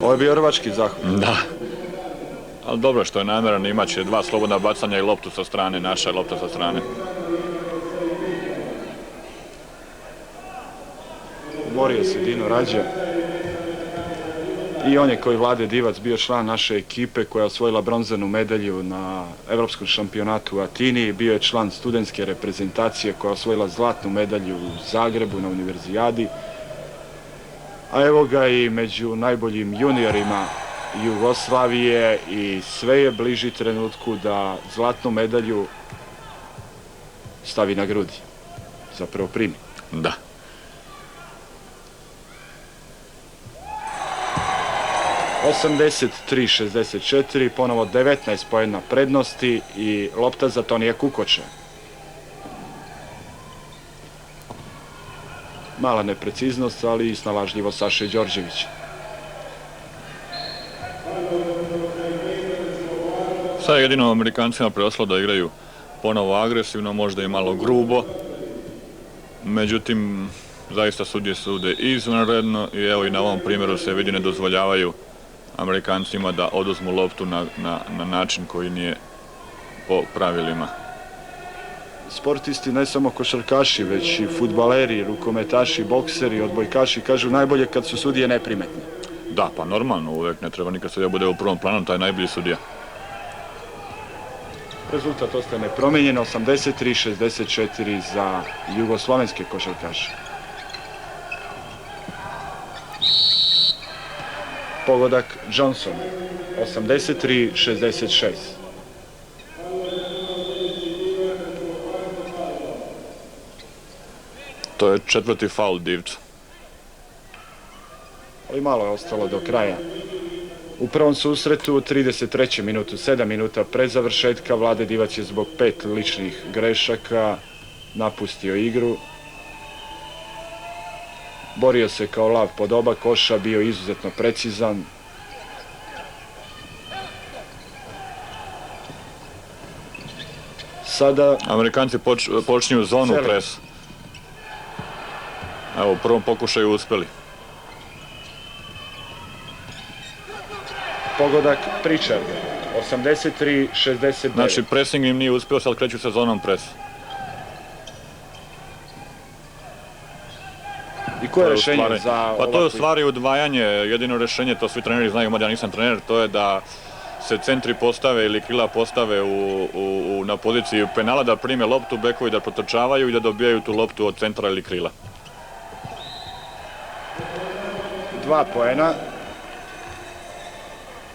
Ovo je bio rvački zahvat. Da. Ali dobro što je namjeran, imat će 2 slobodna bacanja i loptu sa strane, naša je lopta sa strane. Borio se Dino Rađe. I on je koji Vlade Divac bio član naše ekipe koja je osvojila bronzanu medalju na Evropskom šampionatu u Atini. Bio je član studentske reprezentacije koja je osvojila zlatnu medalju u Zagrebu na univerzijadi. A evo ga i među najboljim juniorima Jugoslavije i sve je bliži trenutku da zlatnu medalju stavi na grudi. Zapravo primi. Da. Osamdeset 3-64, ponovo 19 poena prednosti i lopta za Tonija Kukoča. Mala nepreciznost, ali i snalažljivo Saše Đorđevića. Sad je jedino Amerikancima preostalo da igraju ponovo agresivno, možda i malo grubo. Međutim, zaista sudije sude izvanredno i evo i na ovom primjeru se vidi ne dozvoljavaju Amerikancima da oduzmu loptu na način koji nije po pravilima. Sportisti, ne samo košarkaši, već i fudbaleri, rukometaši, bokseri, odbojkaši, kažu najbolje kad su sudije neprimetne. Da, pa normalno, uvek ne treba nikad sudija bude u prvom planu, taj najbolji sudija. Rezultat ostaje nepromenjen, 83-64 za jugoslovenske košarkaše. Pogodak Johnson, 83-66. To je 4. faul Divca. Ali malo je ostalo do kraja. U prvom susretu, u 33. minutu, 7 minuta pred završetka, Vlade Divac je zbog 5 ličnih grešaka napustio igru. Borio se kao lav pod oba koša, bio izuzetno precizan. Sada... Amerikanci počinju zonu pres. Evo, u prvom pokušaju uspeli. Pogodak Pričarda, 83-69. Znači, pressing im nije uspio, sad kreću sa zonom pres. I koje je rešenje za... Pa to je u stvari udvajanje, jedino rešenje, to svi treneri znaju, mada ja nisam trener, to je da se centri postave ili krila postave na poziciji penala, da prime loptu, bekovi da protrčavaju i da dobijaju tu loptu od centra ili krila. 2 poena.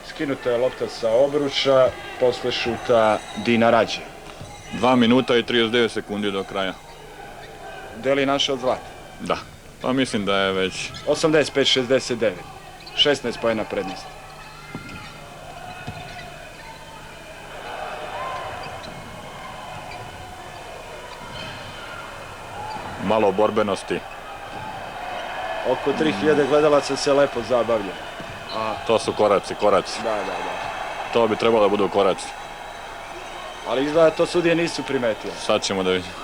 Skinuta je lopta sa obruča, posle šuta Dina Rađe. 2 minuta i 39 sekundi do kraja. Deli naše od zlata? Da, pa mislim da je već... 85-69, 16 poena prednosti. Malo borbenosti. Oko 3000 gledalaca se lepo zabavlja. To su koraci. Da. To bi trebalo da budu koraci. Ali izgleda to sudije nisu primetili. Sad ćemo da vidimo.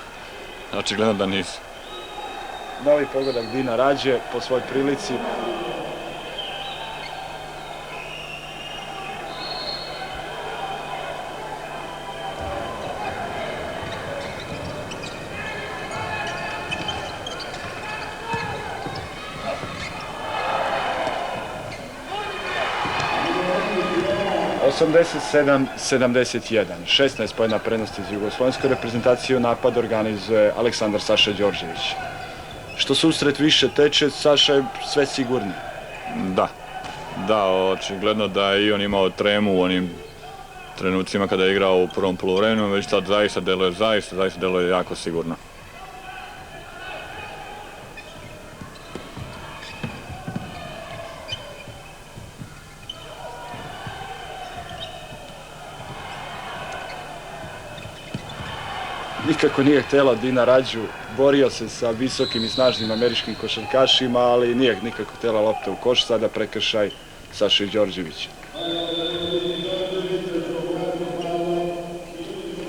Očigledno da nisu. Novi pogodak Dina Rađe po svoj prilici. Osamdeset 71, 16 poena prednosti za jugoslovensku reprezentaciju, napad organizuje Aleksandar Saša Đorđević. Što susret više teče, Saša je sve sigurniji. Da, očigledno da je i on imao tremu u onim trenucima kada je igrao u prvom poluvremenu, već sad zaista deluje jako sigurno. Nikako nije htjela Dina Rađu, borio se sa visokim i snažnim američkim košarkašima, ali nije nikako htjela lopta u koš, sada prekršaj Saše Đorđevića.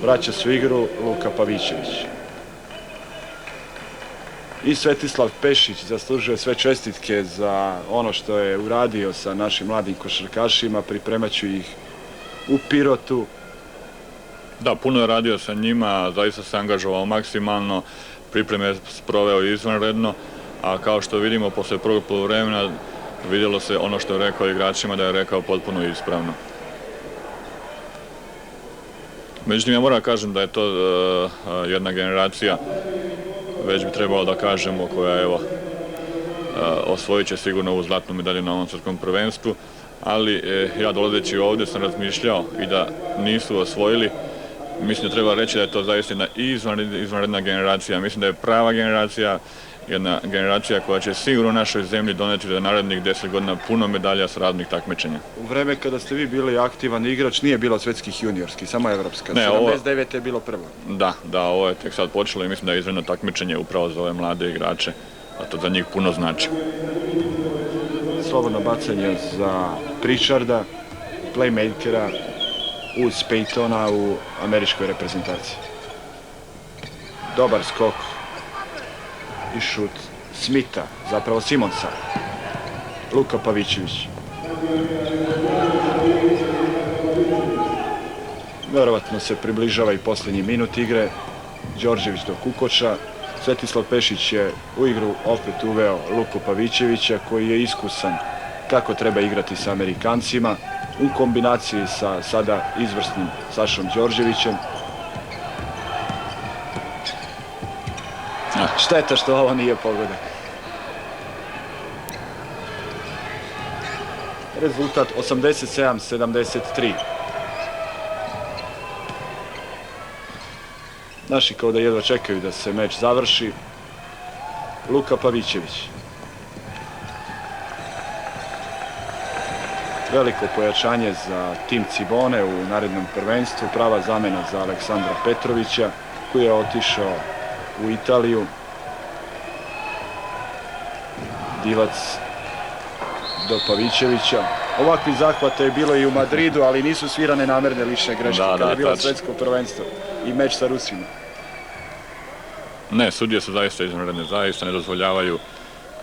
Vraća se u igru Luka Pavićević. I Svetislav Pešić zaslužuje sve čestitke za ono što je uradio sa našim mladim košarkašima, pripremat ću ih u Pirotu. Da, puno je radio sa njima, zaista se angažovao maksimalno, pripreme sproveo izvanredno, a kao što vidimo, posle prvog poluvremena vidjelo se ono što je rekao igračima da je rekao potpuno ispravno. Međutim, ja moram kažem da je to jedna generacija, već bi trebalo da kažemo, koja evo, osvojit će sigurno ovu zlatnu medalju na ovom svjetskom prvenstvu, ali ja dolazeći ovdje sam razmišljao i da nisu osvojili. Mislim da treba reći da je to zaista jedna izvanredna generacija. Mislim da je prava generacija, jedna generacija koja će sigurno našoj zemlji doneti za narednih 10 godina puno medalja s raznih takmičenja. U vreme kada ste vi bili aktivan igrač nije bilo svetskih juniorskih, samo evropska. Ne, 79. je bilo prvo. Da, ovo je tek sad počelo i mislim da je izvanredno takmičenje upravo za ove mlade igrače, a to za njih puno znači. Slobodno bacanje za Pritcharda, playmakera uz Paytona u američkoj reprezentaciji. Dobar skok i šut Smitha, zapravo Simonsa. Luka Pavićević. Vjerovatno se približava i posljednji minut igre. Đorđević do Kukoča. Svetislav Pešić je u igru opet uveo Luku Pavićevića koji je iskusan kako treba igrati sa Amerikancima u kombinaciji sa sada izvrsnim Sašom Đorđevićem. Šteta što ovo nije pogodak. Rezultat 87-73. Naši kao da jedva čekaju da se meč završi. Luka Pavićević. Veliko pojačanje za tim Cibone u narednom prvenstvu. Prava zamena za Aleksandra Petrovića koji je otišao u Italiju. Divac do Pavićevića. Ovakvih zahvata je bilo i u Madridu, ali nisu svirane namerne lične greške kada je bilo svjetsko prvenstvo i meč sa Rusima. Ne, sudije su zaista izvanredne, zaista ne dozvoljavaju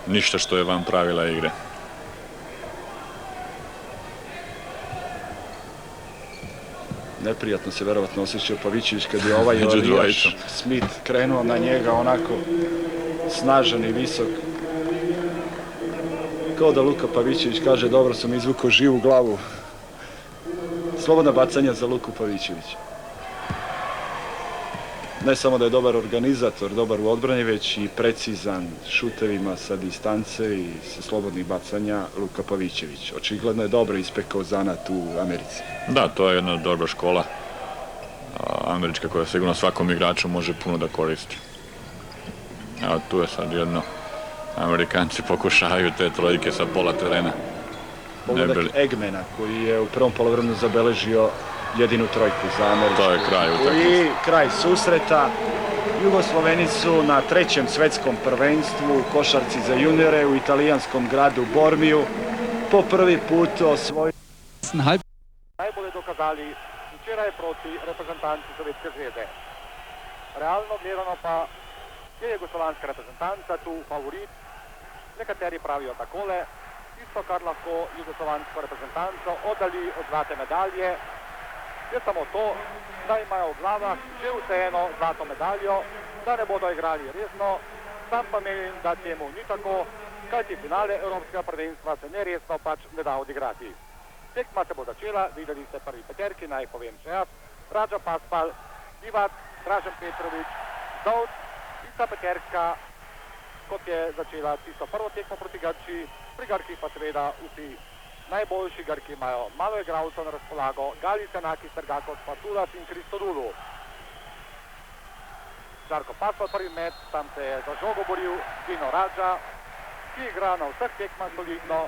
ništa što je van pravila igre. Neprijatno se verovatno osjećao Pavićević kad je ovaj orijaš Smith krenuo na njega onako snažan i visok. Kao da Luka Pavićević kaže dobro sam izvukao živu glavu. Slobodna bacanja za Luku Pavićevića. Ne samo da je dobar organizator, dobar u odbrani, već i precizan šutevima sa distance i sa slobodnih bacanja Luka Pavićević. Očigledno je dobro ispekao zanat u Americi. Da, to je jedna dobra škola američka koja sigurno svakom igraču može puno da koristi. Evo tu je sad jedno. Amerikanci pokušavaju te trojke sa pola terena. Pogodak Eggmana koji je u prvom poluvremenu zabeležio jedinu trojku za Američku. To je kraj utakmice. I kraj susreta. Jugosloveni su na trećem svetskom prvenstvu u košarci za juniore u italijanskom gradu Bormiju po prvi put osvojili. Najbolje dokazali včeraj proti reprezentanci Sovjetske zveze. Realno gledano pa je jugoslovanska reprezentanca tu favorit. Nekateri pravijo takole, isto kar lahko jugoslovansko reprezentanco oddali od zlate medalje, je samo to, da imajo v glavah že vseeno zlato medaljo, da ne bodo igrali resno, sam pa menim, da temu ni tako, kajti finale Evropskega prvenstva se neresno pač ne da odigrati. Tekma se bo začela, videli ste prvi peterki, naj povem še jaz, Rađa Paspal, Divac, Dražen Petrović, Dovc, ista peterka, kot je začela tisto prvo tekmo proti Grčiji, pri Grkih pa seveda vsi najboljši Grki imajo malo igralcev na razpolago, Galis, Janakis, Tergakos, Patulas in Kristodulu. Žarko Paspal prvi met, tam se je za žogo boril Dino Rađa, ki igra na vseh tekmah solidno,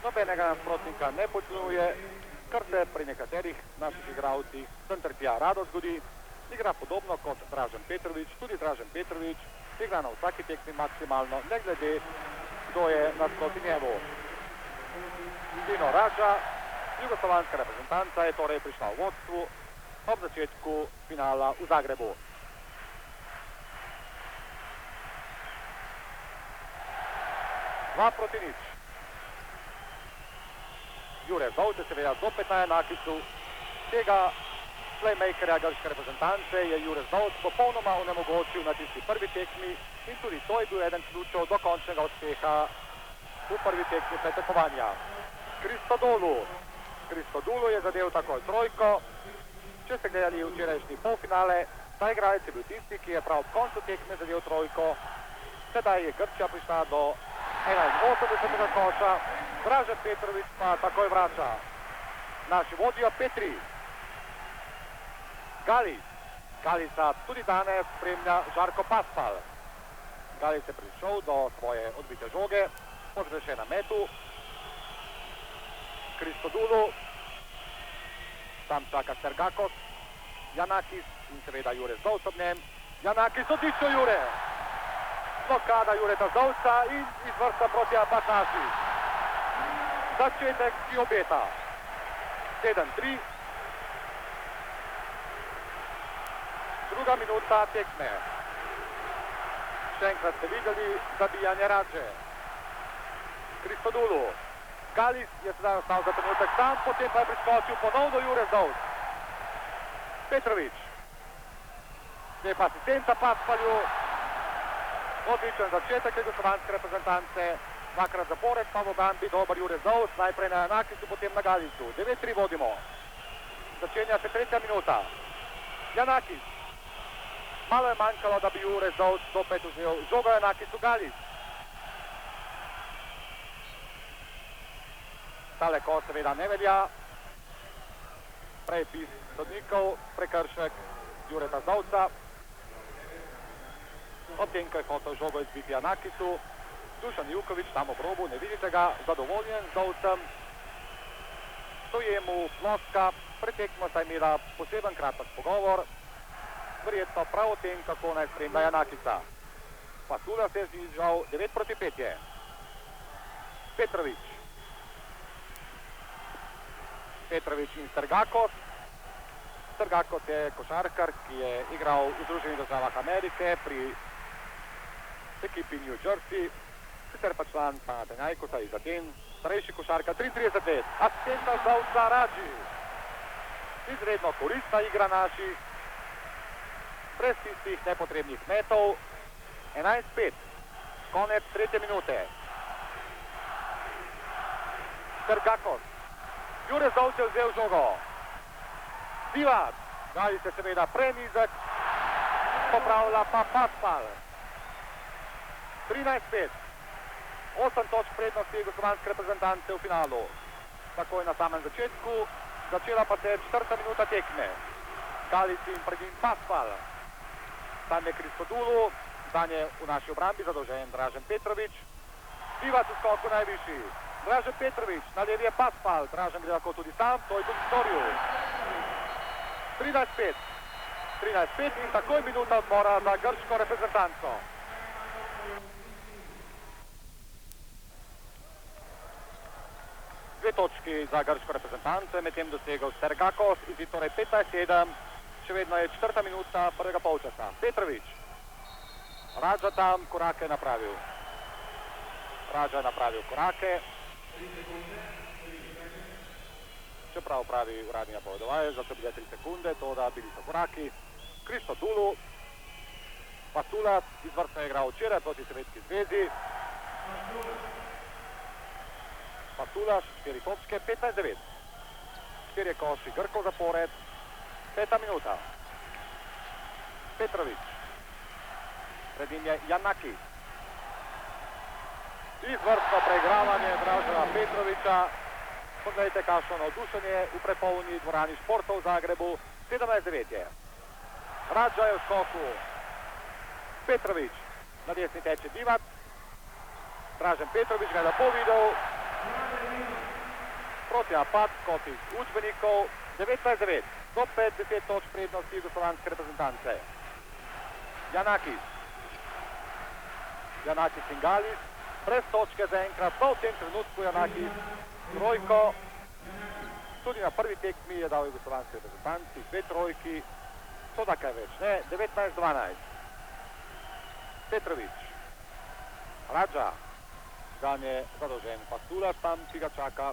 nobenega nasprotnika ne počnuje, kar se pri nekaterih naših igralcih centrpija rado zgodi, igra podobno kot Dražen Petrović, tudi Dražen Petrović igra na vsaki tekmi maksimalno, ne glede kdo je nasproti njemu. Dino Rađa, jugoslovanska reprezentanca je torej prišla v vodstvu ob začetku finala v Zagrebu. 2 proti 0. Jure Zovc je seveda zopet na enakicu. Tega playmakerja grške reprezentance je Jure Zovc popolnoma onemogočil na tisti prvi tekmi in tudi to je bil eden ključev do končnega uspeha v prvi tekmi pretekovanja. Christodoulou je zadev takoj trojko. Če ste gledali včerajšnji polfinale, ta igralec je bil tisti, ki je prav ob koncu tekme zadev trojko. Sedaj je Grčija prišla do 81. koša, Dražen Petrović pa takoj vrača. Naši vodijo 5-3. Galica tudi danes spremlja Žarko Paspal. Galic je prišel do svoje odbite žoge, pozgrešen na metu. Christodoulou, tam čaka Sergakos, Janakis in seveda Jure Zovc ob njem. Janakis odlično Jure! Blokada Jureta Zovca in izvrsta proti Abataši. Začetek si obeta. 7-3. Druga minuta tekme. Še enkrat ste videli zabijanje Radže. Christodoulou. Galis je sedaj ostal za trenutek sam, potem pa je priskočil ponovno Jure Zovc. Petrović. Lepa asistenca Paspalju. Odličen začetek jugoslovanske reprezentance. Dvakrat zapored pa v obrambi dober Jure Zovc, najprej na Janakisu, potem na Galicu. 9-3 vodimo. Začenja se 3. minuta. Janakis. Malo je manjkalo, da bi Jure Zovc zopet vzel žogo Janakisu. Galis. Tale ko seveda ne velja. Prepis sodnikov, prekršek Jureta Zovca. Ob tem, ko je hotel žogo izbiti Janakisu, Dušan Juković tam ob robu, ne vidite ga, zadovoljen z Zovcem. Stoje mu ploska, pretekmo sta imela poseben kratek pogovor, verjetno prav o tem, kako naj spremlja Janakisa. Pasula se je znižal, 9 proti 5 je. Petrović in Sergakos. Sergakos je košarkar, ki je igral v Združenih državah Amerike pri ekipi New Jersey, sicer pa član Panathinaikosa iz Aten, starejši košarkar, 33 let, asistenta Zovca Radži. Izredno koristna igra naših, brez tistih nepotrebnih metov. 11-5, konec 3. minute. Sergakos. Jure Zovc je vzel žogo. Divac, Galis je seveda prenizek, popravlja pa Paspal. 13-5, 8 točk prednosti jugoslovanske reprezentance v finalu. Takoj na samem začetku, začela pa se je 4. minuta tekme. Galis in pred njim Paspal. Tam je Christodoulou, zanje v naši obrambi zadolžen Dražen Petrović. Divac v skoku najvišji. Dražen Petrović, na levi je Paspal, Dražen gre lahko tudi sam, to je tudi storil. 13-5 in takoj minuta odmora za grško reprezentanco. Dve točki za grško reprezentanco je medtem dosegel Sergakos, izid torej 15-7, še vedno je 4. minuta prvega polčasa. Petrović, Radža tam korake napravil. Radža je napravil korake. Čeprav pravi uradni napovedovajec, da so bile 3 sekunde, to da bili so koraki. Christodoulou, Pasula, izvrstno je igral včeraj proti Sovjetski zvezi. Pasula, 4 točke, 15-9. 4 koši Grkov zapored, 5. minuta. Petrović, pred njim je Janakis. Izvrstno preigravanje Dražena Petrovića. Poglejte, kakšno navdušenje v prepolni dvorani športov v Zagrebu. 17-9 je. Radža je v skoku. Petrović, na desni teče Divac. Dražen Petrović ga je lepo videl. Proti napad, kot iz učbenikov. 19-9. Zopet 10 točk prednosti jugoslovanske reprezentance. Janakis. Janakis in Galis. Brez točke zaenkrat, pa v tem trenutku Janakis trojko. Tudi na prvi tekmi je dal jugoslovanski reprezentanci 2 trojki. To da kaj več, ne? 19-12. Petrović. Radža. zanje zadolžen Pastulaš tam, ki ga čaka.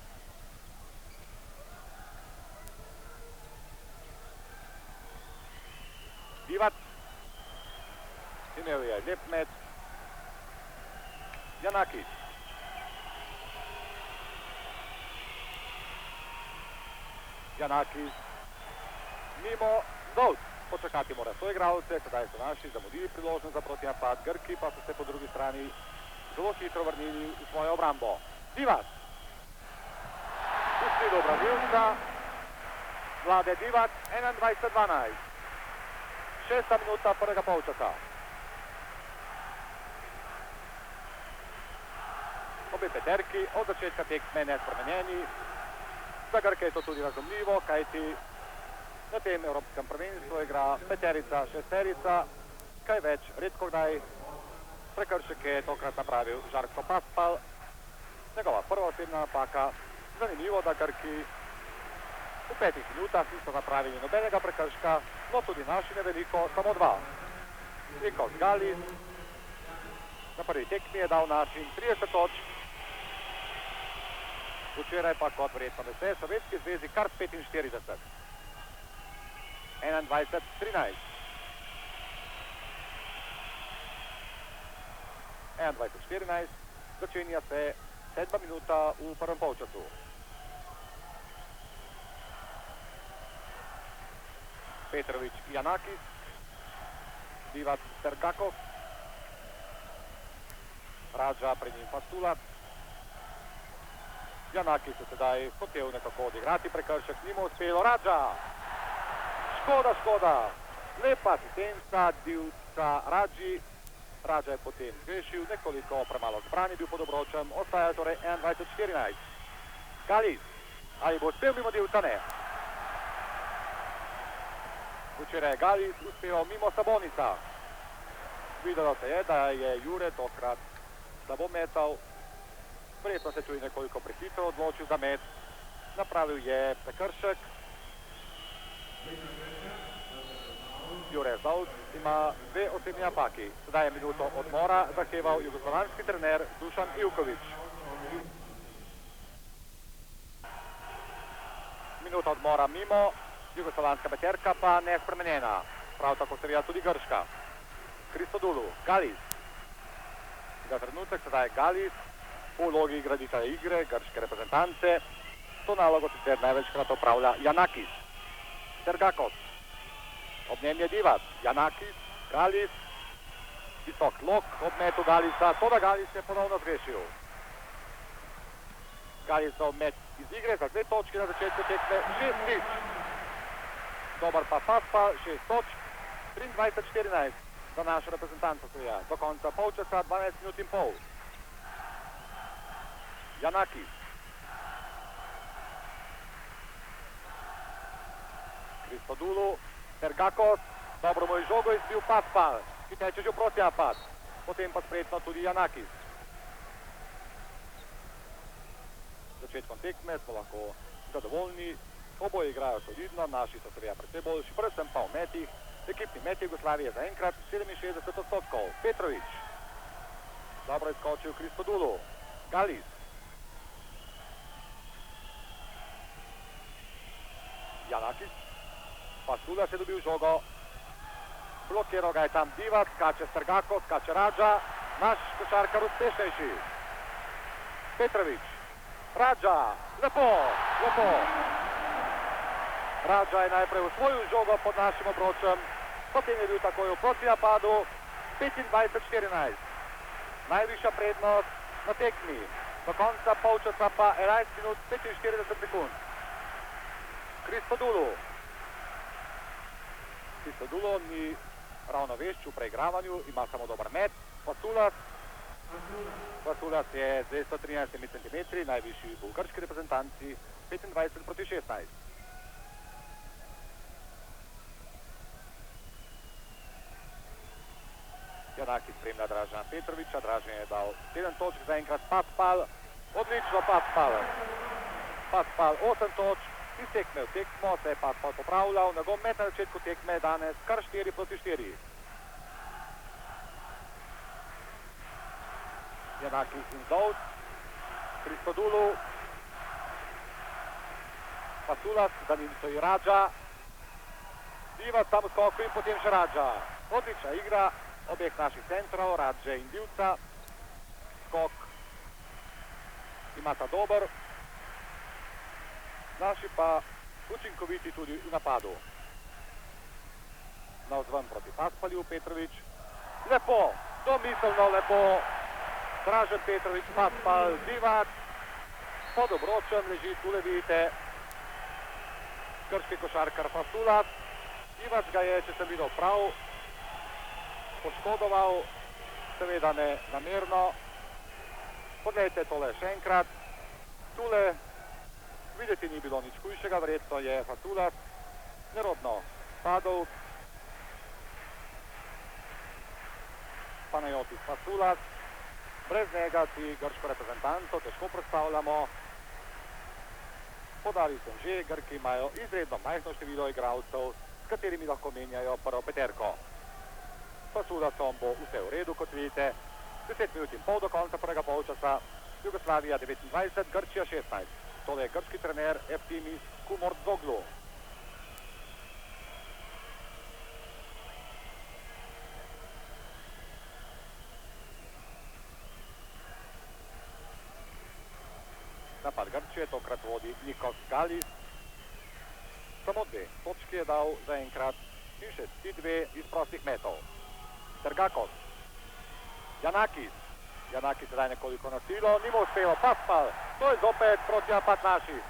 Divac. Imel je lep met. Janakis. Janakis. Mimo Dovc. Počakati mora soigralce, sedaj so naši zamudili priložnost za protinapad. Grki pa so se po drugi strani zelo hitro vrnili v svojo obrambo. Divac. Pusti do branilca. Vlade Divac, 21-12. 6. minuta prvega polčasa. Obe peterki od začetka tekme nespremenjeni. Za Grke je to tudi razumljivo, kajti na tem evropskem prvenstvu igra peterica, šesterica, kaj več, redko kdaj. Prekršek je tokrat napravil Žarko Paspal, njegova prva osebna napaka. Zanimivo, da Grki v 5 minutah niso napravili nobenega prekrška, no tudi naši ne veliko, samo 2. Nikos Galis na prvi tekmi je dal našim 30 točk, včeraj pa, kot verjetno veste, Sovjetski zvezi kar 45. 21-13. 21-14. Začenja se 7. minuta v prvem polčasu. Petrović, Janakis. Divac, Tergakov. Rađa, pred njim Pastulac. Janakis je sedaj hotel nekako odigrati prekršek, ni mu uspelo. Rađa! Škoda. Lepa asistenca Divca Rađi. Rađa je potem zgrešil, nekoliko premalo zbrani bil pod obročem, ostaja torej 21-14. Galis, ali bo uspel mimo Divca? Ne. Včeraj je Galis uspel mimo Sabonica. Videlo se je, da je Jure tokrat slabo metal. Verjetno se tudi nekoliko prehitro odločil za met. Napravil je prekršek. Jure Zavc ima 2 osebni napaki. Sedaj je minuto odmora zahteval jugoslovanski trener Dušan Ivković. Minuta odmora mimo, jugoslovanska peterka pa nespremenjena. Prav tako se vija tudi grška. Kristodulu, Galis. Za trenutek sedaj Galis po vlogi graditelja igre grške reprezentance. To nalogo sicer največkrat opravlja Janakis. Tergakos. Ob njem je Divac, Janakis, Galis, visok lok ob metu Galisa, to da Galis je ponovno zgrešil. Galisov met iz igre za 2 točke na začetku tekme, 6-0. Dobar pa Paspal, 6 točk, 23-14 za našo reprezentanco seveda. Do konca polčasa 12 minut in pol. Janakis. Kristodulu. Tergakos, dobro mu je žogo izbil Paspal, ki teče že v protinapad. Potem pa spretno tudi Janakis. Začetkom tekme smo lahko zadovoljni, oboje igrajo solidno, naši so seveda precej boljši, predvsem pa v metih. Ekipni met Jugoslavije zaenkrat 67%. Petrović. Dobro je skočil Kristodulu. Galis. Janakis. Pastulaš je dobil žogo. Blokiral ga je tam Divac, skače Tergakos, skače Rađa. Naš košarkar uspešnejši. Petrović. Rađa. Lepo. Rađa je najprej usvojil žogo pod našim obročem. Potem je bil takoj v protinapadu. 25-14. Najvišja prednost na tekmi. Do konca polčasa pa 11 minut 45 sekund. Kristodulu. Kristodulu ni ravno vešč v preigravanju, ima samo dober met. Pastulac je 213 cm, najvišji v grški reprezentanci, 25-16. Janakis spremlja Dražena Petrovića, Dražen je dal 7 točk, zaenkrat Paspal, odlično Paspal, 8 točk, iz tekme v tekmo se je Paspal popravljal, njegov met na začetku tekme je danes kar 4-4. Janakis in Zavc, Kristodulu. Pasulas, za njim stoji Radža. Divac sam u skoku in potem še Radža. Odlična igra obeh naših centrov, Radže in Divca. Skok imata dober. Naši pa učinkoviti tudi v napadu. Navzven proti Paspalju, Petrović. Lepo, domiselno lepo. Dražen Petrović, Paspal, Divac. Pod obročem leži, tule vidite, grški košarkar Pasulas. Divac ga je, če sem videl prav, poškodoval, seveda ne namerno. Poglejte tole še enkrat. Tule videti ni bilo nič hujšega, verjetno je Pasulas nerodno padel. Panajotis Pasulas. Brez njega si grško reprezentanco težko predstavljamo. Podali sem že, Grki imajo izredno majhno število igralcev, s katerimi lahko menjajo prvo peterko. Pasulasom bo vse v redu, kot vidite. 10 minut in pol do konca prvega polčasa. Jugoslavija 29, Grčija 16. Tole je grški trener Eftimis Kumordzoglu. Napad Grčije tokrat vodi Nikos Galis. Samo 2 točki je dal zaenkrat in še 2 iz prostih metov. Tergakos. Janakis. Janakis sedaj nekoliko na silo, nima uspelo. Paspal. To je zopet protnapad naših.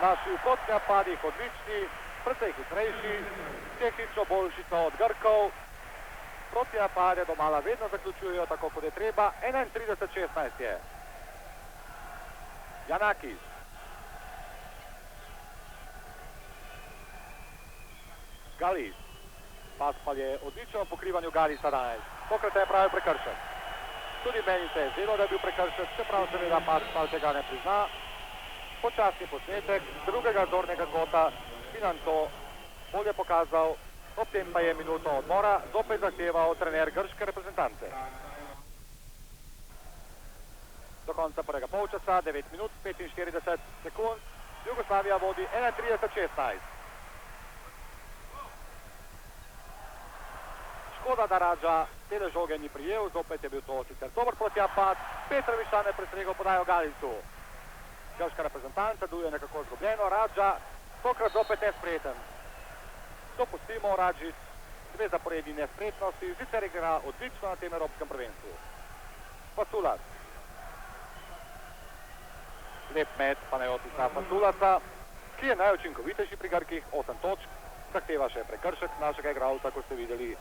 Naši v protnapadih odlični, precej hitrejši, tehnično boljši so od Grkov. Protnapade domala vedno zaključujejo tako, kot je treba. 31-16 je. Janakis. Galis. Paspal je odlično v pokrivanju Galisa danes. Tokrat je pravi prekršek. Tudi meni se je zdelo, da je bil prekršek, čeprav seveda Paspal tega ne prizna. Počasni posnetek drugega zornega kota bi nam to bolje pokazal. Ob tem pa je minuto odmora zopet zahteval trener grške reprezentance. Do konca prvega polčasa, 9 minut, 45 sekund. Jugoslavija vodi 31-16. Škoda, da Radža tele žoge ni prijel, zopet je bil to sicer dober protipad. Petrović tam je prestregel podajo Galisu. Grška reprezentanca duje nekako zgubljeno, Radža tokrat zopet nespreten. Dopustimo Radžić 2 zaporedni nespretnosti, sicer igra odlično na tem evropskem prvenstvu. Pasulas. Lep met Panajotisa Pasulasa, ki je najučinkovitejši pri Grkih, 8 točk, zahteva še prekršek našega igralca, kot ste videli.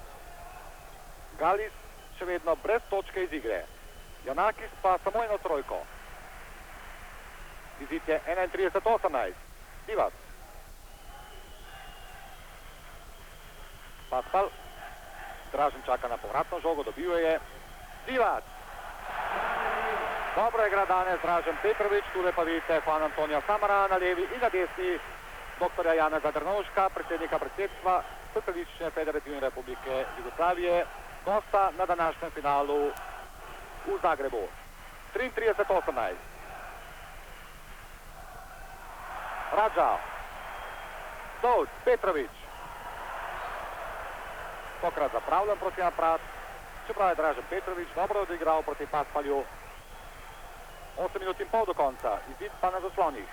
Galis še vedno brez točke iz igre. Janakis pa samo 1 trojko. Izid je 31-18. Divac. Paspal. Dražen čaka na povratno žogo, dobil je. Divac. Dobro igra danes Dražen Petrović, tule pa vidite Juan Antonija Samara na levi in na desni doktorja Janeza Drnovška, predsednika predsedstva Socialistične federativne republike Jugoslavije, gosta na današnjem finalu v Zagrebu. 33-18. Radža. Dovc, Petrović. Tokrat zapravljen proti napad, čeprav je Dražen Petrović dobro odigral proti Paspalju. 8 minut in pol do konca, izid pa na zaslonih.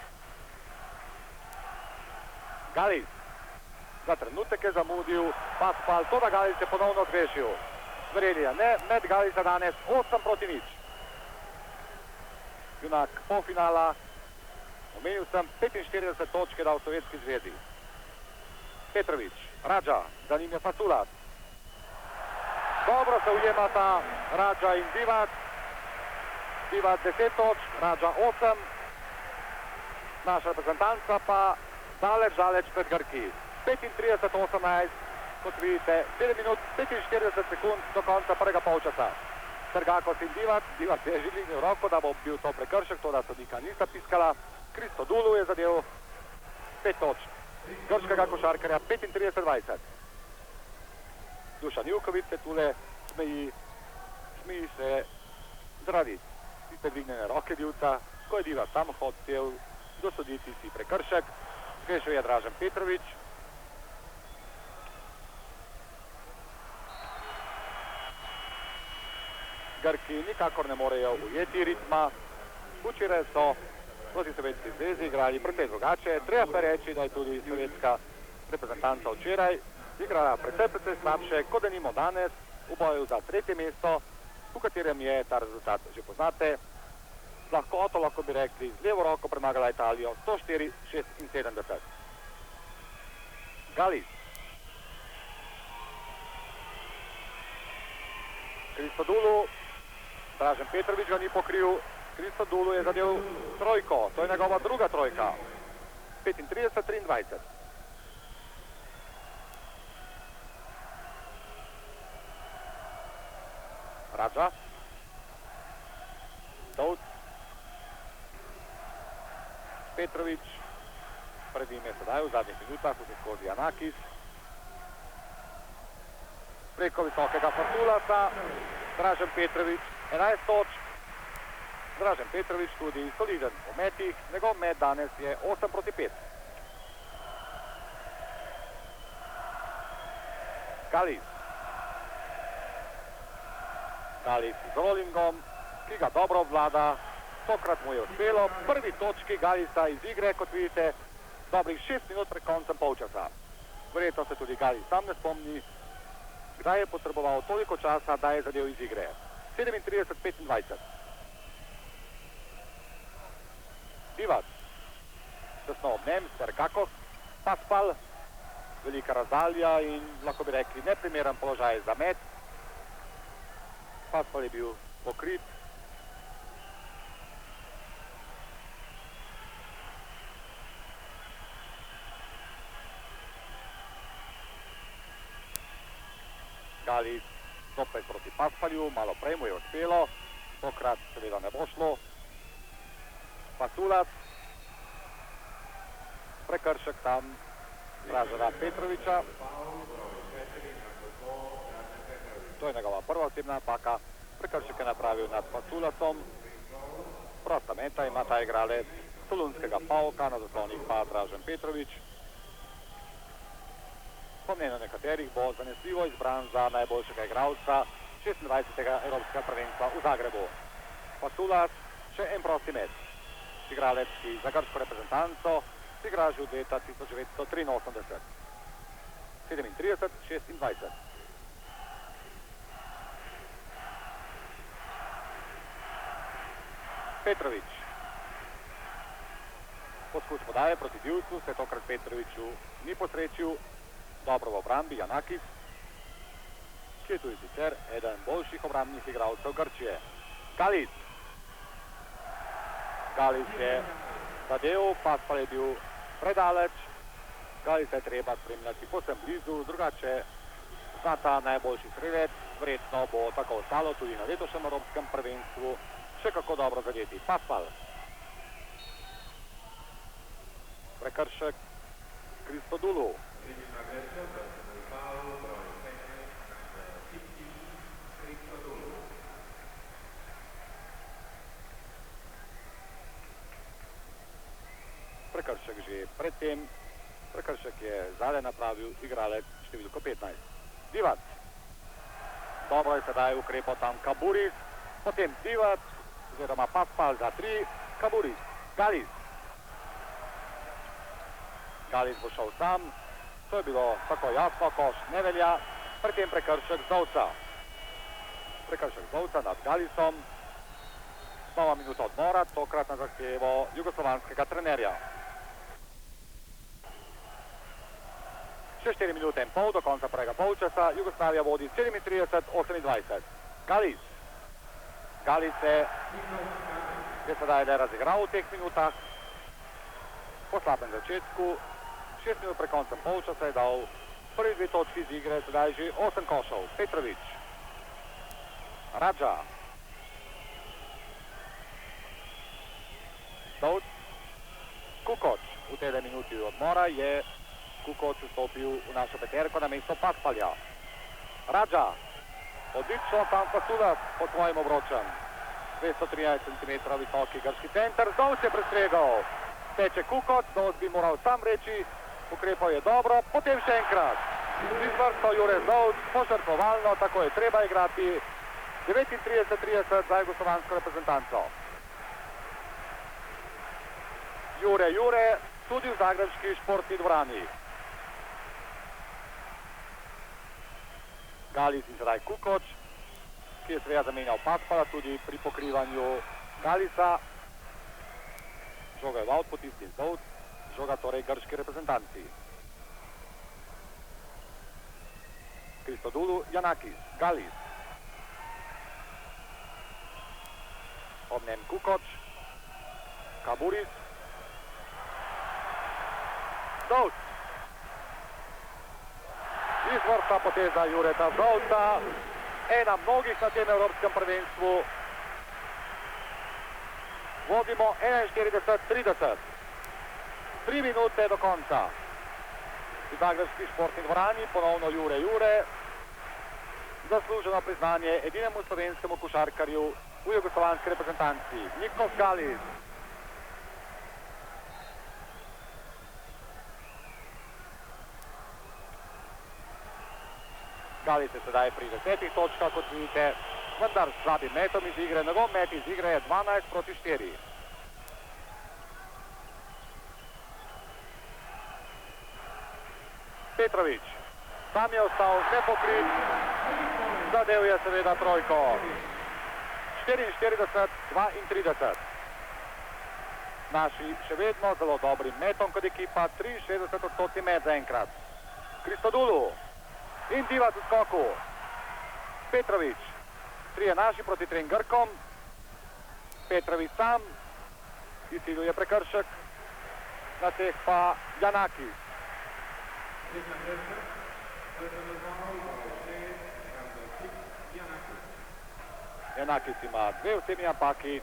Galis. Za trenutek je zamudil Paspal, to da Galis je ponovno zgrešil. Verjeli, ne, med Galisa danes 8-0. Junak polfinala, omenil sem 45 točke dal v Sovjetski zvezi. Petrović, Radža, za njim je Pasulas. Dobro se ujemata Radža in Divac. Divac 10 točk, Radža 8. Naša reprezentanca pa daleč pred Grki. 35-18, kot vidite, 7 minut 45 sekund do konca prvega polčasa. Tergakos in Divac, Divac je že dvignil roko, da bo bil to prekršek, to da sodnika nista piskala. Kristodulu je zadev 5 točk. Grškega košarkarja 35-20. Dušan Ivković se tule smeji se zaradi tiste dvignjene roke Divca, ko je Divac sam hotel dosoditi si prekršek. Zgrešil je Dražen Petrović. Grki nikakor ne morejo ujeti ritma. Včeraj so proti Sovjetski zvezi igrali precej drugače. Treba pa reči, da je tudi sovjetska reprezentanca včeraj igrala precej slabše, kot denimo danes v boju za tretje mesto, v katerem je ta rezultat že poznate. Z lahkoto, lahko bi rekli, z levo roko premagala Italijo 104-76. Galis. Kristodulu. Dražen Petrović ga ni pokril. Kristodulu je zadel trojko. To je njegova druga trojka. 35-23. Radža. Dovc. Petrović. Pred njim je sedaj v zadnjih minutah vse skozi Janakis. Preko visokega Fatulasa. Dražen Petrović 11 točk. Dražen Petrović tudi soliden v metih. Njegov met danes je 8-5. Galis. Galis z rollingom, ki ga dobro obvlada. Tokrat mu je uspelo. Prvi točki Galisa iz igre, kot vidite, dobrih 6 minut pred koncem polčasa. Verjetno se tudi Galis sam ne spomni, kdaj je potreboval toliko časa, da je zadev iz igre. 37-25. Divac. Tesno ob njem, Sergakos, Paspal. Velika razdalja in, lahko bi rekli, neprimeren položaj za met. Paspal je bil pokrit. Galis zopet proti Paspalju, malo prej mu je uspelo, tokrat seveda ne bo šlo. Patulac, prekršek tam Dražena Petrovića. To je njegova prva osebna napaka, prekršek je napravil nad Patulacom. Prosta meta ima ta igralec solunskega Pauka, na zaslonih pa Dražen Petrović. Po mnenju nekaterih bo zanesljivo izbran za najboljšega igralca 26. evropskega prvenstva v Zagrebu. Patulac, še en prosti met. Igralec, ki za grško reprezentanco igra že od leta 1983. 37-26. Petrović. Poskus podaje proti Divcu, se tokrat Petroviću ni posrečil. Dobro v obrambi Janakis, ki je tudi sicer eden boljših obrambnih igralcev Grčije. Galis. Galis je zadev, Paspal je bil predaleč. Galisa je treba spremljati posem blizu, drugače zna ta najboljši strelec, verjetno bo tako ostalo tudi na letošnjem evropskem prvenstvu še kako dobro zadeti. Paspal. Prekršek Kristodulu. Prekršek že predtem. Prekršek je zadaj napravil igralec številko 15. Divac. Dobro je sedaj ukrepal tam Kaburis. Potem Divac, oziroma Paspal za 3. Kaburis. Galis. Galis bo šel sam. To je bilo tako jasno, koš ne velja. Predtem prekršek Zovca. Prekršek Zovca nad Galisom. Nova minuta odmora, tokrat na zahtevo jugoslovanskega trenerja. Še 4 minute in pol do konca prvega polčasa. Jugoslavija vodi 37-28. Galis. Galis je sedaj le razigral v teh minutah. Po slabem začetku. 6 minut pred koncem polčasa je dal prvi 2 točki iz igre, sedaj že 8 košov. Petrović. Radža. Dovc. Kukoč. V tej minuti odmora je Kukoč vstopil v našo peterko na mesto Paspalja. Radža. Odlično tam Patulac po svojem obročem. 213 cm visoki grški center, Zdovc je prestregal. Teče Kukoč, Zdovc bi moral sam reči, ukrepal je dobro, potem še enkrat. Izvrsto Jure Zdovc, požrtvovalno, tako je treba igrati. 39-30 za jugoslovansko reprezentanco. Jure, tudi v zagrebški športni dvorani. Galis in sedaj Kukoč, ki je seveda zamenjal Paspala tudi pri pokrivanju Galisa. Žoga je v out potisnil Zdovc, žoga torej grški reprezentanci. Kristodulu, Janakis, Galis. Obnem Kukoč, Kaburis, Zdovc. Izvrstna poteza Jureta Zdovca, ena mnogih na tem evropskem prvenstvu. Vodimo 41-30. 3 minute do konca. V zagrebški športni dvorani ponovno Jure. Zasluženo priznanje edinemu slovenskemu košarkarju v jugoslovanski reprezentanci. Nikos Galis. Galis je sedaj pri 10 točkah, kot vidite, vendar s slabim metom iz igre. Njegov met iz igre je 12-4. Petrović, sam je ostal nepokrit, zadev je seveda trojko. 44-32. Naši še vedno zelo dobrim metom kot ekipa, 63% met zaenkrat. Kristodulu in Divac v skoku. Petrović, 3 naši proti 3 Grkom. Petrović sam, izsiljuje prekršek, na teh pa Janakis. Janakis ima 2 osebni napaki,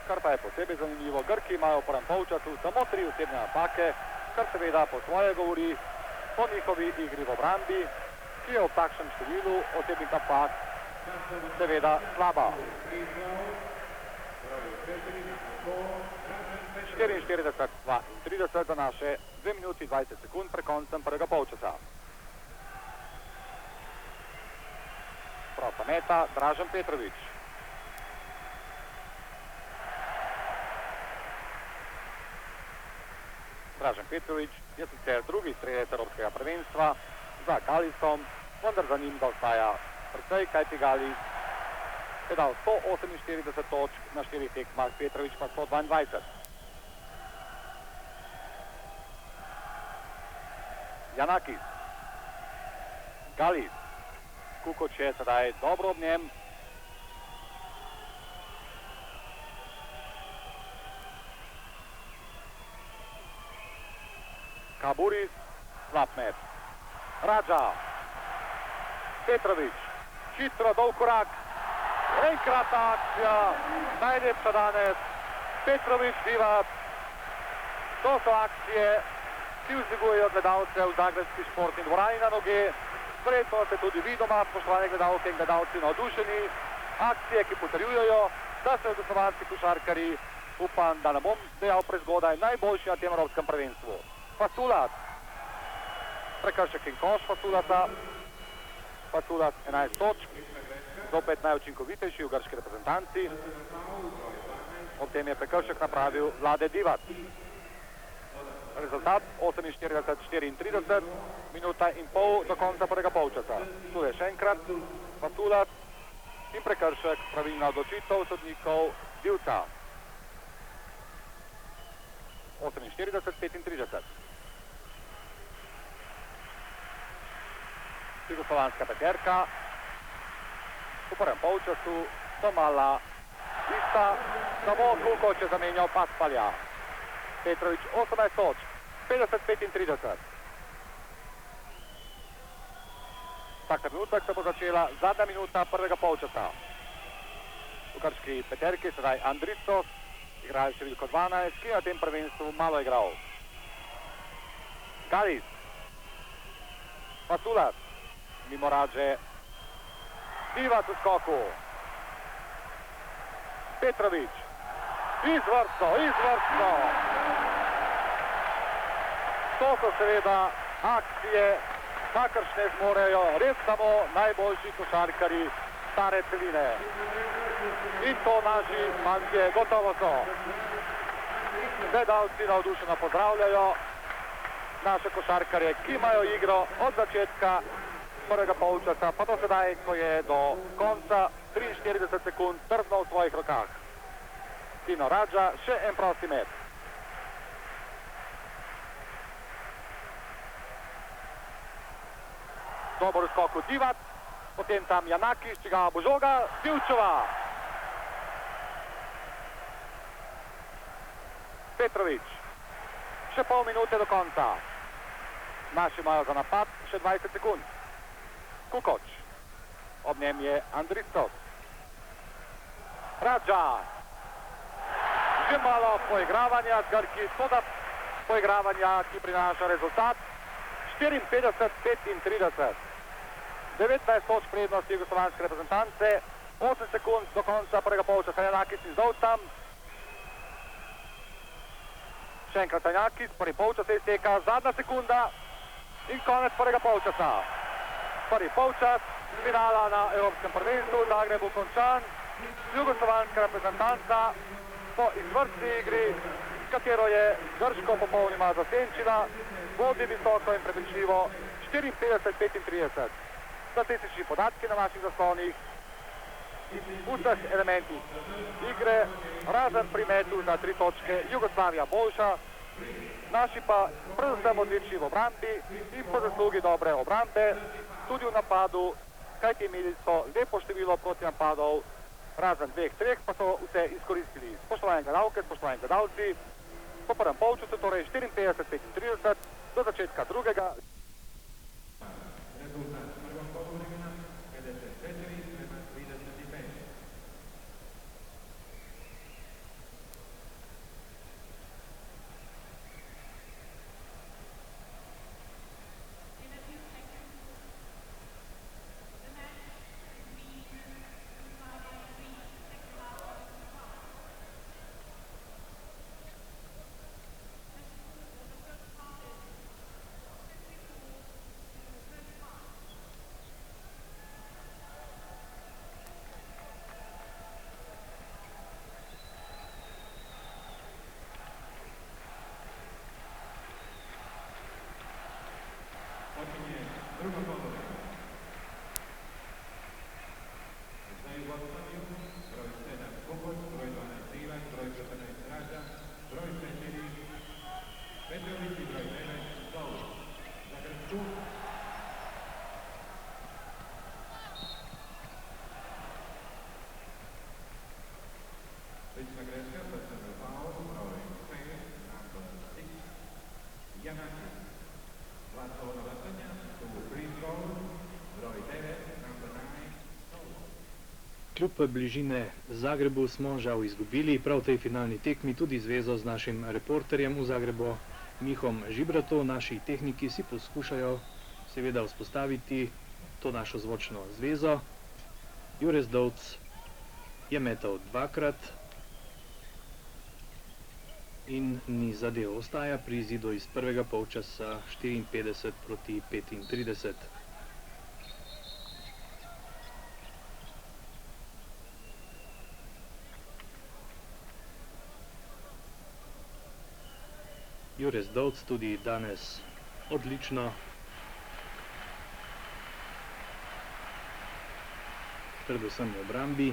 kar pa je posebej zanimivo. Grki imajo v prvem polčasu samo 3 osebne napake, kar seveda po svoje govori o njihovi igri v obrambi, ki je v takšnem številu osebnih napak seveda slaba. 44-32 za naše 2 minuti 20 sekund pred koncem prvega polčasa. Prosta meta, Dražen Petrović. Dražen Petrović je sicer drugi strelec evropskega prvenstva za Galisom, vendar za njim zaostaja precej, kajti Galis je dal 148 točk na 4 tekmah, Petrović pa 122. Janakis, Galis, Kukoč je sedaj dobro ob njem. Kaburis, slab met. Radža, Petrović, hitro, dolg korak, enkratna akcija, najlepša danes, Petrović, Divac. To so akcije, ki vznegujejo gledalce v zagrebški športni dvorani na noge. Verjetno ste tudi vi doma, spoštovane gledalke in gledalci, navdušeni. Akcije, ki potrjujejo, da so jugoslovanski košarkarji, upam, da ne bom dejal prezgodaj, najboljši na tem evropskem prvenstvu. Fasulat, prekršek in koš Fasulata. Fasulat 11 točk, zopet najučinkovitejši v grški reprezentanci. Ob tem je prekršek napravil Vlade Divac. Rezultat 48-34, minuta in pol do konca prvega polčasa. Tu je še enkrat Fasulat in prekršek, pravilna odločitev sodnikov Divca. 48-35. Jugoslovanska peterka v prvem polčasu domala ista, samo Kukoč je zamenjal Paspalja. Petrović 18 točk, 50-35. Vsak trenutek se bo začela zadnja minuta prvega polčasa. V grški peterki sedaj Andricos, igralec številko 12, ki je na tem prvenstvu malo igral. Galis, Fasulat, mimo Radže, Divac v skoku. Petrović. Izvrstno. To so seveda akcije, kakršne zmorejo res samo najboljši košarkarji stare celine. In to naši fantje gotovo so. Gledalci navdušeno pozdravljajo naše košarkarje, ki imajo igro od začetka prvega polčasa pa do sedaj, ko je do konca 43 sekund trdno v svojih rokah. Dino Radža, še en prosti met. Dober skok v Divac, potem tam Janakiš, čigava bo žoga, Divčeva. Petrović, še pol minute do konca. Naši imajo za napad še 20 sekund. Kukoč, ob njem je Andricov. Radža, že malo poigravanja z Grki, toda poigravanja, ki prinaša rezultat 54-35. 19 točk prednosti jugoslovanske reprezentance, 8 sekund do konca prvega polčasa. Janakis in Zdovcam. Še enkrat Janakis, prvi polčas se izteka, zadnja sekunda in konec prvega polčasa. Prvi polčas finala na Evropskem prvenstvu v Zagrebu končan. Jugoslovanska reprezentanca po izvrstni igri, s katero je Grško popolnoma zasenčila, vodi visoko in prepričljivo 54-35. Statistični podatki na naših zaslonih, v vseh elementih igre, razen pri metu za 3 točke, Jugoslavija boljša, naši pa predvsem odlični v obrambi in po zaslugi dobre obrambe, tudi v napadu, kajti imeli so lepo število proti napadov, razen 2-3, pa so vse izkoristili. Spoštovane gledalke, spoštovani gledalci, po prvem polčasu, torej 54-35, do začetka drugega. Kljub bližine Zagrebu smo žal izgubili prav v tej finalni tekmi tudi zvezo z našim reporterjem v Zagrebu, Mihom Žibratom. Naši tehniki si poskušajo seveda vzpostaviti to našo zvočno zvezo. Jure Zdovc je metal dvakrat in ni zadev. Ostaja pri izidu iz prvega polčasa 54-35. Jure Zdovc tudi danes odlično. Predvsem v obrambi.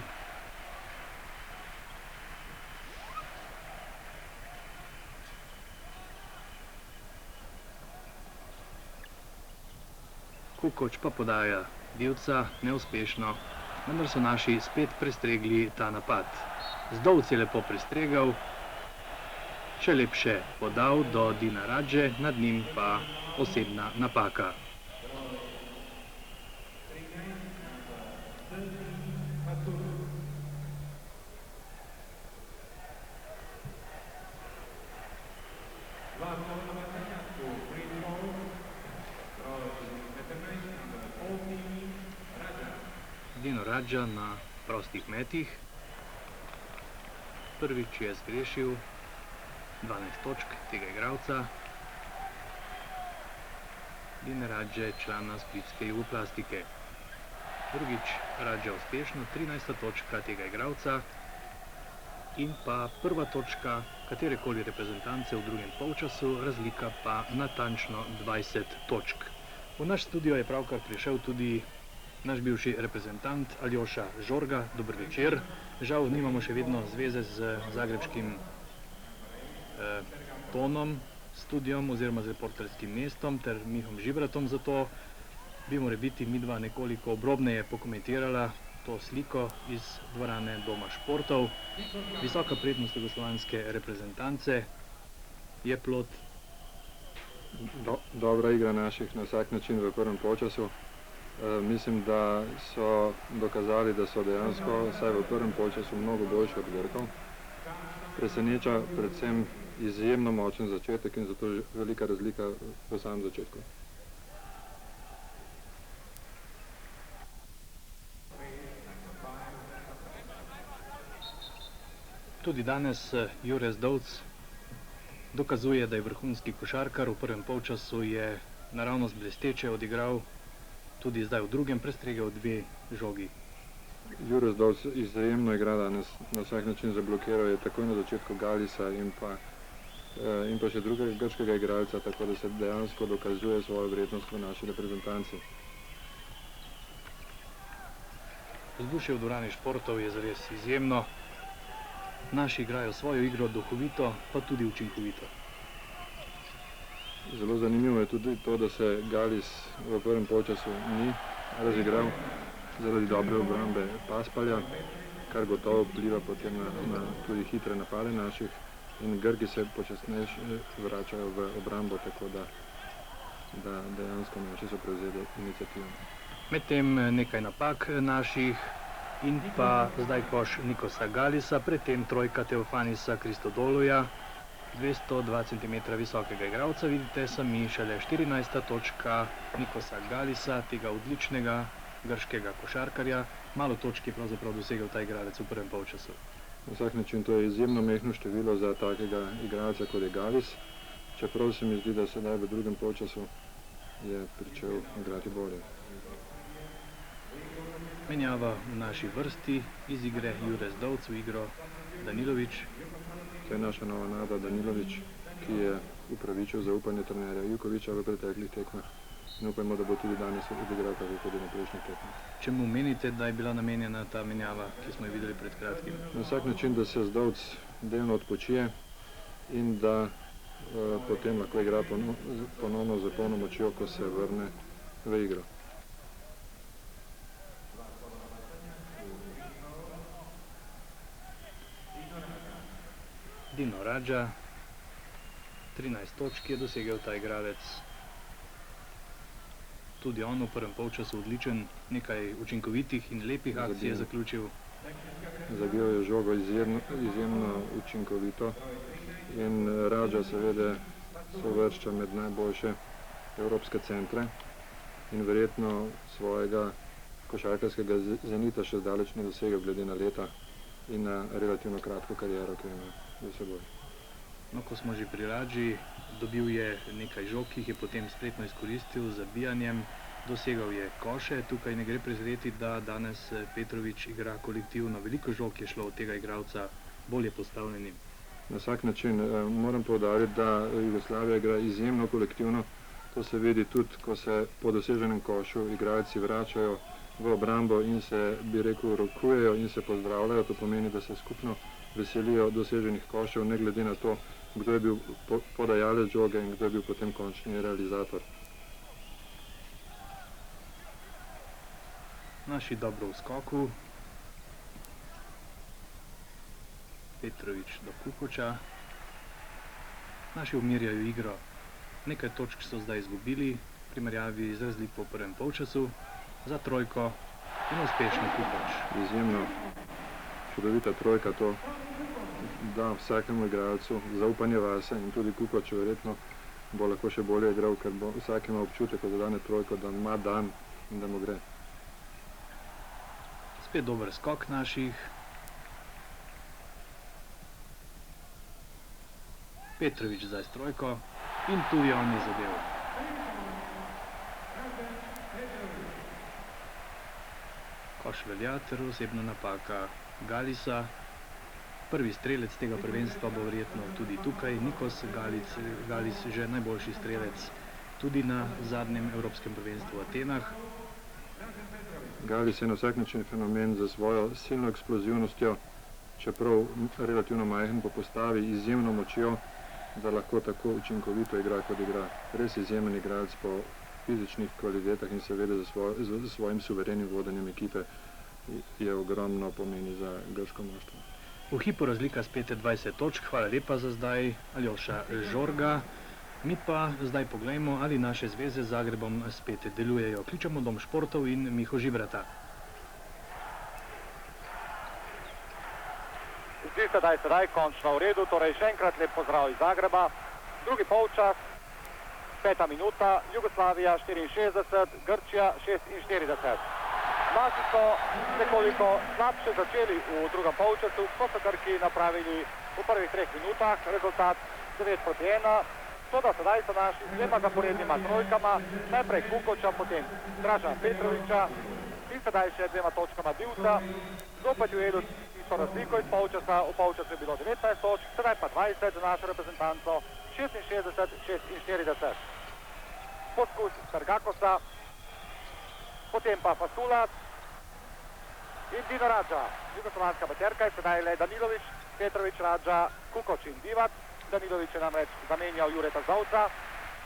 Kukoč pa podaja Divca neuspešno, vendar so naši spet prestregli ta napad. Zdovc je lepo prestregal, še lepše podal do Dina Radže, nad njim pa osebna napaka. Dino Radža na prostih metih. Prvič je zgrešil 12 točk tega igralca. In Radže, člana splitske Jugoplastike. Drugič Radže uspešno, 13. točka tega igralca. In pa prva točka katerekoli reprezentance v drugem polčasu, razlika pa natančno 20 točk. V naš studio je pravkar prišel tudi naš bivši reprezentant Aljoša Žorga. Dober večer. Žal nimamo še vedno zveze z zagrebškim tonom, studijom oziroma z reporterskim mestom ter Mihom Žibratom, zato bi morebiti midva nekoliko obrobneje pokomentirala to sliko iz dvorane Doma športov. Visoka prednost jugoslovanske reprezentance je plod dobra igra naših na vsak način v prvem polčasu. Mislim, da so dokazali, da so dejansko vsaj v prvem polčasu mnogo boljši od Grkov. Preseneča predvsem izjemno močen začetek in zato velika razlika v samem začetku. Tudi danes Jure Zdovc dokazuje, da je vrhunski košarkar. V prvem polčasu je naravnost blesteče odigral, tudi zdaj v drugem prestregel 2 žogi. Jure Zdovc izjemno igra danes, na vsak način zablokiral je takoj na začetku Galisa in pa še drugega grškega igralca, tako da se dejansko dokazuje svojo vrednost v naši reprezentanci. Vzdušje v dvorani športov je zares izjemno. Naši igrajo svojo igro duhovito, pa tudi učinkovito. Zelo zanimivo je tudi to, da se Galis v prvem polčasu ni razigral zaradi dobre obrambe Paspalja, kar gotovo vpliva potem na tudi hitre napade naših, in Grki se počasneje vračajo v obrambo, tako da dejansko naši so prevzeli inicijativo. Medtem nekaj napak naših in pa zdaj koš Nikosa Galisa, predtem trojka Teofanisa Kristodoluja, 202 cm visokega igralca. Vidite sami šele 14. točka Nikosa Galisa, tega odličnega grškega košarkarja. Malo točk je pravzaprav dosegel ta igralec v prvem polčasu. Na vsak način to je izjemno mehno število za takega igralca, kot je Galis, čeprav se mi zdi, da sedaj v drugem polčasu je pričel igrati bolje. Menjava v naši vrsti, iz igre Jure Zdovc v igro Danilović. To je naša nova nada Danilović, ki je upravičil zaupanje trenerja Jukovića v preteklih tekmah. In upajmo, da bo tudi danes odigral tako kot na prejšnjih tekmah. Čemu menite, da je bila namenjena ta menjava, ki smo jo videli pred kratkim? Na vsak način, da se Zdovc delno odpočije in da potem lahko igra ponovno z polno močjo, ko se vrne v igro. Dino Radža, 13 točk je dosegel ta igralec. Tudi on v prvem polčasu odličen, nekaj učinkovitih in lepih akcij je zaključil. Zabil je žogo izjemno učinkovito in Radža seveda se uvršča med najboljše evropske centre in verjetno svojega košarkarskega zenita še zdaleč ne dosegel glede na leta in na relativno kratko kariero, ki ima za seboj. No, ko smo že pri Radži, dobil je nekaj žog, ki jih je potem spretno izkoristil z zabijanjem, dosegal je koše. Tukaj ne gre prezreti, da danes Petrović igra kolektivno. Veliko žog je šlo od tega igralca bolje postavljenim. Na vsak način moram poudariti, da Jugoslavija igra izjemno kolektivno. To se vidi tudi, ko se po doseženem košu igralci vračajo v obrambo in se, bi rekel, rokujejo in se pozdravljajo. To pomeni, da se skupno veselijo doseženih košev, ne glede na to, kdo je bil podajalec žoge in kdo je bil potem končni realizator. Naši dobro v skoku. Petrović do Kukoča. Naši umirjajo igro. Nekaj točk so zdaj izgubili, v primerjavi z razliko v prvem polčasu. Za trojko in uspešno Kukoč. Izjemno čudovita trojka, to da vsakemu igralcu zaupanje vase in tudi Kukoč verjetno bo lahko še bolje igral, ker bo vsak ima občutek, ko zadane trojko, da ima dan in da mu gre. Spet dober skok naših. Petrović zdaj s trojko in tudi on je zadel. Koš velja ter osebna napaka Galisa. Prvi strelec tega prvenstva bo verjetno tudi tukaj. Nikos Galis, že najboljši strelec tudi na zadnjem evropskem prvenstvu v Atenah. Galis je na vsak način fenomen za svojo silno eksplozivnostjo, čeprav relativno majhen po postavi, izjemno močjo, da lahko tako učinkovito igra, kot igra. Res izjemen igralec po fizičnih kvalitetah in seveda za svojim suverenim vodenjem ekipe je ogromno pomeni za grško moštvo. V hipu razlika spet 20 točk, hvala lepa za zdaj, Aljoša Žorga. Mi pa zdaj poglejmo, ali naše zveze z Zagrebom spet delujejo. Kličemo Dom športov in Miho Žibrata. Zdi se, da je sedaj končno v redu, torej še enkrat lep pozdrav iz Zagreba. Drugi polčas, 5. minuta, Jugoslavija 64, Grčija 46. Naši so nekoliko slabše začeli v drugem polčasu, ko so Grki napravili v prvih 3 minutah rezultat 9:1. Toda sedaj so naši z dvema zaporednima trojkama, najprej Kukoča, potem Dražana Petrovića in sedaj še 2 točkama Divca. Zopet ujedel isto razliko iz polčasa, v polčasu je bilo 19 točk, sedaj pa 20 za našo reprezentanco, 66-46. Poskus Sergakosa, potem pa Fasulac in Dino Radža. Jugoslovanska baterka je sedaj le Danilović, Petrović, Radža, Kukoč in Divac. Danilović je namreč zamenjal Jureta Zavca.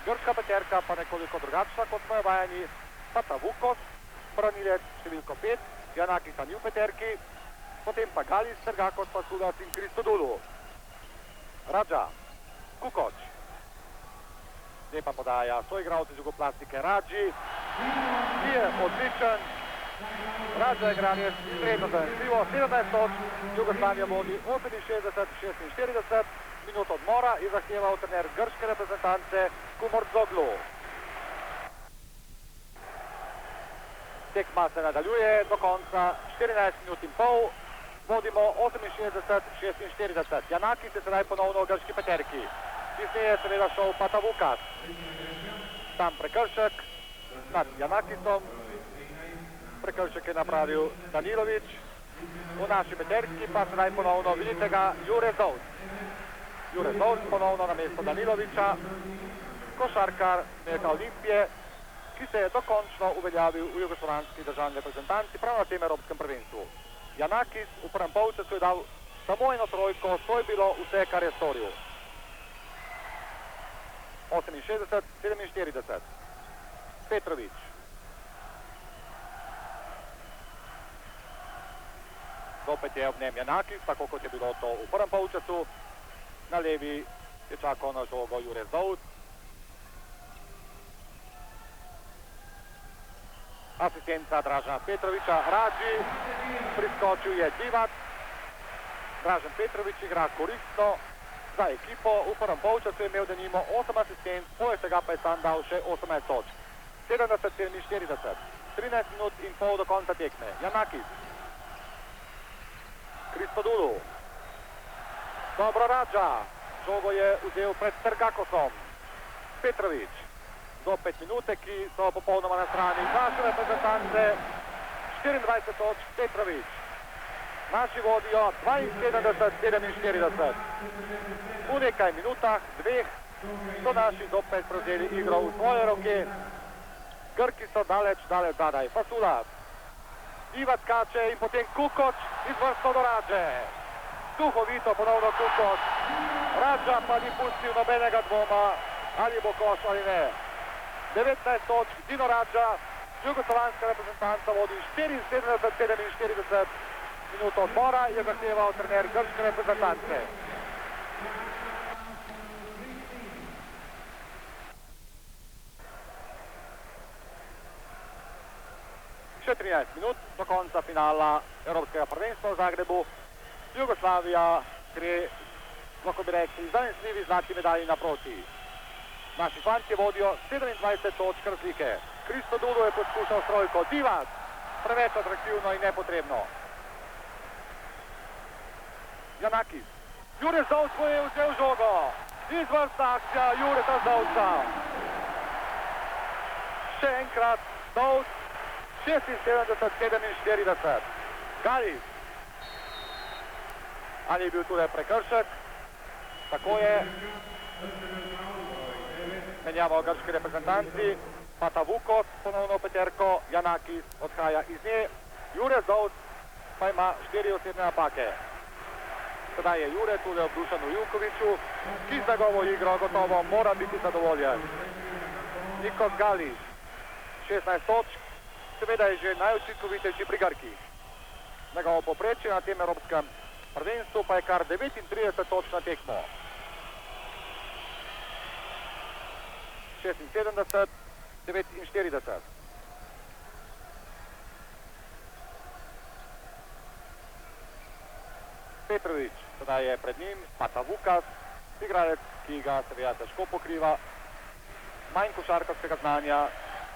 Grška baterka pa nekoliko drugačna, kot smo jo vajeni. Patavukos, branilec številko 5, Janakisa ni v peterki. Potem pa Galis, Sergakos, Fasulac in Kristodulu. Radža, Kukoč. Lepa podaja soigralci Jugoplastike Radži, ki je odličen. Radža je igranje izredno zanesljivo, 17 točk, Jugoslavija vodi 68-46, minuto odmora je zahteval trener grške reprezentance Kumordzoglu. Tekma se nadaljuje do konca 14 minut in pol, vodimo 68-46. Janakis je sedaj ponovno v grški peterki. Iz nje je seveda šel Patavukas. Tam prekršek nad Janakisom. Prekršek je napravil Danilović. V naši peterki pa sedaj ponovno vidite ga Jure Zovc. Jure Zovc ponovno na mesto Danilovića. Košarkar Meka Olimpije, ki se je dokončno uveljavil v jugoslovanski državni reprezentanci prav na tem evropskem prvenstvu. Janakis v prvem polčasu je dal samo eno trojko, to je bilo vse, kar je storil. 68-47. Petrović. Zopet je ob njem Janakis, tako kot je bilo to v prvem polčasu. Na levi je čakal na žogo Jure Zovc. Asistenca Dražana Petrovića, Radži, priskočil je Divac. Dražan Petrović igra koristno za ekipo. V prvem polčasu je imel denimo 8 asistenc, poleg tega pa je sam dal še 18 točk. 70-47, 13 minut in pol do konca tekme. Janakis. Kristodulu. Dobro Radža. Žogo je vzel pred Sergakosom. Petrović. Zopet minute, ki so popolnoma na strani naše reprezentance. 24 točk Petrović. Naši vodijo 72-47. V nekaj minutah, 2, so naši zopet prevzeli igro v svoje roke. Grki so daleč zadaj. Fasulac. Divac skače in potem Kukoč izvrstno do Radže. Duhovito ponovno Kukoč. Radža pa ni pustil nobenega dvoma, ali bo koš ali ne. 19 točk, Dino Radža, jugoslovanska reprezentanca vodi 74-47. Minuto odmora je zahteval trener grške reprezentance. Še 13 minut do konca finala evropskega prvenstva v Zagrebu. Jugoslavija gre, lahko bi rekli, zanesljivi zlati medalji naproti. Naši fantje vodijo 27 točk razlike. Kristodulu je poskušal strojko. Divac, preveč atraktivno in nepotrebno. Janakis. Jure Zovc mu je vzel žogo. Izvrstna akcija Jureta Zdovca. Še enkrat Zdovc, 76-47. Galis. Ali je bil tudi prekršek? Tako je. Menjava grški reprezentanci. Patavukos ponovno peterko, Janakis odhaja iz nje. Jure Zdovc pa ima 4 osebne napake. Sedaj je Jure tudi ob Dušanu Jukoviću, ki z njegovo igro gotovo mora biti zadovoljen. Nikos Galis, 16 točk, seveda je že najučinkovitejši pri Grkih. Njegovo povprečje na tem evropskem prvenstvu pa je kar 39 točk na tekmo. 76, 49. Petrović, sedaj je pred njim Patavukas, igralec, ki ga seveda težko pokriva, manj košarkarskega znanja,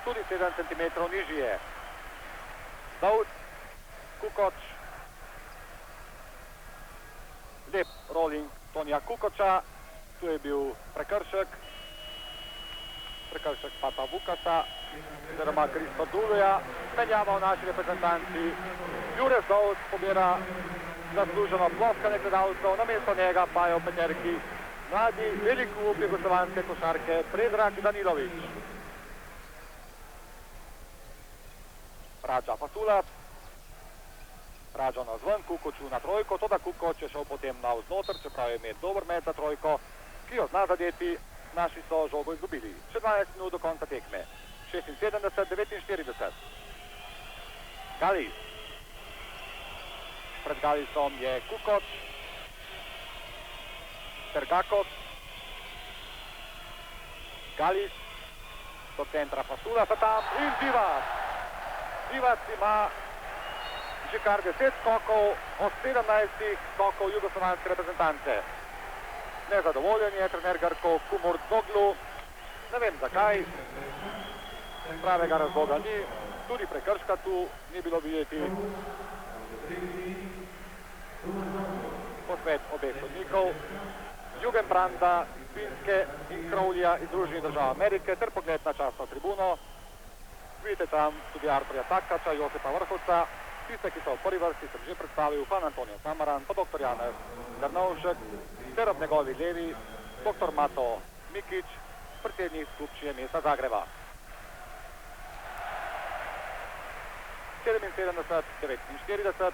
tudi 7 cm nižji je. Zdovc, Kukoč, lep rolling Tonija Kukoča, tu je bil prekršek Patavukasa, oziroma Kristo Duluja, menjava v naši reprezentanci. Jure Zdovc pobira zasluženo ploskanje gledalcev, namesto njega pa je v peterki mladi velik klub jugoslovanske košarke Predrag Danilović. Rađa Fasulas, Rađa na zven, Kukoču na trojko, toda Kukoč je šel potem na vznoter, čeprav je imel dober met za trojko, ki jo zna zadeti, naši so žogo izgubili. Še 12 minut do konca tekme. 76-49. Galis. Pred Galisom je Kukoč, Tergakos, Galis, do centra Fasulasa tam in Divac. Divac ima že kar 10 skokov od 17 skokov jugoslovanske reprezentance. Nezadovoljen je trener Grkov Kumur Zoglu, ne vem zakaj, pravega razloga ni, tudi prekrška tu ni bilo videti. Posvet obeh sodnikov, Jugenbranda iz Finske in Crowleya iz Združenih držav Amerike ter pogled na častno tribuno. Vidite tam tudi Arturja Takača, Josipa Vrhovca, tiste, ki so v prvi vrsti, sem že predstavil, pan Antonijo Samaran, pa dr. Janez Drnovšek, ter ob njegovi levi dr. Mato Mikić, predsednik skupščine mesta Zagreba. 77-49.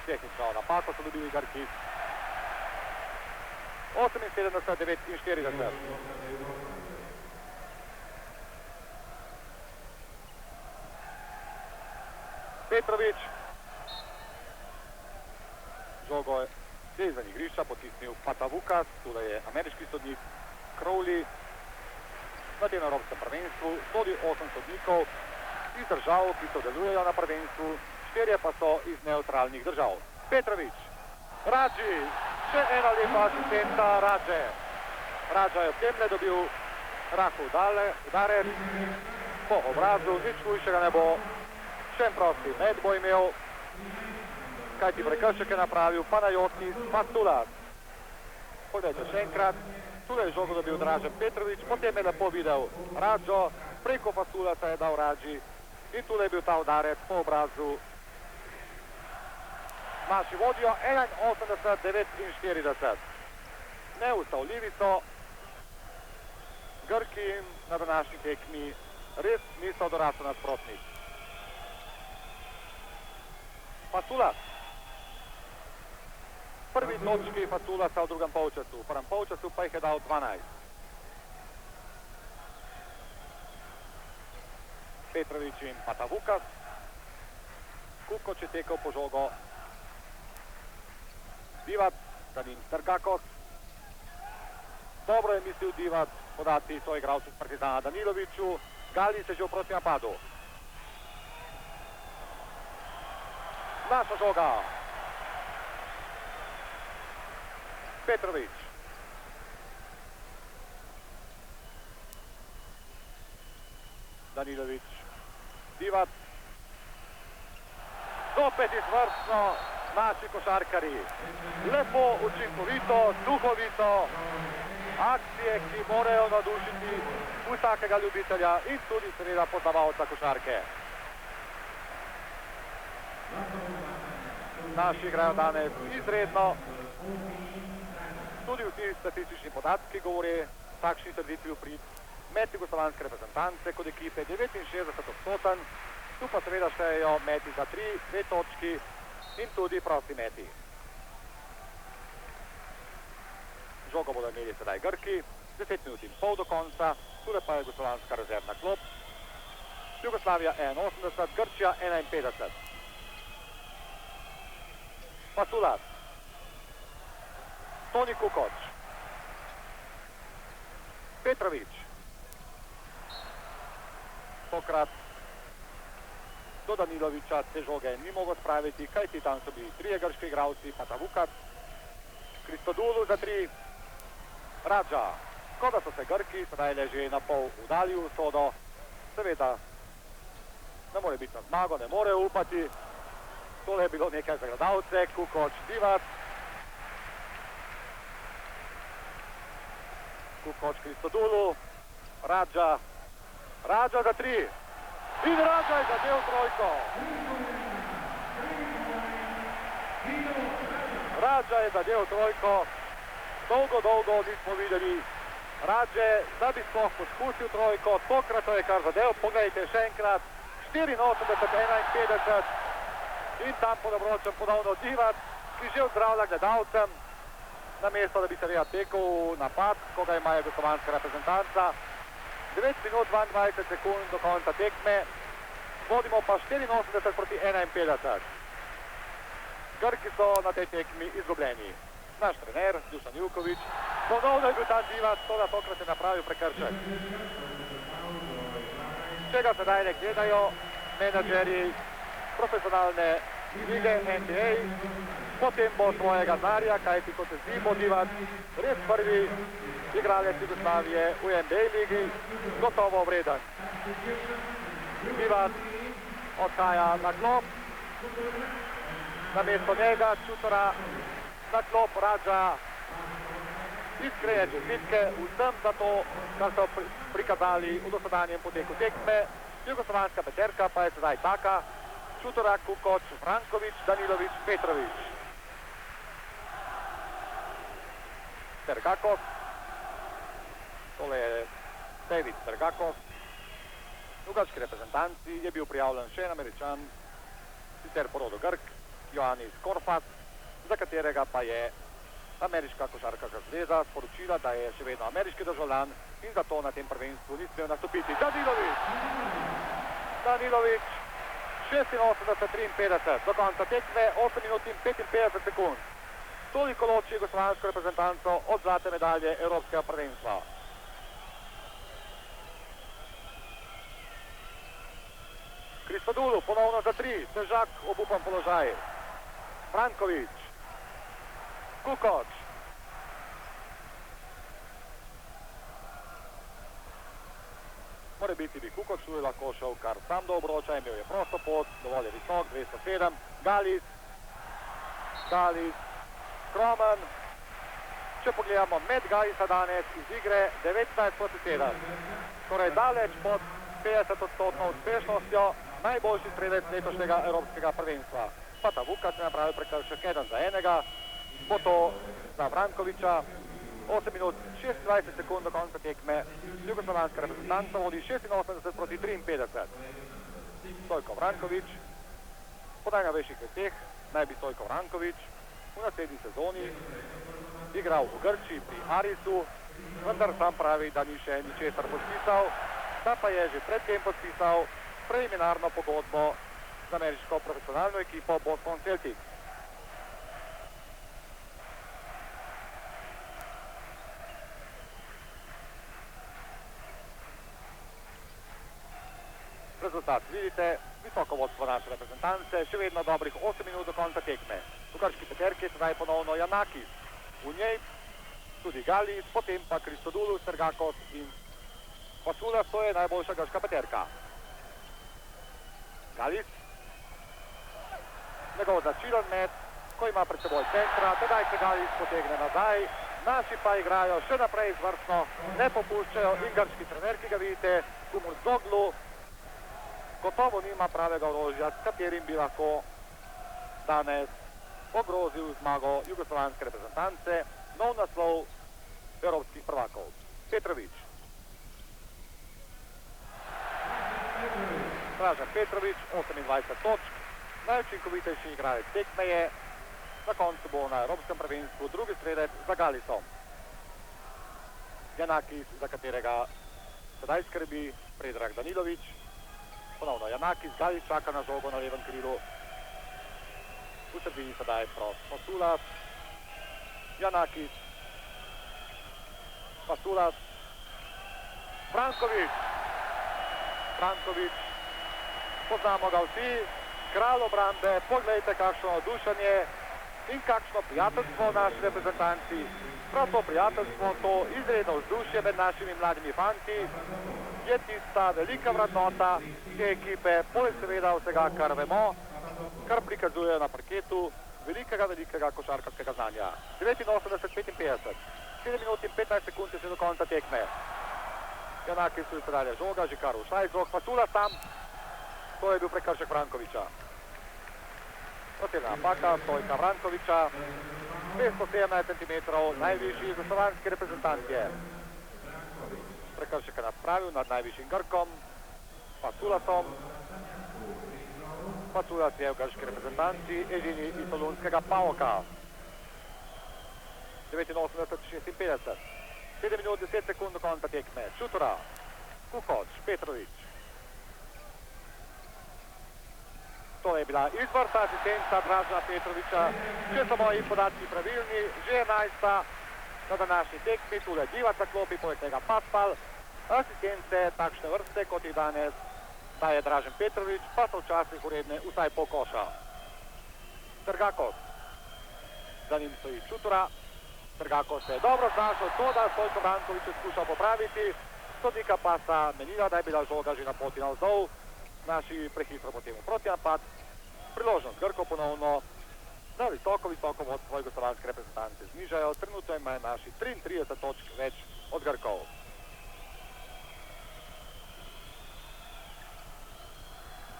Tehnično napako so dobili Grki. 78-49. Petrović. Žogo je izven igrišča potisnil Patavukas, tudi je ameriški sodnik Crowley. Na tem evropskem prvenstvu sodi 8 sodnikov iz držav, ki sodelujejo na prvenstvu, 4 pa so iz neutralnih držav. Petrović, Radži, še ena lepa asistenta Radže. Radža je v temle dobil rahu udarec po obrazu, nič hujšega ne bo. Še en prosti med bo imel, kajti prekršek je napravil Panajotis Fasulas. Poglejte še enkrat, tukaj je žogo dobil Dražen Petrović, potem je lepo videl Radžo, preko Fasulasa je dal Radži in tukaj je bil ta udarec po obrazu. Naši vodijo 81-49. Neustavljivi so. Grki na današnji tekmi res niso dorasli nasprotnik. Fasulas. Prvi točki Fasulasa v drugem polčasu. V prvem polčasu pa jih je dal 12. Petrović in Patavukas. Kukoč je tekel po žogo. Divac, za njim Tergakos. Dobro je mislil Divac podati svoj igralcu Partizana Daniloviću. Galis je že v prosti napadu. Naša žoga. Petrović. Danilović. Divac. Zopet izvrstno naši košarkari. Lepo, učinkovito, duhovito, akcije, ki morajo navdušiti vsakega ljubitelja in tudi seveda poznavalca košarke. Naši igrajo danes izredno. Tudi vsi statistični podatki govori takšni trditvi v prid. Met jugoslovanske reprezentance kot ekipe 69%, tu pa seveda štejejo meti za 3, 2 točki in tudi prosti meti. Žogo bodo imeli sedaj Grki, 10 minut in pol do konca, tule pa je jugoslovanska rezervna klop. Jugoslavija 81, Grčija 51. Pasulat, Toni Kukoč, Petrović, tokrat do Danilovića te žoge ni mogel spraviti, kajti tam so bili 3 grški igralci, Patavukat, Kristodulu za 3, Radža, kot da so se Grki sedaj že na pol udali v sodo, seveda ne more biti na zmago, ne more upati. Tole je bilo nekaj za gledalce, Kukoč, Divac, Kukoč, Kristodulu, Radža za 3 in Radža je zadel trojko. Radža je zadel trojko, dolgo nismo videli Radže, da bi sploh poskusil trojko, tokrat je kar zadev, pogledajte še enkrat, 84-51 in tam pod obročem ponovno Divac, ki že ozdravlja gledalcem, namesto da bi se tekel napad, koga ima jugoslovanska reprezentanca. 9 minut 22 sekund do konca tekme, vodimo pa 84-51. Grki so na tej tekmi izgubljeni. Naš trener, Dušan Juković, ponovno je bil tam Divac, to da tokrat je napravil prekršek. Če ga sedaj ne gledajo menadžerji profesionalne lige NBA, potem bo svojega znarja, kajti kot se zdi, bo Divac res prvi igralec Jugoslavije v NBA ligi, gotovo vreden. Divac odhaja na klop, namesto njega Čutora na klop Radža. Iskrene čestitke vsem za to, kar so prikazali v dosedanjem poteku tekme. Jugoslovanska peterka pa je sedaj taka: Čutora, Kukoč, Franković, Danilović, Petrović. Tergakos, tole je David Tergakos. V grški reprezentanci je bil prijavljen še en Američan, sicer po rodu Grk, Ioannis Korfas, za katerega pa je ameriška košarkarska zveza sporočila, da je še vedno ameriški državljan in zato na tem prvenstvu ni smel nastopiti. Danilović, 86-53, do konca tekme 8 minut in 55 sekund. Toliko loči jugoslovansko reprezentanco od zlate medalje evropskega prvenstva. Kristodulu ponovno za 3, težak obupan položaj. Franković, Kukoč, morebiti bi Kukoč tu lahko šel kar sam do obroča, imel je prosto pot, dovolj je visok, 207, Galis, skromen. Če pogledamo med Galisa danes iz igre 19-7, torej daleč pod 50% uspešnostjo, najboljši strelec letošnjega evropskega prvenstva. Patavukat je napravil prekršek 1 za 1, bo to za Brankovića. 8 minut 26 sekund do konca tekme, jugoslovanska reprezentanca vodi 86-53. Stojko Branković, po najnovejših vesteh naj bi Stojko Branković v naslednji sezoni igral v Grčiji pri Arisu, vendar sam pravi, da ni še ničesar podpisal, da pa je že predtem podpisal preliminarno pogodbo z ameriško profesionalno ekipo Boston Celtics. Rezultat vidite, visoko vodstvo naše reprezentance, še vedno dobrih 8 minut do konca tekme. V grški peterki sedaj ponovno Janakis, v njej tudi Galis, potem pa Kristodulu, Tergakos in Pasulas, to je najboljša grška peterka. Galis, njegov začelen met ko ima pred seboj centra, tedaj se Galis potegne nazaj, naši pa igrajo še naprej izvrstno, ne popuščajo in grški trener, ki ga vidite, Kumuzoglu, gotovo nima pravega orožja, s katerim bi lahko danes ogrozil zmago jugoslovanske reprezentance, nov naslov evropskih prvakov. Petrović. Dražen Petrović, 28 točk, najučinkovitejši igralec tekme je, na koncu bo na evropskem prvenstvu drugi strelec za Galisom. Janakis, za katerega sedaj skrbi Predrag Danilović. Ponovno Janakis, Galis čaka na žogo na levem krilu. V sredini sedaj prost Pasulas. Janakis. Pasulas. Franković. Franković. Poznamo ga vsi. Kralj obrambe. Poglejte, kakšno odušanje in kakšno prijateljstvo naši reprezentanci. Prav to prijateljstvo, to izredno vzdušje med našimi mladimi fanti je tista velika vrednota te ekipe, poleg seveda vsega, kar vemo, kar prikazujejo na parketu velikega košarkarskega znanja. 89-55, 7 minut in 15 sekund je še do konca tekme. Janaki su izpredalje žoga, že kar ušla iz žog, Pasula sam, to je bil prekršek Frankovića. Osebna napaka, stojka Frankovića, 217 cm, najvišji jugoslovanski reprezentant je. Prekršek je napravil nad najvišjim Grkom, Pasulasom. Pasulas je v grški reprezentanci edini iz Solunskega Pavoka. 89-56, 7 minut 10 sekund do konca tekme. Čutura, Kukoč, Petrović. To je bila izvrstna asistenca Dražena Petrovića. Če so moji podatki pravilni, že 11. na današnji tekmi, tule Divac zaklopi, poleg tega Paspal. Asistence takšne vrste, kot jih danes daje Dražen Petrović, pa so včasih uredne vsaj pol koša. Trgakos. Za njim stoji Čutura. Trgakos se je dobro znašel, to da Stojko Branković je skušal popraviti. Sodnika pa sta menila, da je bila žoga že na poti navzdol. Naši prehitro potem v protinapad. Priložnost Grkov ponovno na visoko vodstvo jugoslovanske reprezentance znižajo. Trenutno imajo naši 33 točk več od Grkov.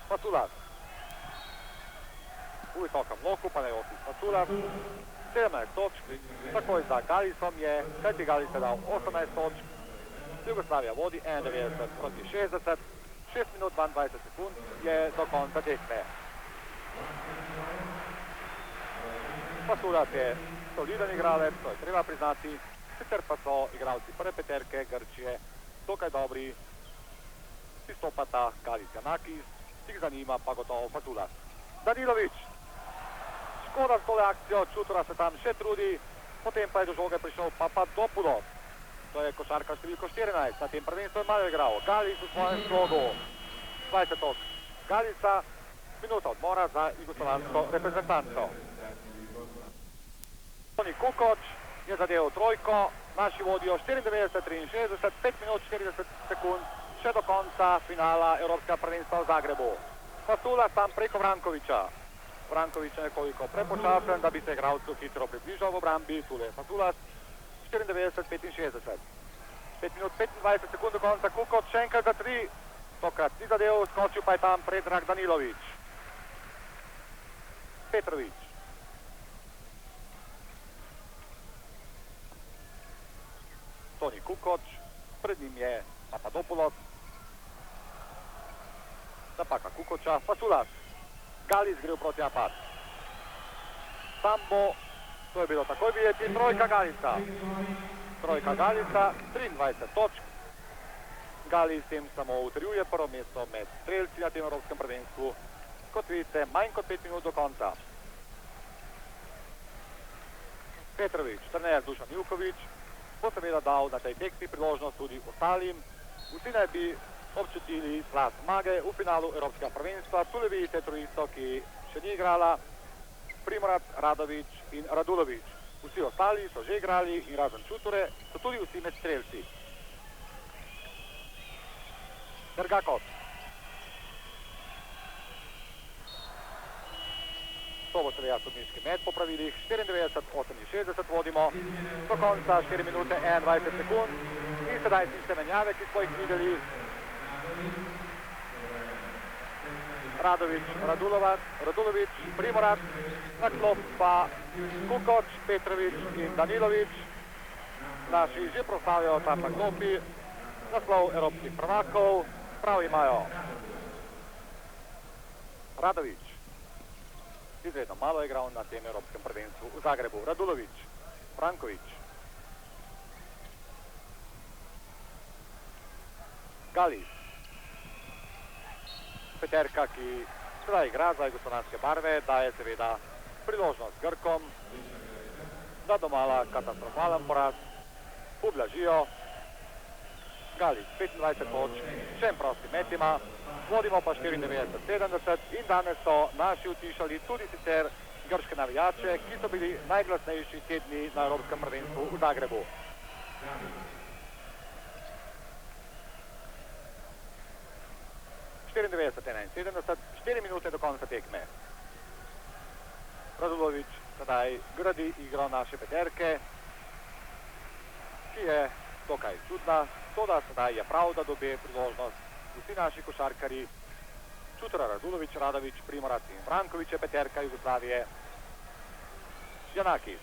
Pasulas. V visokem loku pa Neotis Pasulas. 17 točk, takoj za Galisom je, kajti Galis je dal 18 točk. Jugoslavija vodi 91-60, 6 minut 22 sekund je do konca tekme. Pasulas je soliden igralec, to je treba priznati, sicer pa so igralci prve peterke Grčije dokaj dobri, pristopata Galis Janakis, tih zanima pa gotovo Pasulas. Danilović. Škoda s tole akcijo, Čutura se tam še trudi, potem pa je do žoge prišel Papadopoulos. To je košarkar številko 14, na tem prvenstvu je malo igral. Galis v svojem slogu. 20 točk Galisa, minuta odmora za jugoslovansko reprezentanco. Toni Kukoč je zadeval trojko, naši vodijo 94-63, 5 minut 40 sekund, še do konca finala Evropskega prvenstva v Zagrebu. Pasulas tam preko Vrankovića. Vranković je nekoliko prepočasen, da bi se igralcu hitro približal v obrambi. Tule je Pasulas, 94-65. 5 minut 25 sekund do konca, Kukoč še enkrat za 3. Tokrat ni zadev, skočil pa je tam Predrag Danilović. Petrović. Toni Kukoč, pred njim je Papadopoulos. Napaka Kukoča, Pasulas. Galis gre v protinapad. Sambo, to je bilo takoj videti, trojka Galisa. Trojka Galisa, 23 točk. Galis s tem samo utrjuje prvo mesto med strelci na tem evropskem prvenstvu. Kot vidite, manj kot 5 minut do konca. Petrović, trener Dušan Ivković, bo seveda dal na tej tekmi priložnost tudi ostalim. Vsi naj bi občutili slast zmage v finalu Evropskega prvenstva. Tule vidite trojico, ki še ni igrala, Primorac, Radović in Radulović. Vsi ostali so že igrali in razen Čuture so tudi vsi med strelci. Trgakos. To bo seveda sodniški met po pravilih. 94-68 vodimo. Do konca 4 minute 21 sekund. In sedaj tiste menjave, ki smo jih videli. Radović, Radulović, Primorac, na klop pa Kukoč, Petrović in Danilović. Naši že proslavljajo tam na klopi naslov evropskih prvakov. Prav imajo. Radović izredno malo je igral na tem evropskem prvenstvu v Zagrebu. Radulović, Branković, Galis, peterka, ki sedaj igra za jugoslovanske barve, daje seveda priložnost Grkom, da domala katastrofalen poraz, ublažijo. Galis 25 točk, še en prosti met ima, vodimo pa 94-70 in danes so naši utišali tudi sicer grške navijače, ki so bili najglasnejši te dni na evropskem prvenstvu v Zagrebu. (94-71), 4 minute do konca tekme. Radulović sedaj gradi igro naše peterke, ki je dokaj čudna, toda sedaj je prav, da dobi priložnost vsi naši košarkari. Čutura, Radulović, Radović, Primorac in Branković je peterka Jugoslavije. Janakis.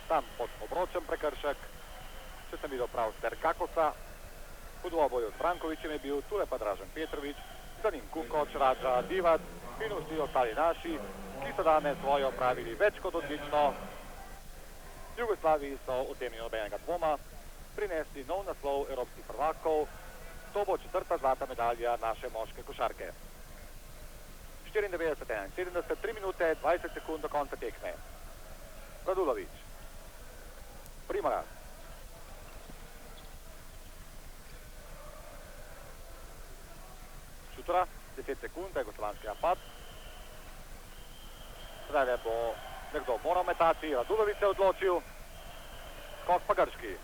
Tam pod obročem prekršek, če sem videl prav Sterkakosa. V dvoboju s Brankovićem je bil, tule pa Dražen Petrović, za njim Kukoč, Radža, Divac in vsi ostali naši, ki so danes svoje opravili več kot odlično. Jugoslaviji so o tem ni nobenega dvoma prinesli nov naslov evropskih prvakov. To bo 4. zlata medalja naše moške košarke. 94-71, 3 minute 20 sekund do konca tekme. Radulović, Primorac, Čutura, 10 sekund, jugoslovanski napad. Zdaj bo nekdo moral metati, Radulović se je odločil. Skok pa grški.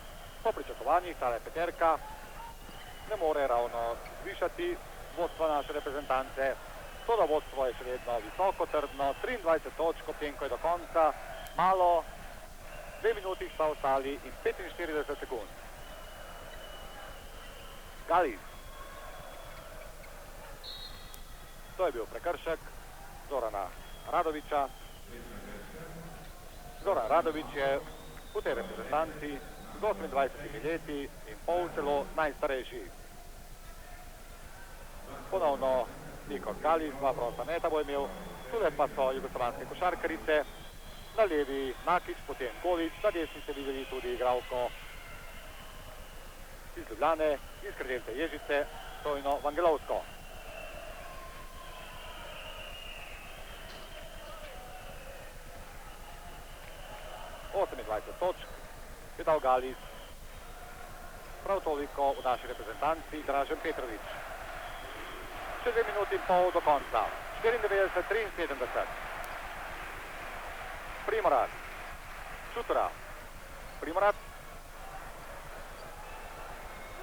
Po pričakovanjih tale peterka ne more ravno zvišati vodstva naše reprezentance. Toda vodstvo je še vedno visoko, trdno, 23 točk, ob tem, ko je do konca malo, 2 minuti sta ostali in 45 sekund. Galis. To je bil prekršek Zorana Radovića. Zoran Radović je v tej reprezentanci z 28 leti in pol celo najstarejši. Ponovno Nikos Galis, 2 prosta meta bo imel, tudi pa so jugoslovanske košarkarice, na levi Nakić, potem Golić, na desni ste videli tudi igralko iz Ljubljane, iz Krdelte Ježice, Stojno Vangelovsko. Točk je dal Galis, prav toliko v naši reprezentanci Dražen Petrović. Še 2 minuti in pol do konca. 94-73. Primorac, Čutura, Primorac.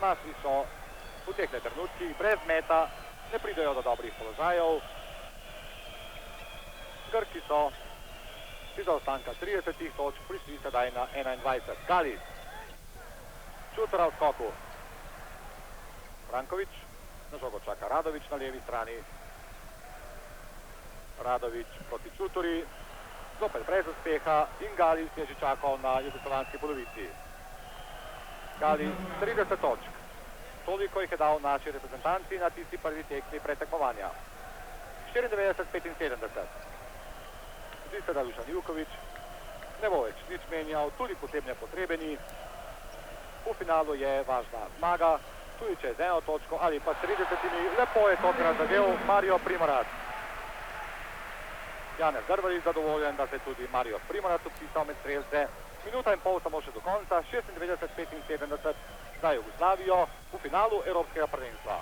Naši so v teh trenutkih brez meta, ne pridejo do dobrih položajev. Grki so iz zaostanka 30 točk prišli sedaj na 21. Galis, Čutura v skoku. Branković, na žogo čaka Radović na levi strani. Radović proti Čuturi, zopet brez uspeha in Galis je že čakal na jugoslovanski polovici. Galis 30 točk, toliko jih je dal naši reprezentanci na tisti prvi tekmi pretekmovanja. 94-75. Zdi se, da Dušan Ivković ne bo več nič menjal, tudi posebne potrebe ni. V finalu je važna zmaga, tudi če je z 1 točko ali pa 30. Lepo je tokrat zadev Mario Primorac. Janez Drvalić zadovoljen, da se tudi Mario Primorac upisal med strelce. Minuta in pol samo še do konca, 96-75 za Jugoslavijo v finalu evropskega prvenstva.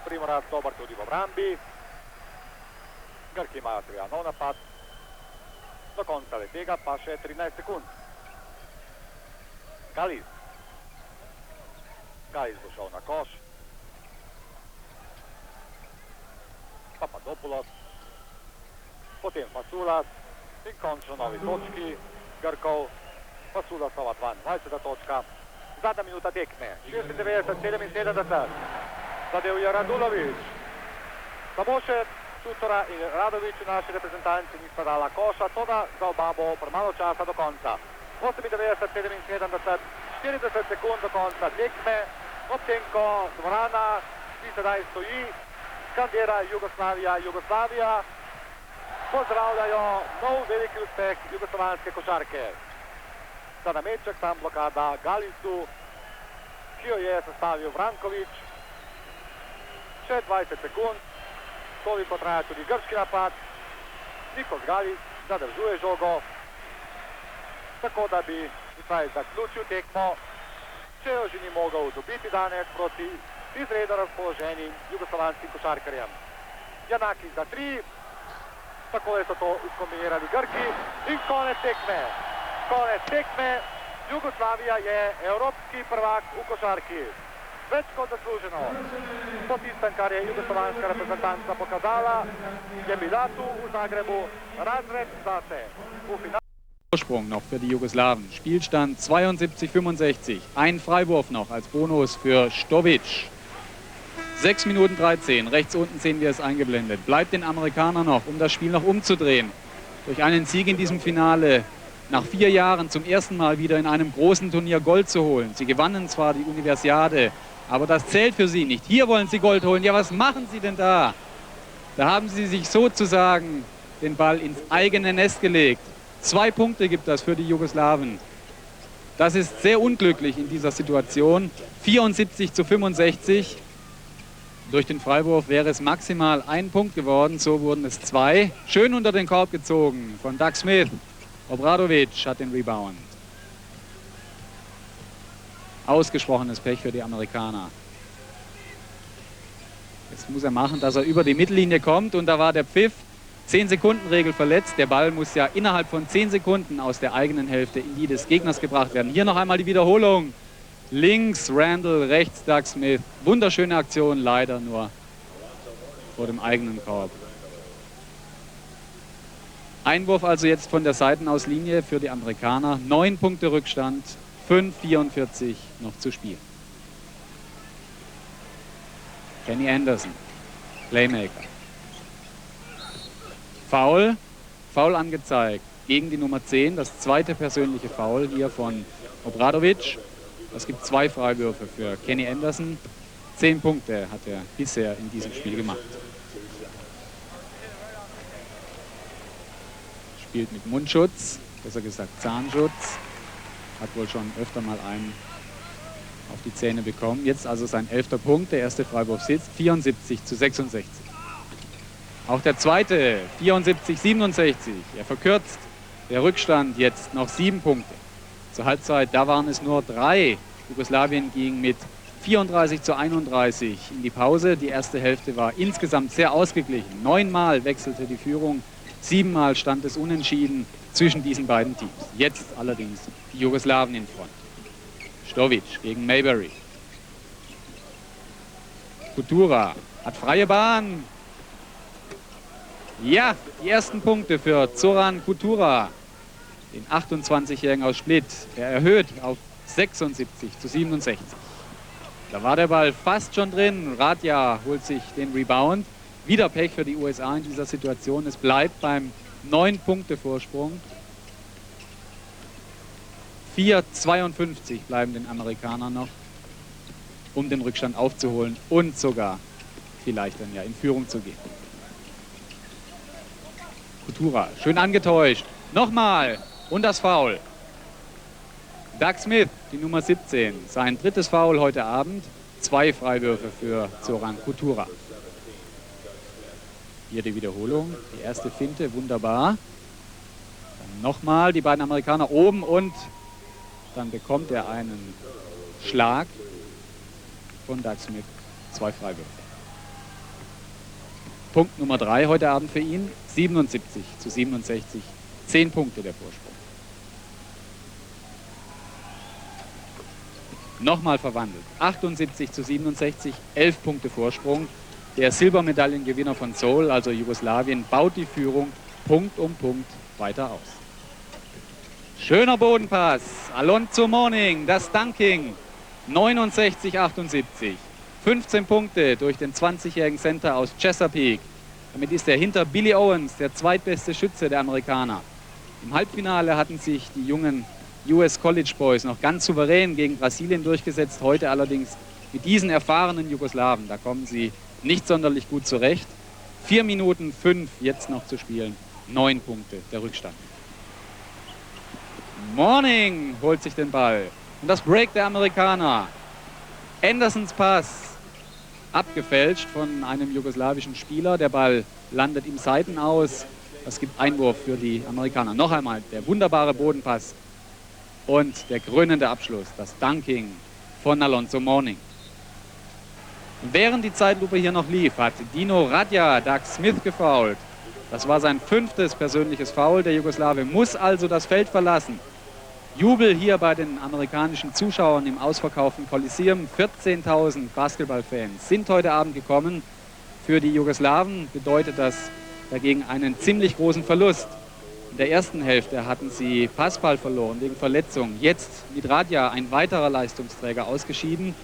Primorac dober tudi v obrambi. Grki imajo seveda nov napad. do konca tega pa še 13 sekund. Galis bo šel na koš. Papadopoulos, potem Fasulas in končno novi točki Grkov. Fasulasova 22. točka. Zadnja minuta tekme, 96-77. Zadev je Radulović. Samo še Čutora in Radović v naši reprezentanci nista dala koša, toda za oba bo premalo časa do konca. 98-77, 40 sekund do konca tekme, obtem ko dvorana, ki sedaj stoji, skandira Jugoslavija, Jugoslavija, pozdravljajo nov veliki uspeh jugoslovanske košarke. Za nameček tam blokada Galisu, ki jo je sestavil Vranković. Še 20 sekund, toliko traja tudi grški napad. Nikos Galis zadržuje žogo, tako da bi vsaj zaključil tekmo, če jo že ni mogel dobiti danes proti izredno razpoloženim jugoslovanskim košarkarjem. Janaki za 3, tako so to izkombinirali Grki in konec tekme. Konec tekme, Jugoslavija je evropski prvak v košarki. Več kot zasluženo. Po tistem, kar je jugoslovanska reprezentanca pokazala, je bila tu v Zagrebu razred zase. Vorsprung noch für die Jugoslawen. Spielstand 72-65. Ein Freiwurf noch als Bonus für Stovic. 6 Minuten 13. Rechts unten sehen wir es eingeblendet. Bleibt den Amerikanern noch, um das Spiel noch umzudrehen. Durch einen Sieg in diesem Finale nach 4 Jahren zum ersten Mal wieder in einem großen Turnier Gold zu holen. Sie gewannen zwar die Universiade, aber das zählt für sie nicht. Hier wollen sie Gold holen. Ja, was machen sie denn da? Da haben sie sich sozusagen den Ball ins eigene Nest gelegt. 2 Punkte gibt das für die Jugoslawen. Das ist sehr unglücklich in dieser Situation. 74-65. Durch den Freiwurf wäre es maximal 1 Punkt geworden. So wurden es 2. Schön unter den Korb gezogen von Doug Smith. Obradovic hat den Rebound. Ausgesprochenes Pech für die Amerikaner. Jetzt muss er machen, dass er über die Mittellinie kommt und da war der Pfiff. 10-Sekunden-Regel verletzt. Der Ball muss ja innerhalb von 10 Sekunden aus der eigenen Hälfte in die des Gegners gebracht werden. Hier noch einmal die Wiederholung. Links Randall, rechts Doug Smith. Wunderschöne Aktion, leider nur vor dem eigenen Korb. Einwurf also jetzt von der Seitenauslinie für die Amerikaner. 9 Punkte Rückstand, 5:44 noch zu spielen. Kenny Anderson, Playmaker. Foul angezeigt gegen die Nummer 10, das zweite persönliche Foul hier von Obradovic. Es gibt 2 Freiwürfe für Kenny Anderson. 10 Punkte hat er bisher in diesem Spiel gemacht. Spielt mit Mundschutz, besser gesagt Zahnschutz. Hat wohl schon öfter mal einen auf die Zähne bekommen. Jetzt also sein 11. Punkt, der erste Freiwurf sitzt, 74-66. Auch der zweite, 74-67. Er verkürzt der Rückstand jetzt noch 7 Punkte. Zur Halbzeit, da waren es nur 3. Jugoslawien ging mit 34-31 in die Pause. Die erste Hälfte war insgesamt sehr ausgeglichen. 9-mal wechselte die Führung, 7-mal stand es unentschieden zwischen diesen beiden Teams. Jetzt allerdings die Jugoslawen in Front. Stovic gegen Mayberry. Kutura hat freie Bahn. Ja, die ersten Punkte für Zoran Kutura, den 28-Jährigen aus Split. Er erhöht auf 76-67. Da war der Ball fast schon drin. Radja holt sich den Rebound. Wieder Pech für die USA in dieser Situation. Es bleibt beim 9-Punkte-Vorsprung. 4:52 bleiben den Amerikanern noch, um den Rückstand aufzuholen und sogar vielleicht dann ja in Führung zu gehen. Kutura, schön angetäuscht. Nochmal. Und das Foul. Doug Smith, die Nummer 17. Sein 3. Foul heute Abend. 2 Freiwürfe für Zoran Kutura. Hier die Wiederholung. Die erste Finte, wunderbar. Dann nochmal die beiden Amerikaner oben und dann bekommt er einen Schlag von Doug Smith. 2 Freiwürfe. Punkt Nummer 3 heute Abend für ihn. 77-67 10 Punkte der Vorsprung. Nochmal verwandelt. 78 zu 67, 11 Punkte Vorsprung. Der Silbermedaillengewinner von Seoul, also Jugoslawien, baut die Führung Punkt um Punkt weiter aus. Schöner Bodenpass. Alonso Mourning, das Dunking. 69, 78. 15 Punkte durch den 20-jährigen Center aus Chesapeake. Damit ist er hinter Billy Owens, der zweitbeste Schütze der Amerikaner. Im Halbfinale hatten sich die jungen US College Boys noch ganz souverän gegen Brasilien durchgesetzt. Heute allerdings mit diesen erfahrenen Jugoslawen. Da kommen sie nicht sonderlich gut zurecht. 4 Minuten 5 jetzt noch zu spielen. 9 Punkte der Rückstand. Mourning holt sich den Ball. Und das Break der Amerikaner. Andersons Pass. Abgefälscht von einem jugoslawischen Spieler. Der Ball landet im Seitenaus. Das gibt Einwurf für die Amerikaner. Noch einmal der wunderbare Bodenpass. Und der krönende Abschluss, das Dunking von Alonso Mourning. Während die Zeitlupe hier noch lief, hat Dino Radja Doug Smith gefoult. Das war sein 5. persönliches Foul. Der Jugoslawe muss also das Feld verlassen. Jubel hier bei den amerikanischen Zuschauern im ausverkauften Kolosseum. 14.000 Basketballfans sind heute Abend gekommen. Für die Jugoslawen bedeutet das dagegen einen ziemlich großen Verlust. In der ersten Hälfte hatten sie Passball verloren wegen Verletzung. Jetzt mit Radja ein weiterer Leistungsträger ausgeschieden.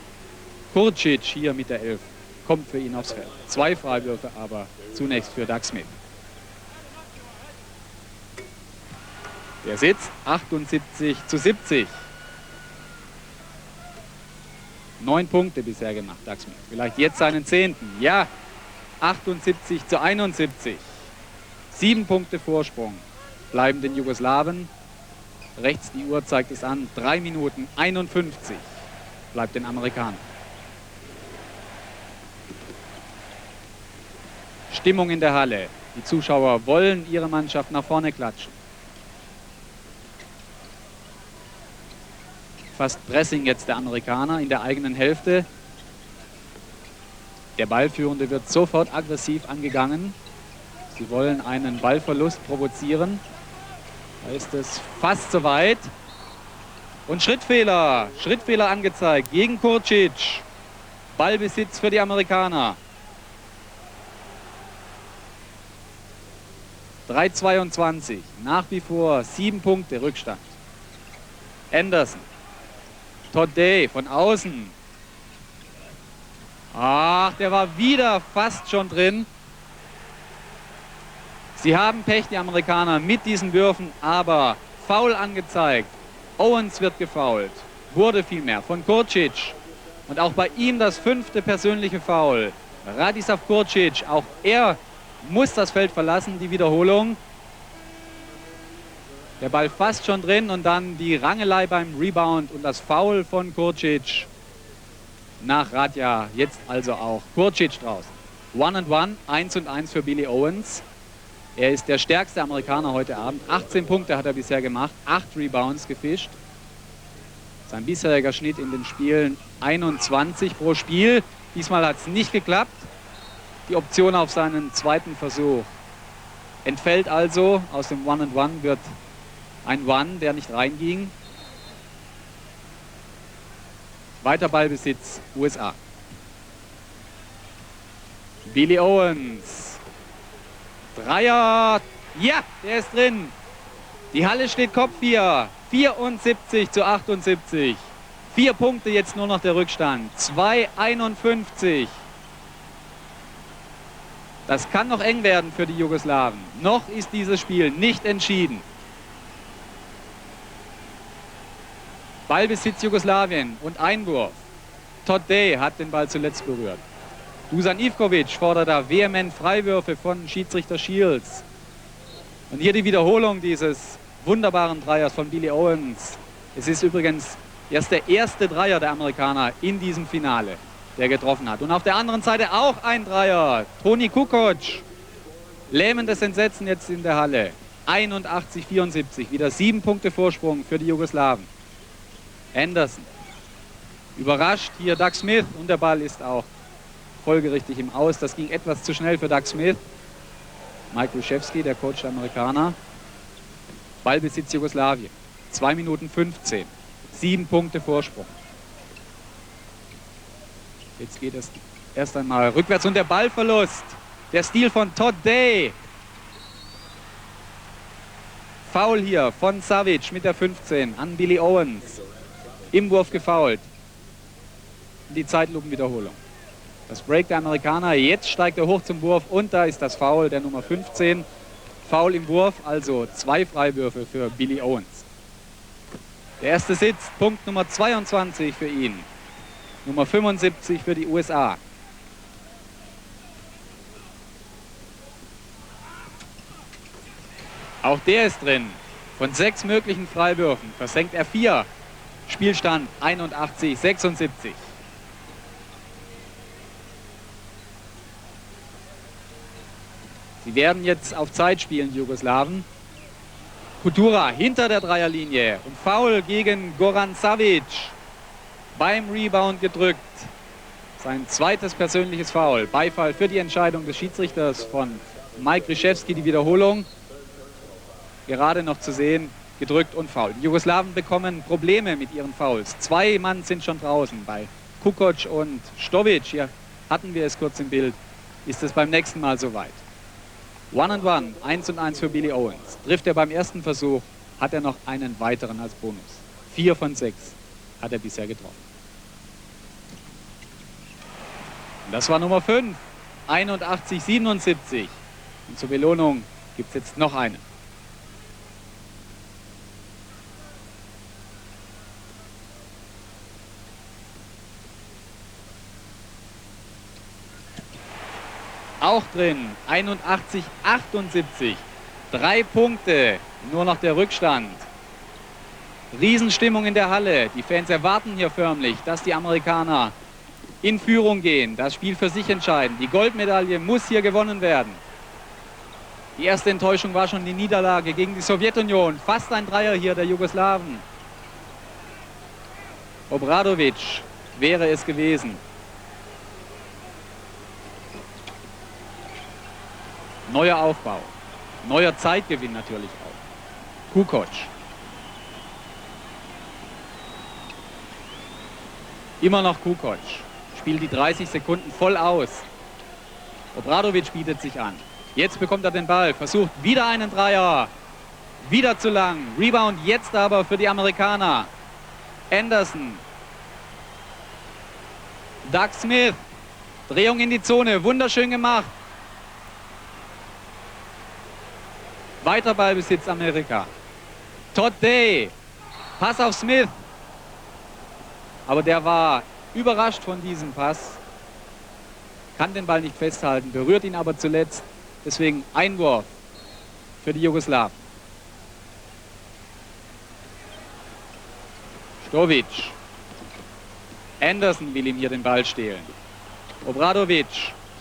Kurcic hier mit der 11 kommt für ihn aufs Feld. 2 Freiwürfe aber zunächst für Doug Smith. Der sitzt 78 zu 70. 9 Punkte bisher gemacht, Doug Smith. Vielleicht jetzt seinen 10. Ja, 78 zu 71. 7 Punkte Vorsprung bleiben den Jugoslawen. Rechts die Uhr zeigt es an. 3 Minuten 51 bleibt den Amerikanern. Stimmung in der Halle. Die Zuschauer wollen ihre Mannschaft nach vorne klatschen. Fast Pressing jetzt der Amerikaner in der eigenen Hälfte. Der Ballführende wird sofort aggressiv angegangen. Sie wollen einen Ballverlust provozieren. Da ist es fast soweit. Und Schrittfehler. Schrittfehler angezeigt gegen Kurcic. Ballbesitz für die Amerikaner. 3:22. Nach wie vor 7 Punkte Rückstand. Anderson. Todd Day von außen. Ach, der war wieder fast schon drin. Sie haben Pech, die Amerikaner, mit diesen Würfen, aber Foul angezeigt. Owens wird gefoult. Wurde vielmehr von Kurcic. Und auch bei ihm das 5. persönliche Foul. Radislav Kurcic, auch er muss das Feld verlassen, die Wiederholung. Der Ball fast schon drin und dann die Rangelei beim Rebound und das Foul von Kurcic nach Radja. Jetzt also auch Kurcic draußen. 1-1, 1-1 für Billy Owens. Er ist der stärkste Amerikaner heute Abend. 18 Punkte hat er bisher gemacht, 8 Rebounds gefischt. Sein bisheriger Schnitt in den Spielen 21 pro Spiel. Diesmal hat es nicht geklappt. Die Option auf seinen 2. Versuch entfällt also. Aus dem 1-1 wird ein One, der nicht reinging. Weiter Ballbesitz USA. Billy Owens. Dreier. Ja, der ist drin. Die Halle steht Kopf hier. 74 zu 78. 4 Punkte jetzt nur noch der Rückstand. 2:51. Das kann noch eng werden für die Jugoslawen. Noch ist dieses Spiel nicht entschieden. Ballbesitz Jugoslawien und Einwurf. Todd Day hat den Ball zuletzt berührt. Dusan Ivkovic fordert da vehement Freiwürfe von Schiedsrichter Shields. Und hier die Wiederholung dieses wunderbaren Dreiers von Billy Owens. Es ist übrigens erst der erste Dreier der Amerikaner in diesem Finale, der getroffen hat. Und auf der anderen Seite auch ein Dreier. Toni Kukoc. Lähmendes Entsetzen jetzt in der Halle. 81-74. Wieder 7 Punkte Vorsprung für die Jugoslawen. Anderson. Überrascht hier Doug Smith und der Ball ist auch folgerichtig im Aus. Das ging etwas zu schnell für Doug Smith. Mike Krzyzewski, der Coach der Amerikaner. Ballbesitz Jugoslawien. 2 Minuten 15. 7 Punkte Vorsprung. Jetzt geht es erst einmal rückwärts und der Ballverlust. Der Stil von Todd Day. Foul hier von Savic mit der 15 an Billy Owens. Im Wurf gefoult. Die Zeitlupenwiederholung. Das Break der Amerikaner. Jetzt steigt er hoch zum Wurf und da ist das Foul der Nummer 15. Foul im Wurf, also 2 Freiwürfe für Billy Owens. Der erste sitzt, Punkt Nummer 22 für ihn. Nummer 75 für die USA. Auch der ist drin. Von 6 möglichen Freiwürfen versenkt er 4. Spielstand 81-76. Sie werden jetzt auf Zeit spielen, die Jugoslawen. Kutura hinter der Dreierlinie und Foul gegen Goran Savic. Beim Rebound gedrückt. Sein zweites persönliches Foul. Beifall für die Entscheidung des Schiedsrichters von Mike Rischewski. Die Wiederholung. Gerade noch zu sehen, gedrückt und Foul. Die Jugoslawen bekommen Probleme mit ihren Fouls. 2 Mann sind schon draußen. Bei Kukoc und Stovic, hier hatten wir es kurz im Bild, ist es beim nächsten Mal soweit. 1-1, 1-1 für Billy Owens. Trifft er beim ersten Versuch, hat er noch einen weiteren als Bonus. 4 von 6 hat er bisher getroffen. Und das war Nummer 5, 81-77. Und zur Belohnung gibt es jetzt noch eine. Auch drin, 81-78, 3 Punkte, nur noch der Rückstand. Riesenstimmung in der Halle, die Fans erwarten hier förmlich, dass die Amerikaner in Führung gehen, das Spiel für sich entscheiden. Die Goldmedaille muss hier gewonnen werden. Die erste Enttäuschung war schon die Niederlage gegen die Sowjetunion, fast ein Dreier hier der Jugoslawen. Obradovic wäre es gewesen. Neuer Aufbau, neuer Zeitgewinn natürlich auch. Kukoc. Immer noch Kukoc. Spielt die 30 Sekunden voll aus. Obradovic bietet sich an. Jetzt bekommt er den Ball, versucht wieder einen Dreier. Wieder zu lang. Rebound jetzt aber für die Amerikaner. Anderson. Doug Smith. Drehung in die Zone, wunderschön gemacht. Weiter Ballbesitz Amerika. Todd Day. Pass auf Smith. Aber der war überrascht von diesem Pass. Kann den Ball nicht festhalten, berührt ihn aber zuletzt. Deswegen Einwurf für die Jugoslawen. Stovic. Anderson will ihm hier den Ball stehlen. Obradovic.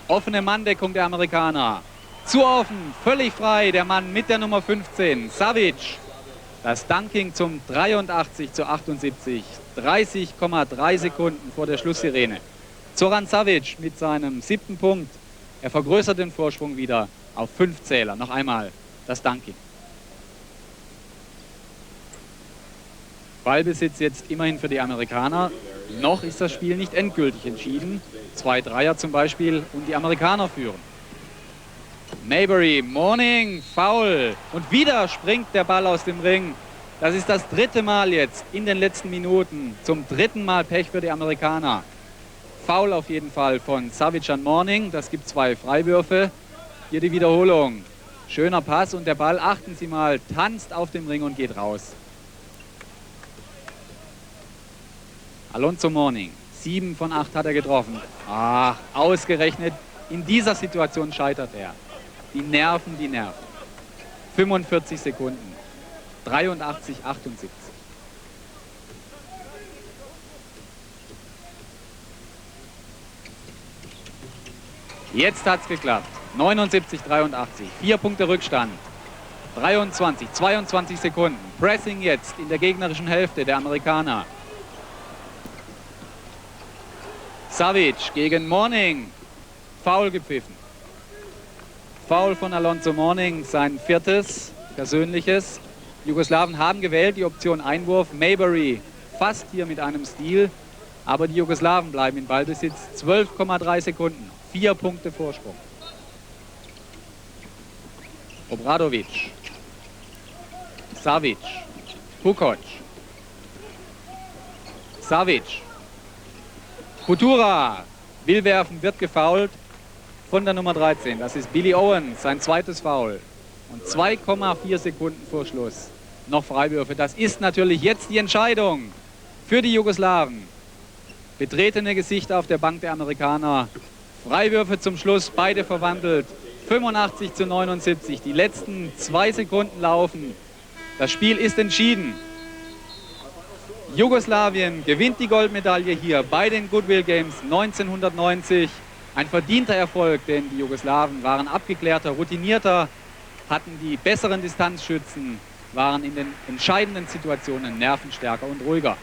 Offene Manndeckung der Amerikaner. Zu offen, völlig frei, der Mann mit der Nummer 15, Savic. Das Dunking zum 83-78, 30,3 Sekunden vor der Schlusssirene. Zoran Savic mit seinem 7. Punkt. Er vergrößert den Vorsprung wieder auf 5 Zähler. Noch einmal das Dunking. Ballbesitz jetzt immerhin für die Amerikaner. Noch ist das Spiel nicht endgültig entschieden. 2 Dreier zum Beispiel und die Amerikaner führen. Maybury, Morning, Foul. Und wieder springt der Ball aus dem Ring. Das ist das 3. Mal jetzt in den letzten Minuten. Zum 3. Mal Pech für die Amerikaner. Foul auf jeden Fall von Savic an Morning. Das gibt 2 Freiwürfe. Hier die Wiederholung. Schöner Pass und der Ball, achten Sie mal, tanzt auf dem Ring und geht raus. Alonso Morning. 7 von 8 hat er getroffen. Ach, ausgerechnet in dieser Situation scheitert er. Die Nerven, die Nerven. 45 Sekunden. 83-78. Jetzt hat es geklappt. 79-83. 4 Punkte Rückstand. 22 Sekunden. Pressing jetzt in der gegnerischen Hälfte der Amerikaner. Savic gegen Morning. Foul gepfiffen. Foul von Alonso Morning, sein 4. persönliches. Jugoslawen haben gewählt die Option Einwurf. Maybury fast hier mit einem Steal, aber die Jugoslawen bleiben in Ballbesitz. 12,3 Sekunden, 4 Punkte Vorsprung. Obradovic, Savic, Kukoc, Savic, Futura will werfen, wird gefoult von der Nummer 13. Das ist Billy Owens, sein zweites Foul. Und 2,4 Sekunden vor Schluss noch Freiwürfe. Das ist natürlich jetzt die Entscheidung für die Jugoslawen. Betretene Gesichter auf der Bank der Amerikaner. Freiwürfe zum Schluss, beide verwandelt. 85:79. Die letzten 2 Sekunden laufen. Das Spiel ist entschieden. Jugoslawien gewinnt die Goldmedaille hier bei den Goodwill Games 1990. Ein verdienter Erfolg, denn die Jugoslawen waren abgeklärter, routinierter, hatten die besseren Distanzschützen, waren in den entscheidenden Situationen nervenstärker und ruhiger.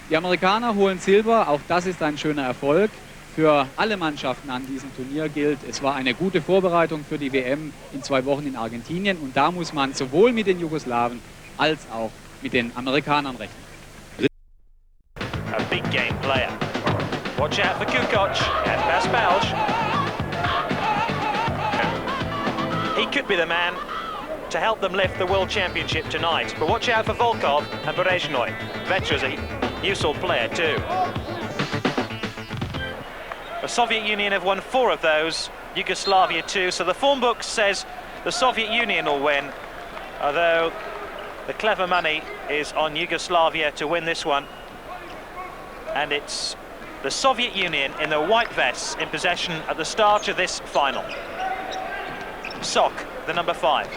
Die Amerikaner holen Silber, auch das ist ein schöner Erfolg. Für alle Mannschaften an diesem Turnier gilt, es war eine gute Vorbereitung für die WM in 2 Wochen in Argentinien und da muss man sowohl mit den Jugoslawen als auch mit den Amerikanern rechnen. A big game player. Watch out for Kukoc and Paspalj. He could be the man to help them lift the World Championship tonight. But watch out for Volkov and Berezhnoi. Vetra's a useful player too. The Soviet Union have won 4 of those, Yugoslavia 2, so the form book says the Soviet Union will win, although the clever money is on Yugoslavia to win this one. And it's the Soviet Union in the white vests in possession at the start of this final. Sok, the number 5.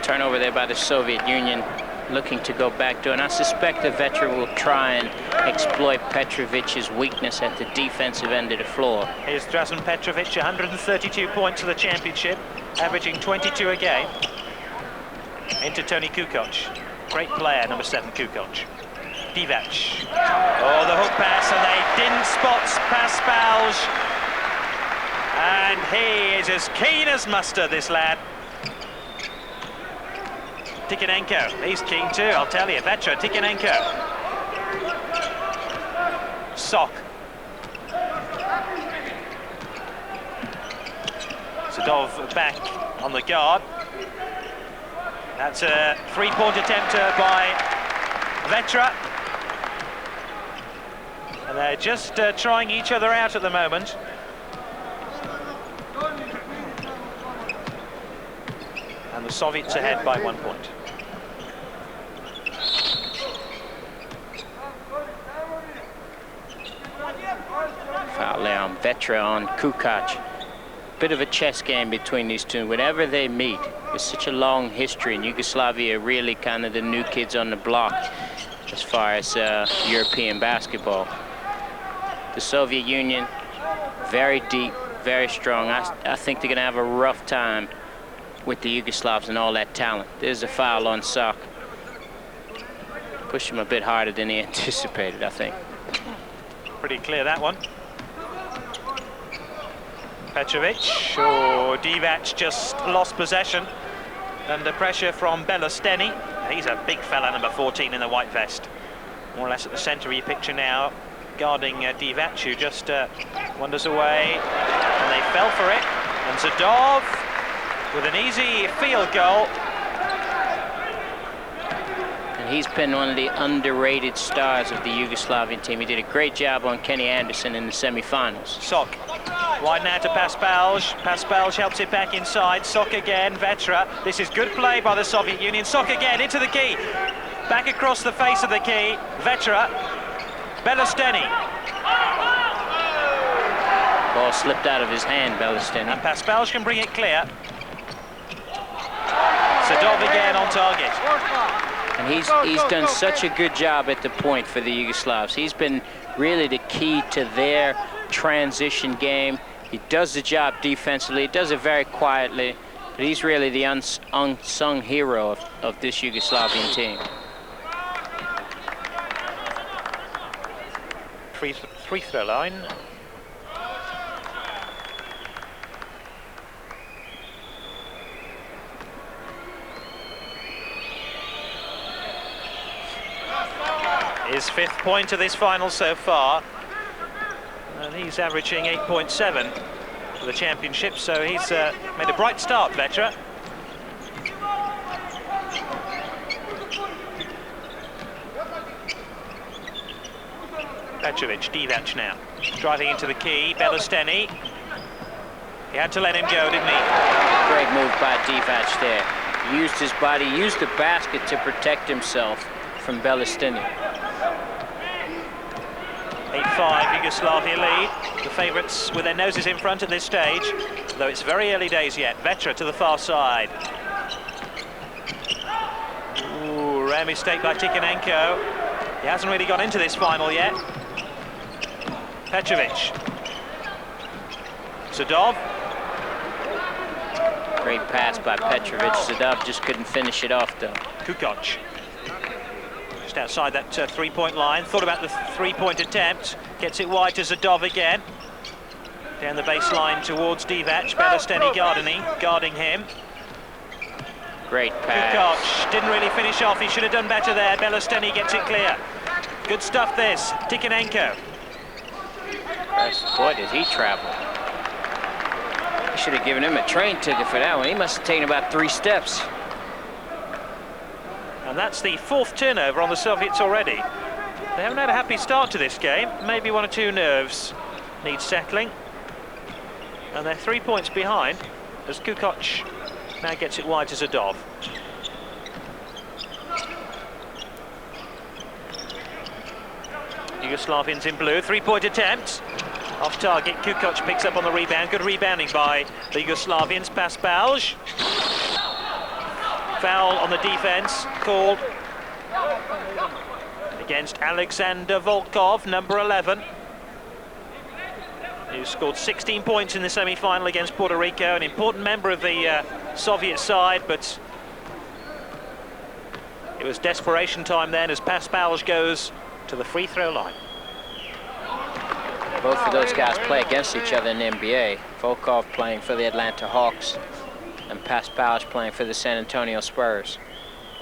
Turnover there by the Soviet Union, looking to go back to, and I suspect the veteran will try and exploit Petrovic's weakness at the defensive end of the floor. Here's Drazen Petrovic, 132 points for the championship, averaging 22 a game. Into Toni Kukoc, great player, number 7, Kukoc. Divac, oh, the hook pass, and they didn't spot Paspalj. And he is as keen as mustard, this lad. Tikhonenko, he's keen too, I'll tell you. Vetra, Tikhonenko. Sok. Sadov back on the guard. That's a 3-point attempt by Vetra. And they're just trying each other out at the moment. And the Soviets ahead by 1 point. Foul there on Vetra on Kukoc. Bit of a chess game between these two. Whenever they meet, there's such a long history, and Yugoslavia really kind of the new kids on the block as far as European basketball. The Soviet Union, very deep, very strong. I think they're going to have a rough time with the Yugoslavs and all that talent. There's a foul on Sok. Pushed him a bit harder than he anticipated, I think. Pretty clear, that one. Petrovic, oh, Divac just lost possession under pressure from Belosteni. He's a big fella, number 14 in the white vest. More or less at the centre of your picture now, guarding Divac, who just wanders away, and they fell for it. And Zadov with an easy field goal. And he's been one of the underrated stars of the Yugoslavian team. He did a great job on Kenny Anderson in the semi-finals. Sok, wide now to Paspalj. Paspalj helps it back inside. Sok again, Vetra. This is good play by the Soviet Union. Sok again into the key. Back across the face of the key. Vetra. Belosteni. Ball slipped out of his hand, Belosteni. And Paspalj can bring it clear. Sadov again on target. And he's done such a good job at the point for the Yugoslavs. He's been really the key to their transition game. He does the job defensively, he does it very quietly, but he's really the unsung hero of this Yugoslavian team. free throw line. His 5th point of this final so far, and he's averaging 8.7 for the championship, so he's made a bright start, Vetra. Petrovic, Divac now, driving into the key, Belosteni. He had to let him go, didn't he? Great move by Divac there. Used his body, used the basket to protect himself from Belosteni. 8-5, Yugoslavia lead. The favourites with their noses in front at this stage, though it's very early days yet. Vetra to the far side. Ooh, rare mistake by Tikhonenko. He hasn't really got into this final yet. Petrovic. Zadov. Great pass by Petrovic. Zadov just couldn't finish it off, though. Kukoc. Just outside that three-point line. Thought about the three-point attempt. Gets it wide to Zadov again. Down the baseline towards Divac. Belosteni guarding him. Great pass. Kukoc didn't really finish off. He should have done better there. Belosteni gets it clear. Good stuff this. Tikhonenko. Boy, did he travel. I should have given him a train ticket for that one. He must have taken about 3 steps. And that's the 4th turnover on the Soviets already. They haven't had a happy start to this game. Maybe 1 or 2 nerves need settling. And they're 3 points behind as Kukoc now gets it wide to Zadov. Yugoslavians in blue, 3-point attempt. Off target, Kukoc picks up on the rebound. Good rebounding by the Yugoslavians. Pasbalj. Foul on the defense called against Alexander Volkov, number 11. Who scored 16 points in the semi-final against Puerto Rico, an important member of the Soviet side, but it was desperation time then as Pasbalj goes to the free throw line. Both of those guys play against each other in the NBA. Volkov playing for the Atlanta Hawks and Pasbalj playing for the San Antonio Spurs.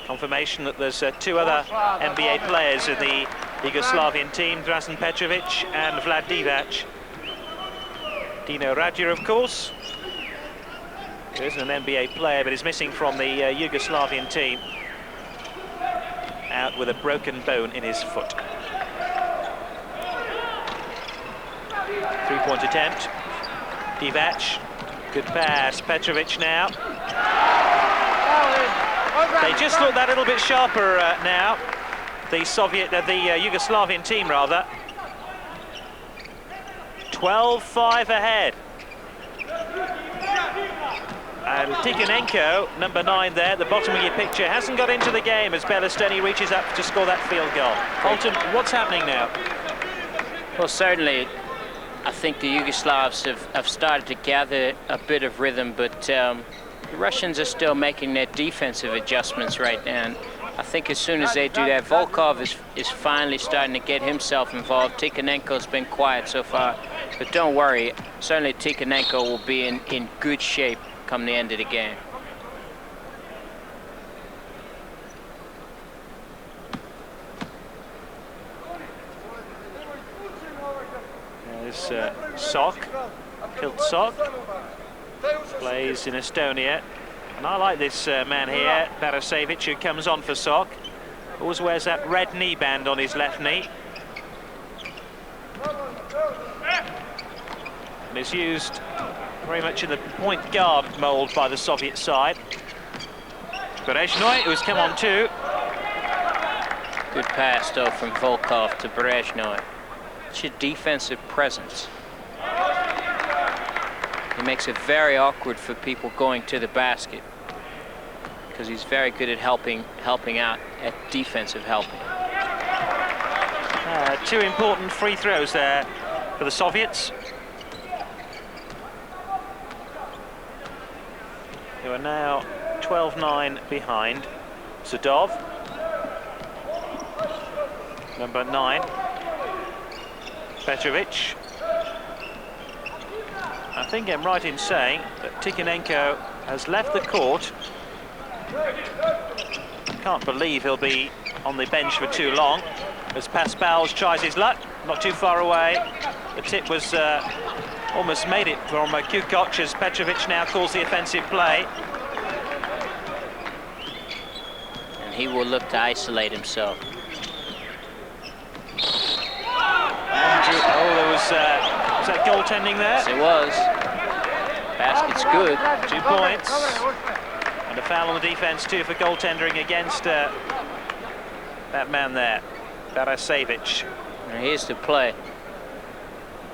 Confirmation that there's 2 other NBA players in the Yugoslavian team, Drazen Petrovic and Vlad Divac. Dino Radja, of course, who isn't an NBA player but is missing from the Yugoslavian team, out with a broken bone in his foot. 3-point attempt. Divac, good pass. Petrovic now. They just look that little bit sharper now. The Yugoslavian team rather. 12-5 ahead. And Tikhonenko, number 9 there at the bottom of your picture, hasn't got into the game as Belosteni reaches up to score that field goal. Colton, what's happening now? Well, certainly, I think the Yugoslavs have started to gather a bit of rhythm, but the Russians are still making their defensive adjustments right now. And I think as soon as they do that, Volkov is finally starting to get himself involved. Tikhonenko's been quiet so far, but don't worry, certainly Tikhonenko will be in good shape come the end of the game. There's Sok, Piltsok, plays in Estonia. And I like this man here, Barasevic, who comes on for Sok. Always wears that red knee band on his left knee. And is used very much in the point guard mould by the Soviet side. Berezhnoi, who's come on too. Good pass, though, from Volkov to Berezhnoi. Such a defensive presence. He makes it very awkward for people going to the basket because he's very good at helping out at defensive helping. 2 important free throws there for the Soviets, who are now 12-9 behind. Zadov, number 9. Petrovic. I think I'm right in saying that Tikhonenko has left the court. Can't believe he'll be on the bench for too long as Paspals tries his luck, not too far away. The tip was almost made it from Kukoc as Petrovic now calls the offensive play. And he will look to isolate himself. Oh, there was that goaltending there? Yes, it was. Basket's good. 2 points. And a foul on the defense too for goaltending against that man there, Barasevic. Now here's the play.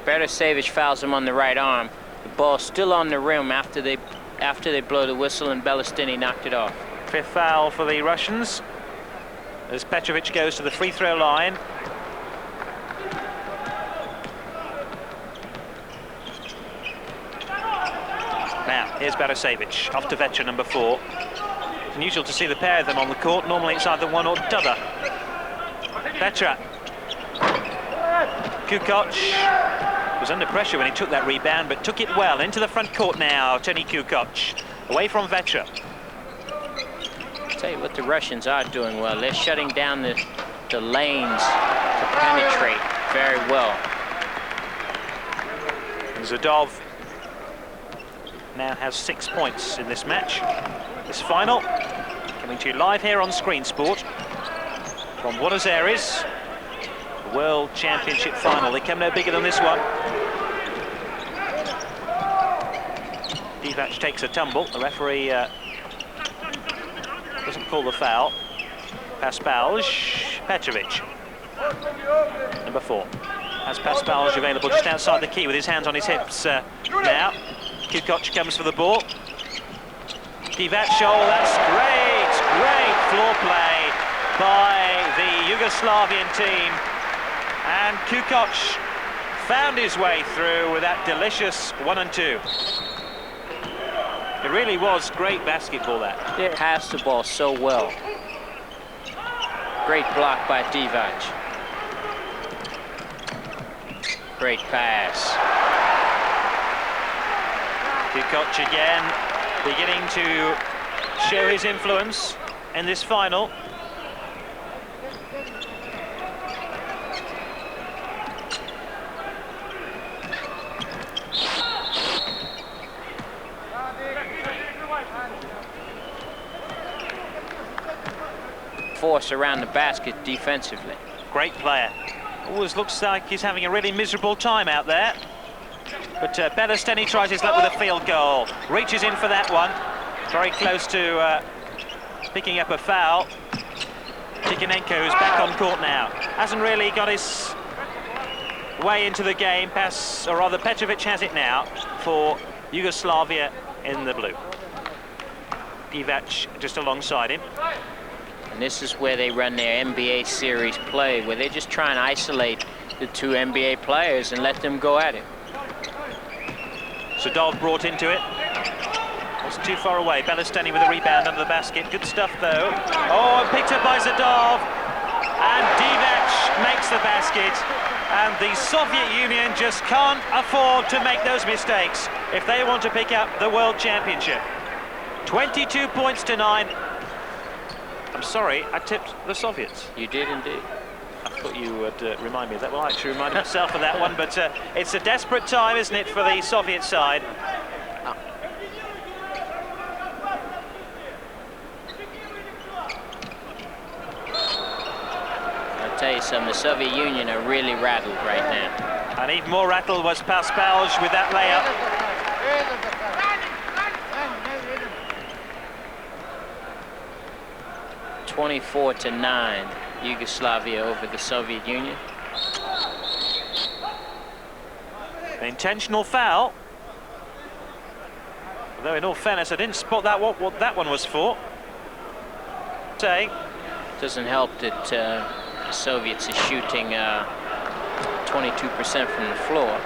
Barasevic fouls him on the right arm. The ball's still on the rim after they blow the whistle, and Belestini knocked it off. 5th foul for the Russians as Petrovic goes to the free throw line. Now, here's Barasevic, off to Vetra, number 4. It's unusual to see the pair of them on the court. Normally it's either one or t'other. Vetra. Kukoc was under pressure when he took that rebound, but took it well into the front court now. Tony Kukoc, away from Vetra. I'll tell you what the Russians are doing well. They're shutting down the lanes to penetrate very well. Zadov now has 6 points in this match. This final coming to you live here on Screen Sport from Buenos Aires, the World Championship final. They come no bigger than this one. Divac takes a tumble. The referee doesn't call the foul. Paspals, Petrovic, number 4. Has Paspals available just outside the key with his hands on his hips now. Kukoc comes for the ball. Divac, oh, that's great floor play by the Yugoslavian team. And Kukoc found his way through with that delicious 1 and 2. It really was great basketball, that. They passed the ball so well. Great block by Divac. Great pass. Kukoc again beginning to show his influence in this final. Force around the basket defensively. Great player. Always looks like he's having a really miserable time out there. But Belestini tries his luck with a field goal. Reaches in for that one. Very close to picking up a foul. Tikhonenko, who's back on court now, hasn't really got his way into the game. Petrovic has it now for Yugoslavia in the blue. Divac just alongside him. And this is where they run their NBA series play, where they just try and isolate the 2 NBA players and let them go at it. Zadov brought into it. Wasn't too far away. Belestini with a rebound under the basket. Good stuff, though. Oh, picked up by Zadov. And Divac makes the basket. And the Soviet Union just can't afford to make those mistakes if they want to pick up the World Championship. 22 points to 9. I'm sorry, I tipped the Soviets. You did indeed. I thought you would remind me of that. Well, I actually reminded myself of that one, but it's a desperate time, isn't it, for the Soviet side? I'll tell you something, the Soviet Union are really rattled right now. And even more rattled was Paspals with that layup. 24-9, Yugoslavia over the Soviet Union. An intentional foul. Although in all fairness, I didn't spot that what that one was for. Doesn't help that the Soviets are shooting 22% from the floor.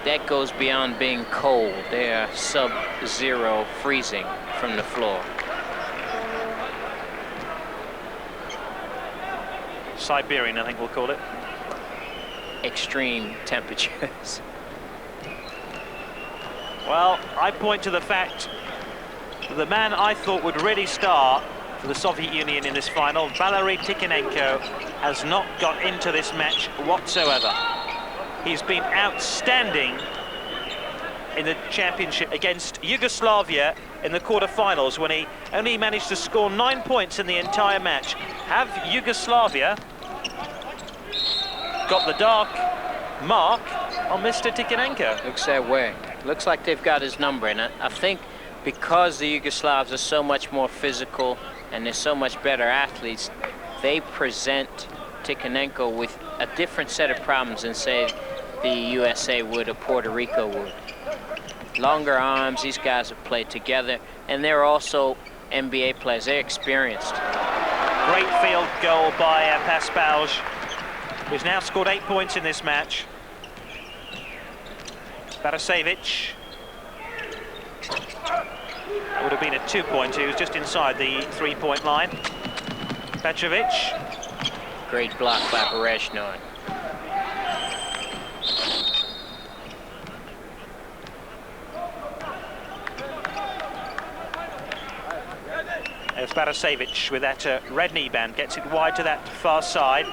That goes beyond being cold. They are sub-zero freezing from the floor. Siberian, I think we'll call it. extreme temperatures. Well, I point to the fact that the man I thought would really star for the Soviet Union in this final, Valery Tikhonenko, has not got into this match whatsoever. He's been outstanding in the championship against Yugoslavia in the quarter-finals when he only managed to score 9 points in the entire match. Have Yugoslavia got the dark mark on Mr. Tikhonenko? Looks that way. Looks like they've got his number, and I think because the Yugoslavs are so much more physical and they're so much better athletes, they present Tikhonenko with a different set of problems than, say, the USA would or Puerto Rico would. Longer arms, these guys have played together, and they're also NBA players. They're experienced. Great field goal by Paspalj, who's now scored 8 points in this match. Barasevic. That would have been a 2-pointer. He was just inside the 3-point line. Petrovic. Great block by Berezhnoi. There's Barasevic with that red knee band, gets it wide to that far side.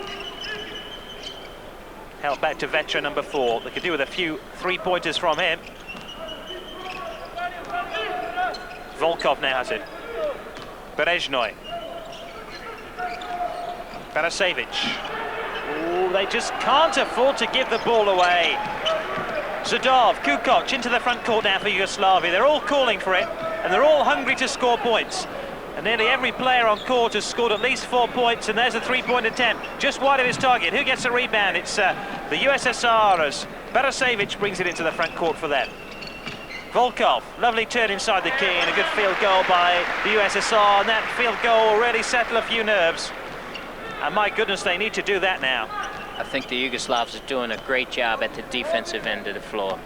Held back to veteran number 4. They could do with a few 3-pointers from him. Volkov now has it. Berezhnoi. Barasevic. Ooh, they just can't afford to give the ball away. Zadov, Kukoc into the front court now for Yugoslavia. They're all calling for it, and they're all hungry to score points. And nearly every player on court has scored at least 4 points, and there's a 3-point attempt, just wide of his target. Who gets a rebound? It's the USSR, as Barasevic brings it into the front court for them. Volkov, lovely turn inside the key, and a good field goal by the USSR, and that field goal will really settle a few nerves. And my goodness, they need to do that now. I think the Yugoslavs are doing a great job at the defensive end of the floor.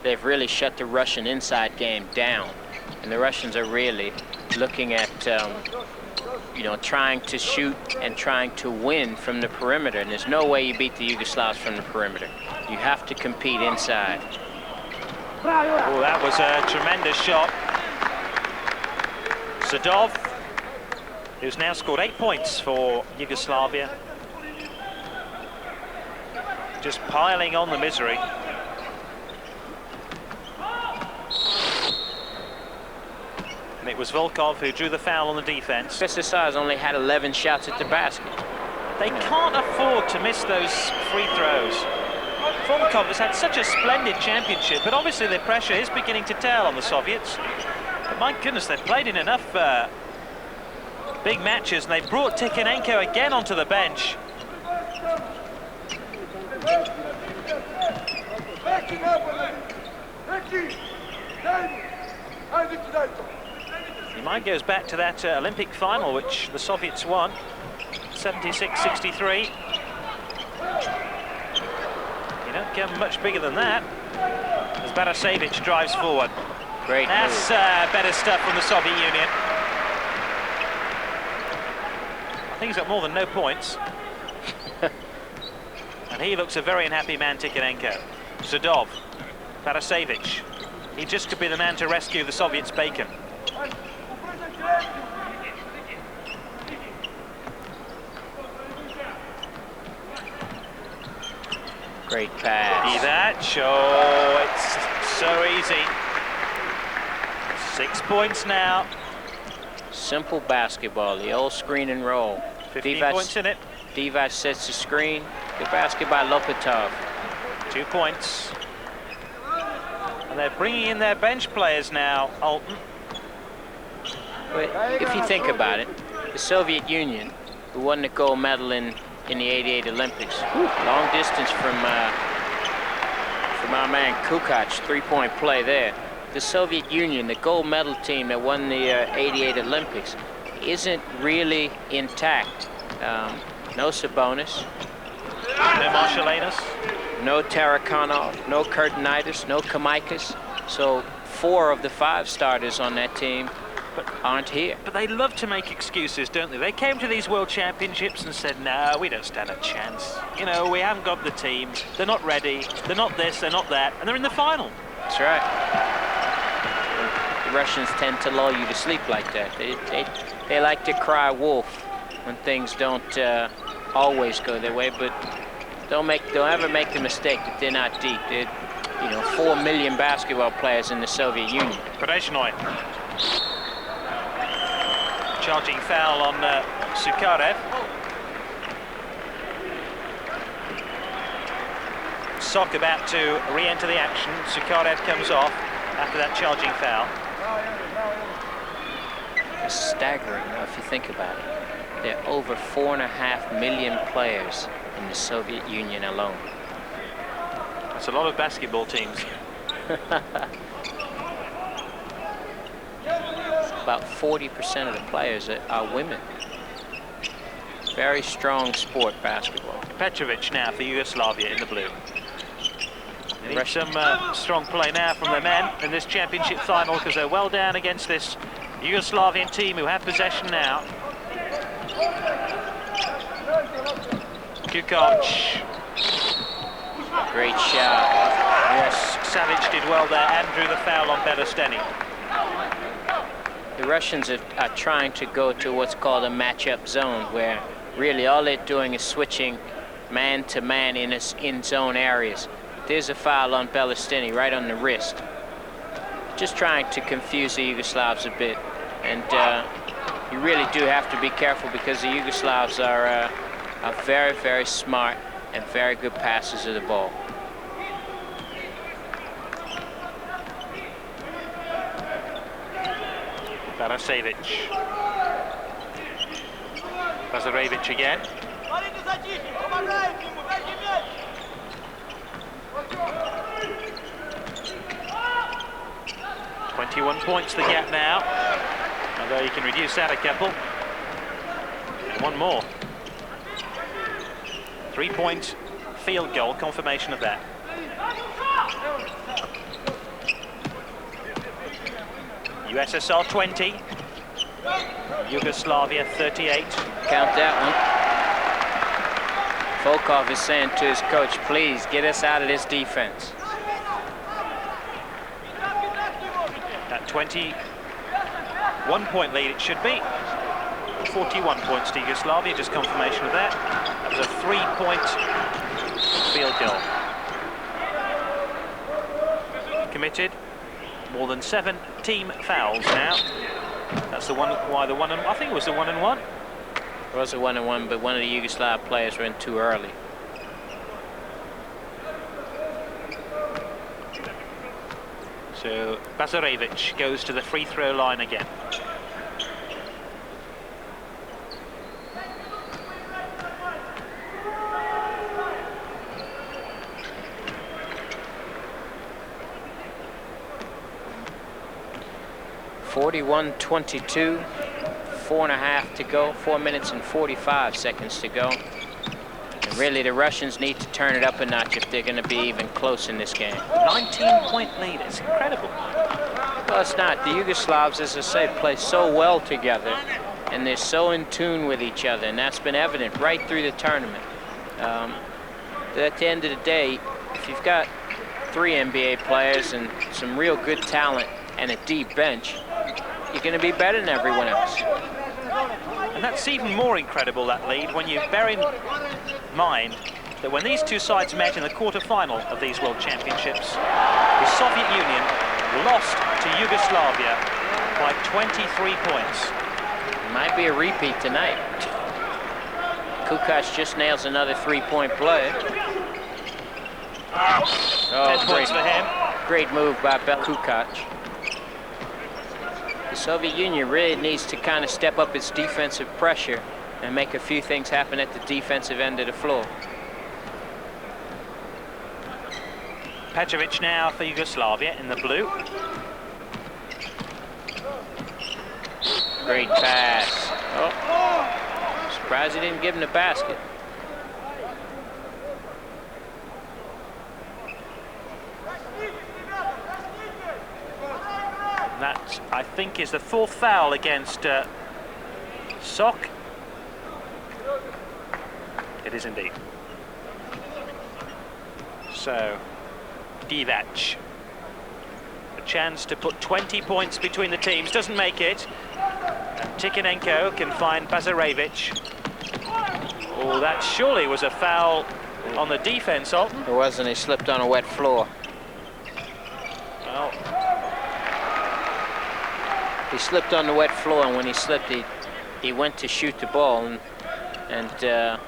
They've really shut the Russian inside game down, and the Russians are really looking at, you know, trying to shoot and trying to win from the perimeter. And there's no way you beat the Yugoslavs from the perimeter. You have to compete inside. Oh, that was a tremendous shot. Zadov, who's now scored 8 points for Yugoslavia. Just piling on the misery. And it was Volkov who drew the foul on the defense. USSR has only had 11 shots at the basket. They can't afford to miss those free throws. Volkov has had such a splendid championship, but obviously the pressure is beginning to tell on the Soviets. But my goodness, they've played in enough big matches, and they've brought Tikhonenko again onto the bench. He might goes back to that Olympic final, which the Soviets won, 76-63. You don't get much bigger than that. As Barasevic drives forward. Great. That's better stuff from the Soviet Union. I think he's got more than no points. And he looks a very unhappy man, Tikhonenko. Zadov, Barasevic. He just could be the man to rescue the Soviets' bacon. Great pass. See that? Oh, it's so easy. 6 points now. Simple basketball, the old screen and roll. 15 points in it. Divac sets the screen. Good basket by Lopetov. 2 points. And they're bringing in their bench players now, Alton. But if you think about it, the Soviet Union, who won the gold medal in the '88 Olympics, long distance from our man Kukoc, 3-point play there. The Soviet Union, the gold medal team that won the '88 Olympics, isn't really intact. No Sabonis. No Marshalanis. No Tarakanov, no Kurtenitis, no Kamaikas. So 4 of the 5 starters on that team aren't here. But they love to make excuses, don't they? They came to these World Championships and said, no, we don't stand a chance. You know, we haven't got the team. They're not ready. They're not this, they're not that. And they're in the final. That's right. The Russians tend to lull you to sleep like that. They like to cry wolf when things don't always go their way, but don't ever make the mistake that they're not deep. They're, you know, 4 million basketball players in the Soviet Union. Brezhnoy. Charging foul on Sukharev. Sok about to re-enter the action. Sukharev comes off after that charging foul. It's staggering if you think about it. There are over 4.5 million players in the Soviet Union alone. That's a lot of basketball teams. About 40% of the players are women. Very strong sport, basketball. Petrovic now for Yugoslavia in the blue. They need some strong play now from the men in this championship final, because they're well down against this Yugoslavian team who have possession now. Kukoc. Great shot. Yes, Savic did well there and drew the foul on Belosteni. The Russians are trying to go to what's called a matchup zone, where really all they're doing is switching man to man in zone areas. There's a foul on Belosteni right on the wrist. Just trying to confuse the Yugoslavs a bit. And you really do have to be careful, because the Yugoslavs are very, very smart and very good passers of the ball. Barasevic. Bazarevic again. 21 points the gap now. Although you can reduce that a couple. And one more. 3-point field goal, confirmation of that. USSR 20, Yugoslavia 38. Count that one. Volkov is saying to his coach, please get us out of this defense. That 21-point lead it should be. 41 points to Yugoslavia, just confirmation of that. That was a 3-point field goal. Committed. More than 7 team fouls now. That's the one. Why the one? And I think it was the 1-and-1. It was a 1-and-1, but one of the Yugoslav players ran too early. So Bazarevic goes to the free throw line again. .22, 4.5 to go, 4 minutes and 45 seconds to go. And really, the Russians need to turn it up a notch if they're going to be even close in this game. 19-point lead, it's incredible. Well, it's not. The Yugoslavs, as I said, play so well together, and they're so in tune with each other, and that's been evident right through the tournament. At the end of the day, if you've got 3 NBA players and some real good talent and a deep bench, you're going to be better than everyone else. And that's even more incredible, that lead, when you bear in mind that when these two sides met in the quarter-final of these World Championships, the Soviet Union lost to Yugoslavia by 23 points. It might be a repeat tonight. Kukoc just nails another 3-point play. 10 points for him. Great move by Kukoc. The Soviet Union really needs to kind of step up its defensive pressure and make a few things happen at the defensive end of the floor. Petrovic now for Yugoslavia in the blue. Great pass. Oh, surprised he didn't give him the basket. That, I think, is the 4th foul against Sok. It is indeed. So, Divac. A chance to put 20 points between the teams. Doesn't make it. And Tikhonenko can find Bazarevic. Oh, that surely was a foul on the defense, Alt. It wasn't. He slipped on a wet floor. Well, he slipped on the wet floor, and when he slipped, he went to shoot the ball and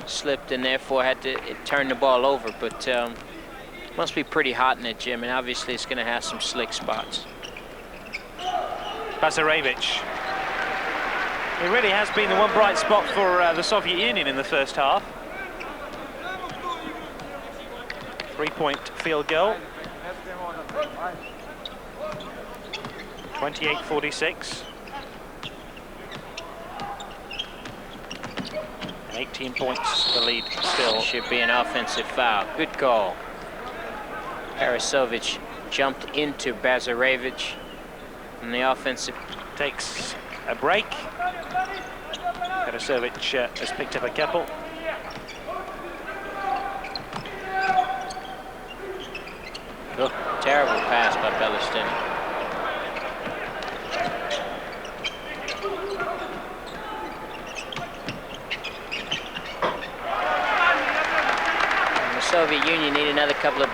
slipped, and therefore had to turn the ball over. But must be pretty hot in that gym, and obviously it's going to have some slick spots. Bazarevic. It really has been the one bright spot for the Soviet Union in the first half. 3-point field goal. 28-46. 18 points the lead still. Should be an offensive foul. Good call. Parasovic jumped into Bazarevic, and the offensive takes a break. Parasovic has picked up a couple. Oh, terrible pass by Belostini. The Soviet Union need another couple of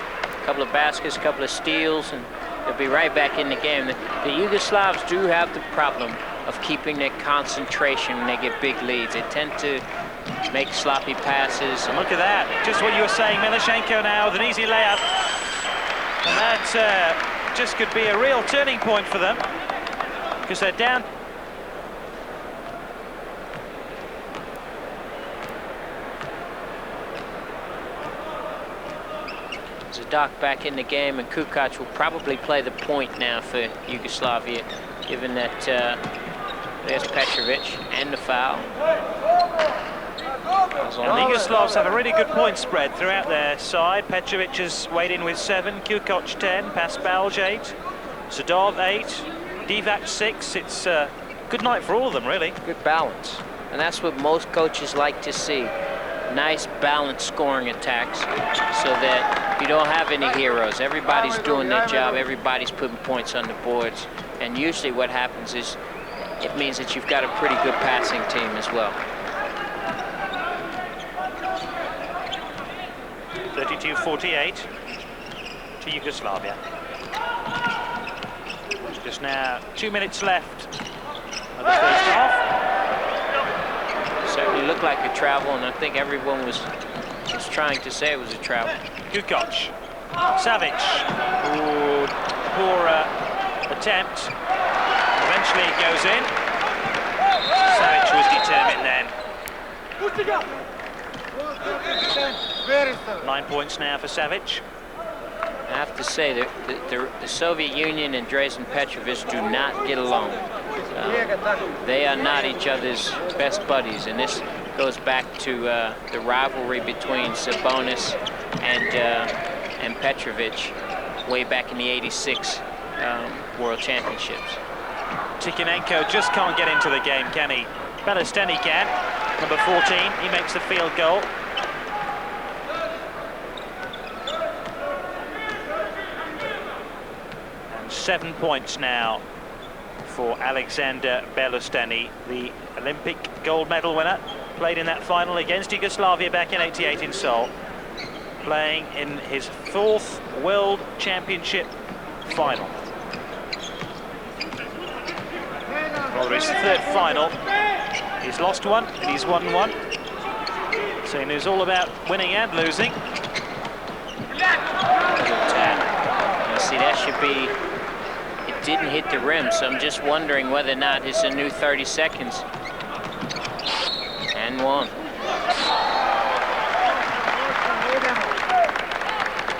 baskets, couple of steals, and they'll be right back in the game. The Yugoslavs do have the problem of keeping their concentration when they get big leads. They tend to make sloppy passes. And look at that, just what you were saying, Milashenko now with an easy layup. And that just could be a real turning point for them, because they're down. Zadak back in the game, and Kukac will probably play the point now for Yugoslavia, given that there's Petrovic and the foul. And the Yugoslavs have a really good point spread throughout their side. Petrovic has weighed in with 7, Kukoc 10, Pasbalj 8, Zadov 8, Divac 6. It's a good night for all of them, really. Good balance, and that's what most coaches like to see. Nice balanced scoring attacks, so that you don't have any heroes. Everybody's doing their job, everybody's putting points on the boards, and usually what happens is it means that you've got a pretty good passing team as well. 32-48 to Yugoslavia. Just now 2 minutes left of the first half. Certainly looked like a travel, and I think everyone was trying to say it was a travel. Kukoc, Savic, ooh, poor attempt. Eventually it goes in. Savic was determined then. 9 points now for Savic. I have to say that the Soviet Union and Drazen Petrovic do not get along. They are not each other's best buddies, and this goes back to the rivalry between Sabonis and Petrovic way back in the '86 World Championships. Tikhonenko just can't get into the game, can he? Belosteni can. Number 14, he makes the field goal. And 7 points now for Alexander Belosteni, the Olympic gold medal winner. Played in that final against Yugoslavia back in '88 in Seoul. Playing in his 4th World Championship final. Well, it's the 3rd final. He's lost one and he's won one. So he knows all about winning and losing. Now, see, that should be... It didn't hit the rim, so I'm just wondering whether or not it's a new 30 seconds. And one.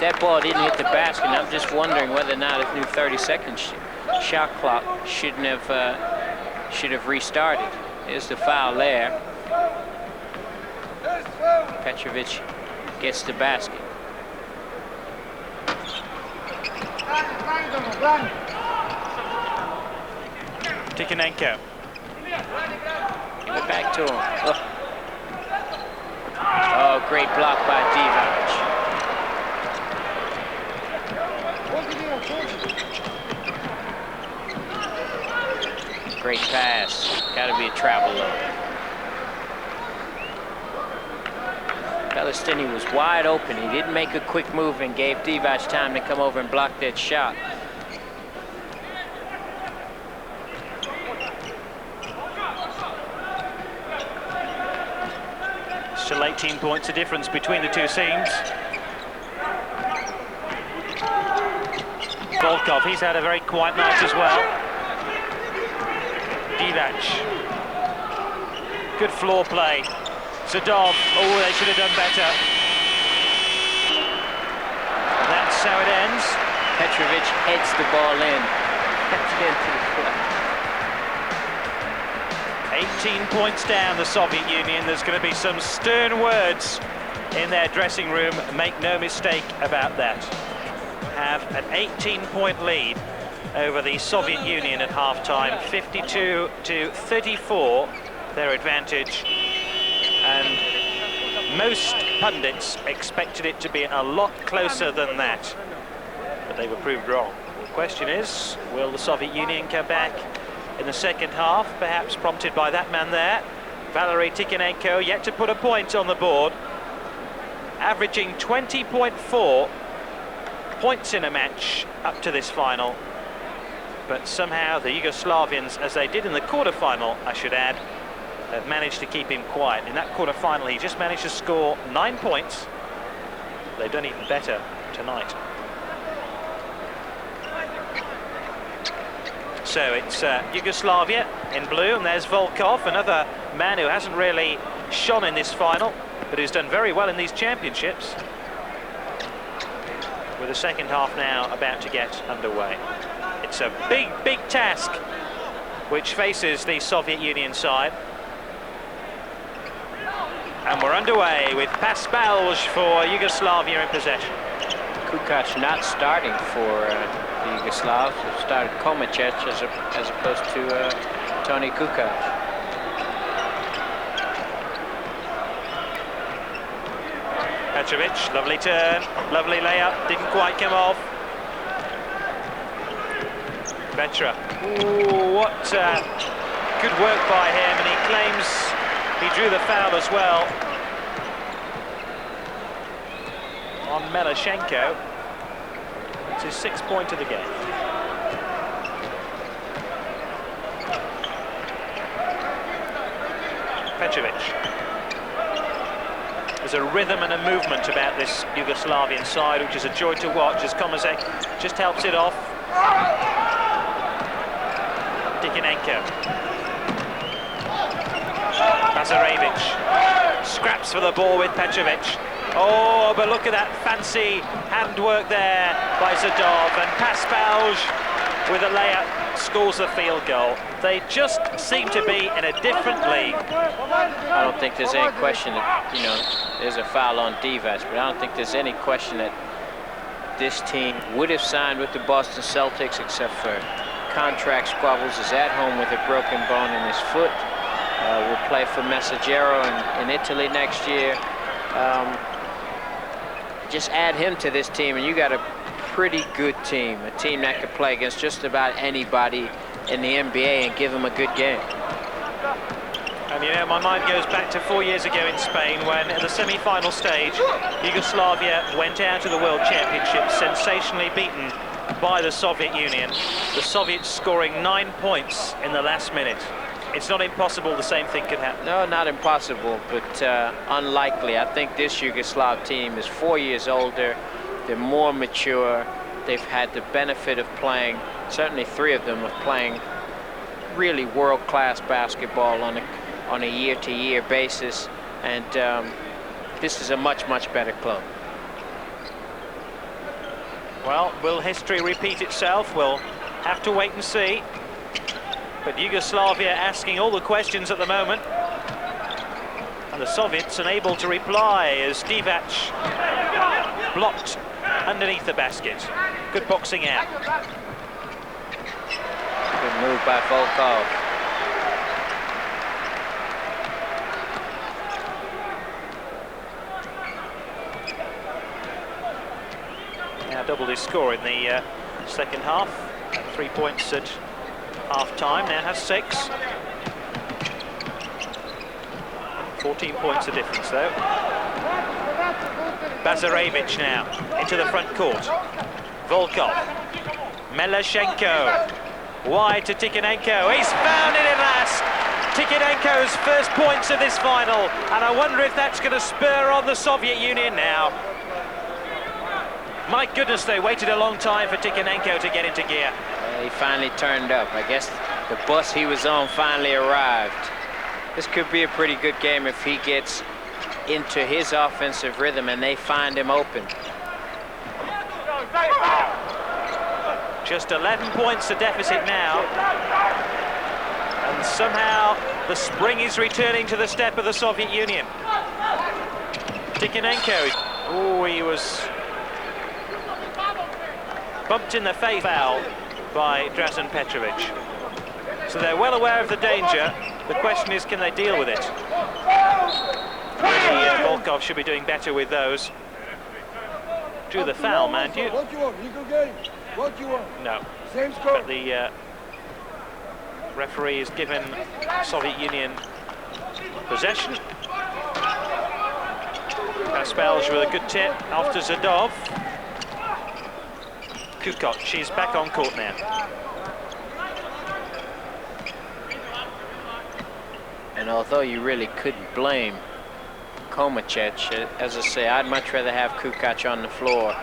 That ball didn't hit the basket, and I'm just wondering whether or not a new 30-second shot clock should have restarted. There's the foul there. Petrovic gets the basket. Tikhonenko. Give it back to him. Oh, great block by Divac. Great pass. Got to be a travel though. Palestini was wide open. He didn't make a quick move and gave Divac time to come over and block that shot. Still 18 points of difference between the two teams. Volkov, he's had a very quiet night as well. Divac. Good floor play. Zadov, oh, they should have done better. And that's how it ends. Petrovic heads the ball in. Heads it into the club. 18 points down, the Soviet Union. There's going to be some stern words in their dressing room. Make no mistake about that. Have an 18-point lead over the Soviet Union at half-time. 52-34, their advantage. And most pundits expected it to be a lot closer than that. But they were proved wrong. The question is, will the Soviet Union come back in the second half, perhaps prompted by that man there, Valery Tikhonenko, yet to put a point on the board, averaging 20.4 points in a match up to this final. But somehow the Yugoslavians, as they did in the quarter-final, I should add, have managed to keep him quiet. In that quarter-final, he just managed to score 9 points. They've done even better tonight. So it's Yugoslavia in blue, and there's Volkov, another man who hasn't really shone in this final, but who's done very well in these championships. With the second half now about to get underway. It's a big, big task which faces the Soviet Union side. And we're underway with Paspalj for Yugoslavia in possession. Kukac not starting for the Yugoslavs. It started Komacec as opposed to Tony Kukac. Petrovic, lovely turn, lovely layup, didn't quite come off. Vetra, ooh, what good work by him, and he claims he drew the foul as well on Melashenko. It's his 6th point of the game. Petrovic. There's a rhythm and a movement about this Yugoslavian side, which is a joy to watch, as Komacek just helps it off. Tikhonenko. Mazarevic scraps for the ball with Petrovic. Oh, but look at that fancy handwork there by Zadov, and Paspalj with a layup scores the field goal. They just seem to be in a different league. I don't think there's any question that, you know, there's a foul on Divac, but I don't think there's any question that this team would have signed with the Boston Celtics, except for contract squabbles. Is at home with a broken bone in his foot. Will play for Messaggero in Italy next year. Just add him to this team, and you got a pretty good team, a team that could play against just about anybody in the NBA and give them a good game. And you know, my mind goes back to 4 years ago in Spain, when at the semi-final stage, Yugoslavia went out of the World Championship sensationally beaten by the Soviet Union. The Soviets scoring 9 points in the last minute. It's not impossible the same thing could happen. No, not impossible, but unlikely. I think this Yugoslav team is 4 years older. They're more mature. They've had the benefit of playing, certainly 3 of them, of playing really world-class basketball on a year-to-year basis. And this is a much, much better club. Well, will history repeat itself? We'll have to wait and see. But Yugoslavia asking all the questions at the moment. And the Soviets unable to reply as Divac blocked underneath the basket. Good boxing out. Good move move by Volkov. Now doubled his score in the second half. 3 points at half-time, now has 6. 14 points of difference though. Bazarevich now into the front court. Volkov. Melashenko. Wide to Tikhonenko. He's found it at last. Tikhonenko's first points of this final. And I wonder if that's going to spur on the Soviet Union now. My goodness, they waited a long time for Tikhonenko to get into gear. He finally turned up. I guess the bus he was on finally arrived. This could be a pretty good game if he gets into his offensive rhythm and they find him open. Just 11 points to deficit now. And somehow the spring is returning to the step of the Soviet Union. Tikhonenko. Oh, he was bumped in the face. Foul by Drazen Petrovic. So they're well aware of the danger. The question is, can they deal with it? Volkov should be doing better with those. Drew the foul, mind you. What you want? Legal game. What you want? No. Same score. But the referee has given Soviet Union possession. Paspalj with a good tip after Zadov. Kukoc, she's back on court now. And although you really couldn't blame Komacec, as I say, I'd much rather have Kukoc on the floor.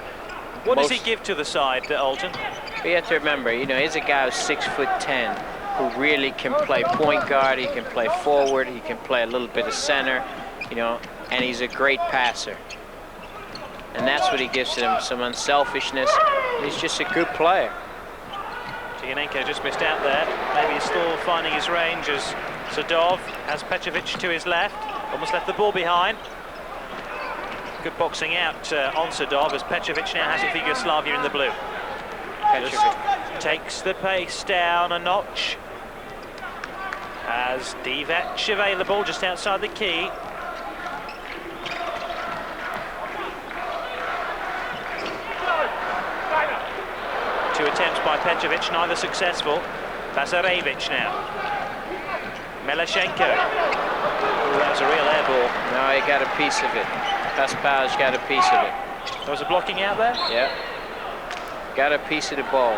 What does he give to the side, Alton? But you have to remember, you know, he's a guy who's 6'10", who really can play point guard, he can play forward, he can play a little bit of center, you know, and he's a great passer. And that's what he gives to them, some unselfishness, and he's just a good player. Tikhonenko just missed out there. Maybe he's still finding his range as Zadov has Petrovic to his left. Almost left the ball behind. Good boxing out on Zadov as Petrovic now has it for Yugoslavia in the blue. Petrovic takes the pace down a notch. Has Divac available just outside the key. Two attempts by Petrovic, neither successful. Bazarevich now. Melashenko. Ooh, that was a real air ball. No, he got a piece of it. Paspalj got a piece of it. There was a blocking out there? Yeah. Got a piece of the ball.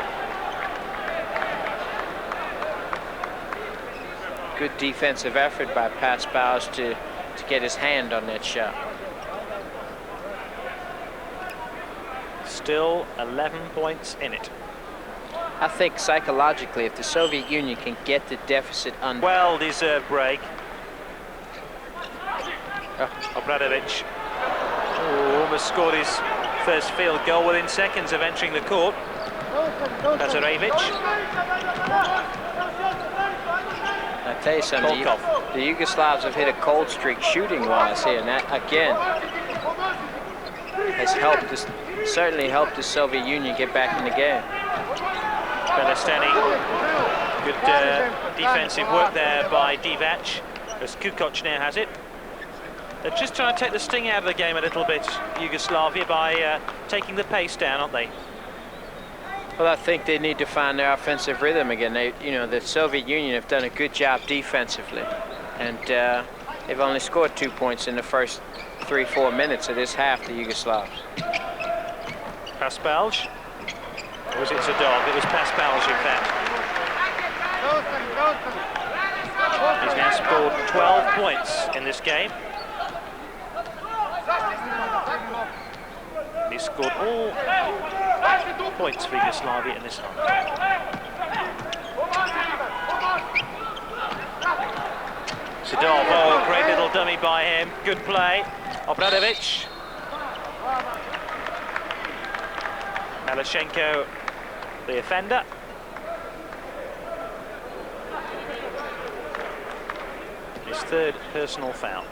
Good defensive effort by Paspalj to get his hand on that shot. Still 11 points in it. I think psychologically, if the Soviet Union can get the deficit under... Well-deserved break. Obradovic. Almost scored his first field goal within seconds of entering the court. Bazarevich. I tell you something, the Yugoslavs have hit a cold streak shooting-wise here, and that again has helped us, certainly helped the Soviet Union get back in the game. Belestani. Good defensive work there by Divac, as Kukoc now has it. They're just trying to take the sting out of the game a little bit, Yugoslavia, by taking the pace down, aren't they? Well, I think they need to find their offensive rhythm again. You know, the Soviet Union have done a good job defensively, and they've only scored 2 points in the first 3-4 minutes of this half, the Yugoslavs. Paspalj. Or was it Zadov? It was Paspalj, in fact. He's now scored 12 points in this game. He scored all points for Yugoslavia in this half. Zadov, oh, great little dummy by him. Good play. Obradovic. Melashenko, the offender. His third personal foul.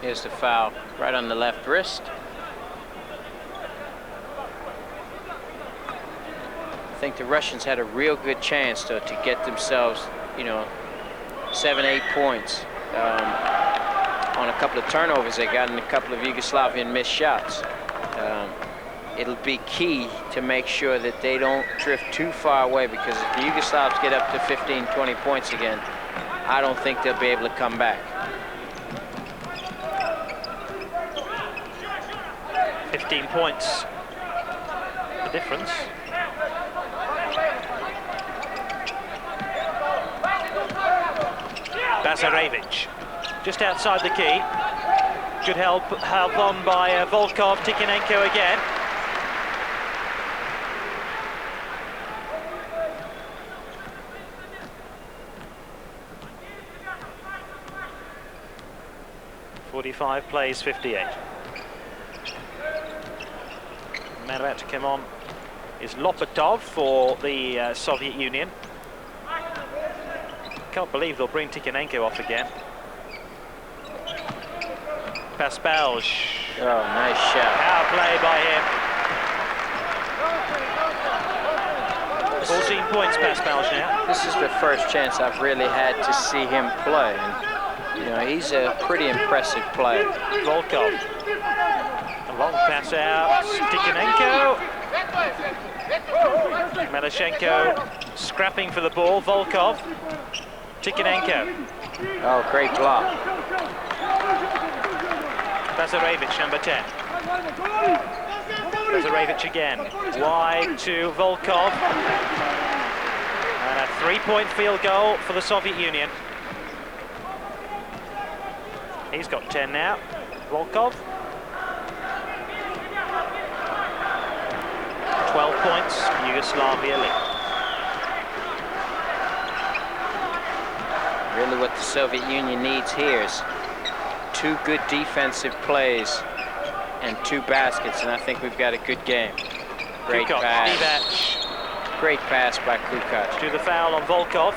Here's the foul, right on the left wrist. I think the Russians had a real good chance to get themselves, you know, 7-8 points on a couple of turnovers they got and a couple of Yugoslavian missed shots. It'll be key to make sure that they don't drift too far away, because if the Yugoslavs get up to 15, 20 points again, I don't think they'll be able to come back. 15 points, the difference. Bazarevic, just outside the key. Good help on by Volkov. Tikhonenko again. .45 plays 58. The man about to come on is Lopatov for the Soviet Union. Can't believe they'll bring Tikhonenko off again. Paspalj. Oh, nice shot. Power play by him. 14 points, Paspalj now. This is the first chance I've really had to see him play. And, you know, he's a pretty impressive player. Volkov. A long pass out. Tikhonenko. Melashenko scrapping for the ball. Volkov. Tikhonenko. Oh, great block. Bazarevic, number 10. Bazarevic again. Wide to Volkov. And a three-point field goal for the Soviet Union. He's got 10 now. Volkov. 12 points, Yugoslavia lead. Really what the Soviet Union needs here is 2 good defensive plays and 2 baskets, and I think we've got a good game. Great Kukoc, pass. Divac. Great pass by Kukoc. Do the foul on Volkov.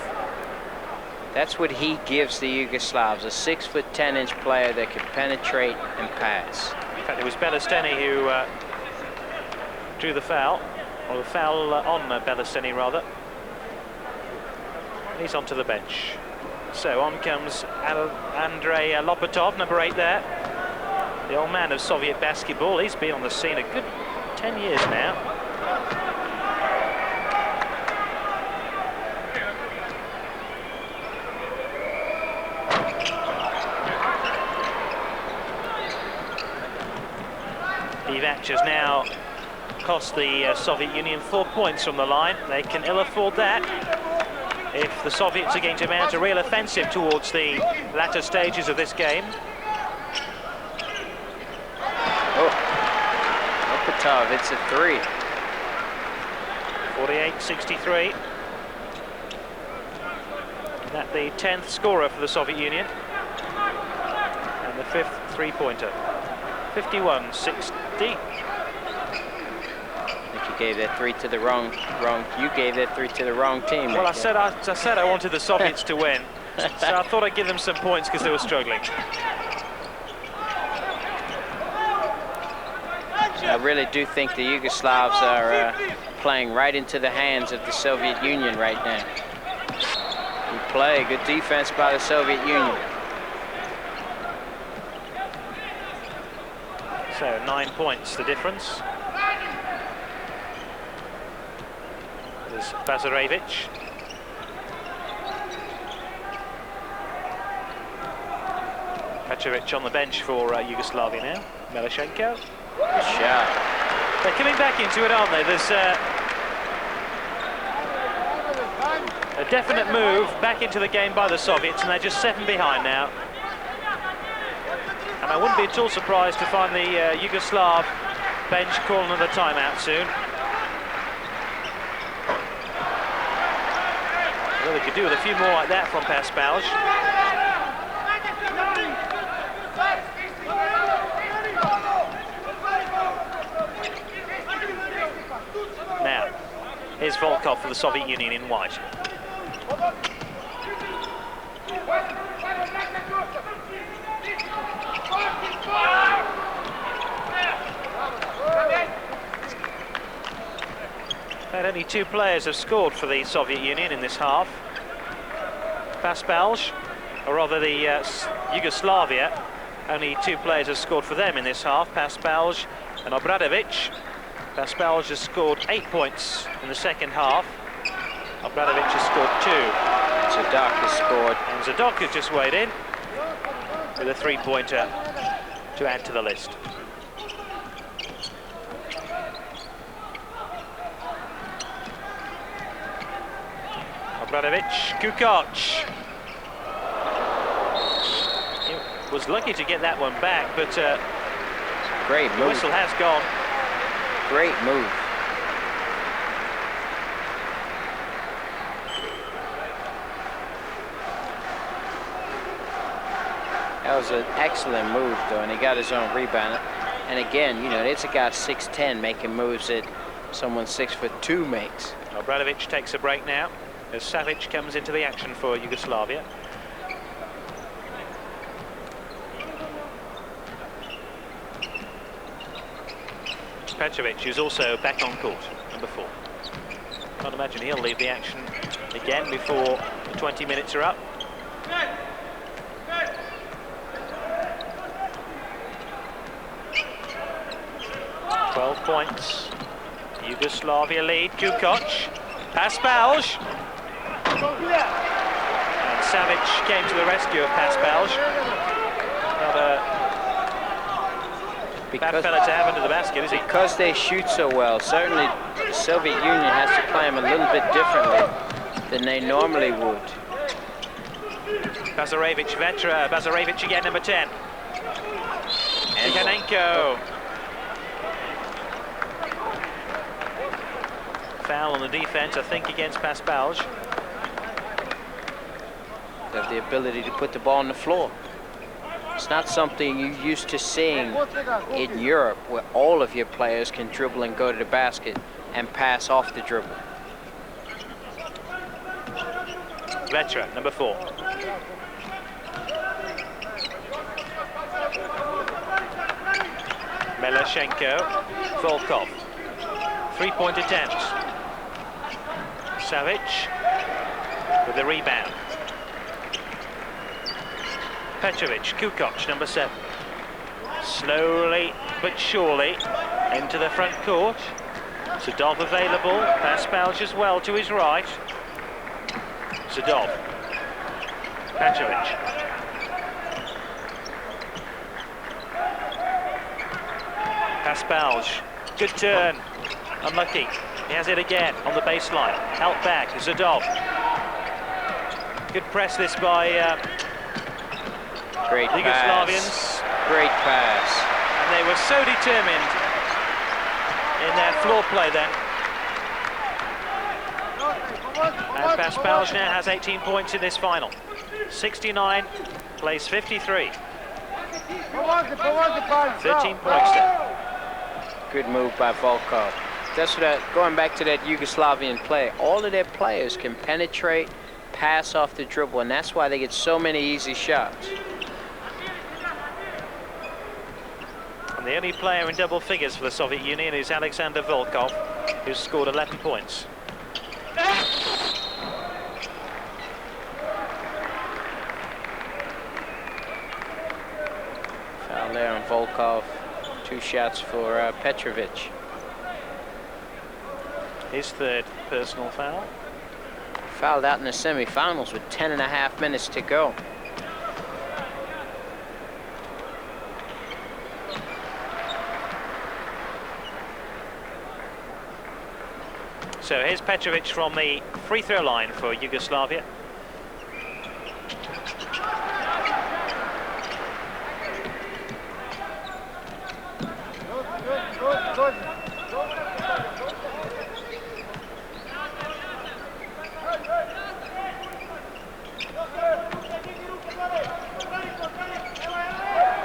That's what he gives the Yugoslavs, a 6'10" player that can penetrate and pass. In fact, it was Belasteni who drew the foul, or the foul on Belasteni rather. He's onto the bench. So on comes Andrei Lopatov, number 8 there. The old man of Soviet basketball. He's been on the scene a good 10 years now. Divac has now cost the Soviet Union 4 points from the line. They can ill afford that if the Soviets are going to mount a real offensive towards the latter stages of this game. Oh, Lopatov, it's a 3. 48-63. That the 10th scorer for the Soviet Union. And the 5th three-pointer. 51-60. You gave that 3 to the wrong. You gave that 3 to the wrong team. Well, I said I wanted the Soviets to win, so I thought I'd give them some points because they were struggling. I really do think the Yugoslavs are playing right into the hands of the Soviet Union right now. Good play, good defense by the Soviet Union. So 9 points the difference. There's Bazarevic. Petrovic on the bench for Yugoslavia now. Melashenko. Good shot. They're coming back into it, aren't they? There's a definite move back into the game by the Soviets, and they're just 7 behind now. And I wouldn't be at all surprised to find the Yugoslav bench calling another timeout soon. Well, they could do with a few more like that from Paspalj. Now, here's Volkov for the Soviet Union in white. And only 2 players have scored for the Soviet Union in this half. Paspalj, or rather the Yugoslavia, only 2 players have scored for them in this half, Paspalj and Obradovic. Paspalj has scored 8 points in the second half. Obradovic has scored 2. Zadok has scored. And Zadok has just weighed in with a 3-pointer to add to the list. Obradovic, Kukoc. He was lucky to get that one back, but Great move. the whistle has gone. Great move. That was an excellent move, though, and he got his own rebound. And again, you know, it's a guy 6'10" making moves that someone 6'2" makes. Obradovic takes a break now as Savic comes into the action for Yugoslavia. Petrovic, who's also back on court, number 4. Can't imagine he'll leave the action again before the 20 minutes are up. Points. Yugoslavia lead. Kukoc. Paspalj. And Savic came to the rescue of Paspalj. Not a bad fella to have under the basket, is he? Because they shoot so well, certainly the Soviet Union has to play them a little bit differently than they normally would. Bazarevic, Vetra. Bazarevic again, number 10. Tikanenko. Foul on the defense, I think, against Paspalj. They have the ability to put the ball on the floor. It's not something you're used to seeing in Europe, where all of your players can dribble and go to the basket and pass off the dribble. Vetra, number 4. Melashenko, Volkov. 3-point attempts. Savic with the rebound. Petrovic, Kukoc, number 7. Slowly but surely into the front court. Zadov available. Paspalj as well to his right. Zadov. Petrovic. Paspalj. Good turn. Unlucky. He has it again on the baseline. Out back, Zadov. Good press this by Great the Yugoslavians. pass. Great pass. And they were so determined in their floor play then. And Paspalj now has 18 points in this final. 69 plays 53. 13 points there. Good move by Volkov. That's what going back to that Yugoslavian play. All of their players can penetrate, pass off the dribble, and that's why they get so many easy shots. And the only player in double figures for the Soviet Union is Alexander Volkov, who's scored 11 points. Foul there on Volkov. 2 shots for Petrovic. His 3rd personal foul. Fouled out in the semifinals with 10.5 minutes to go. So here's Petrovic from the free throw line for Yugoslavia.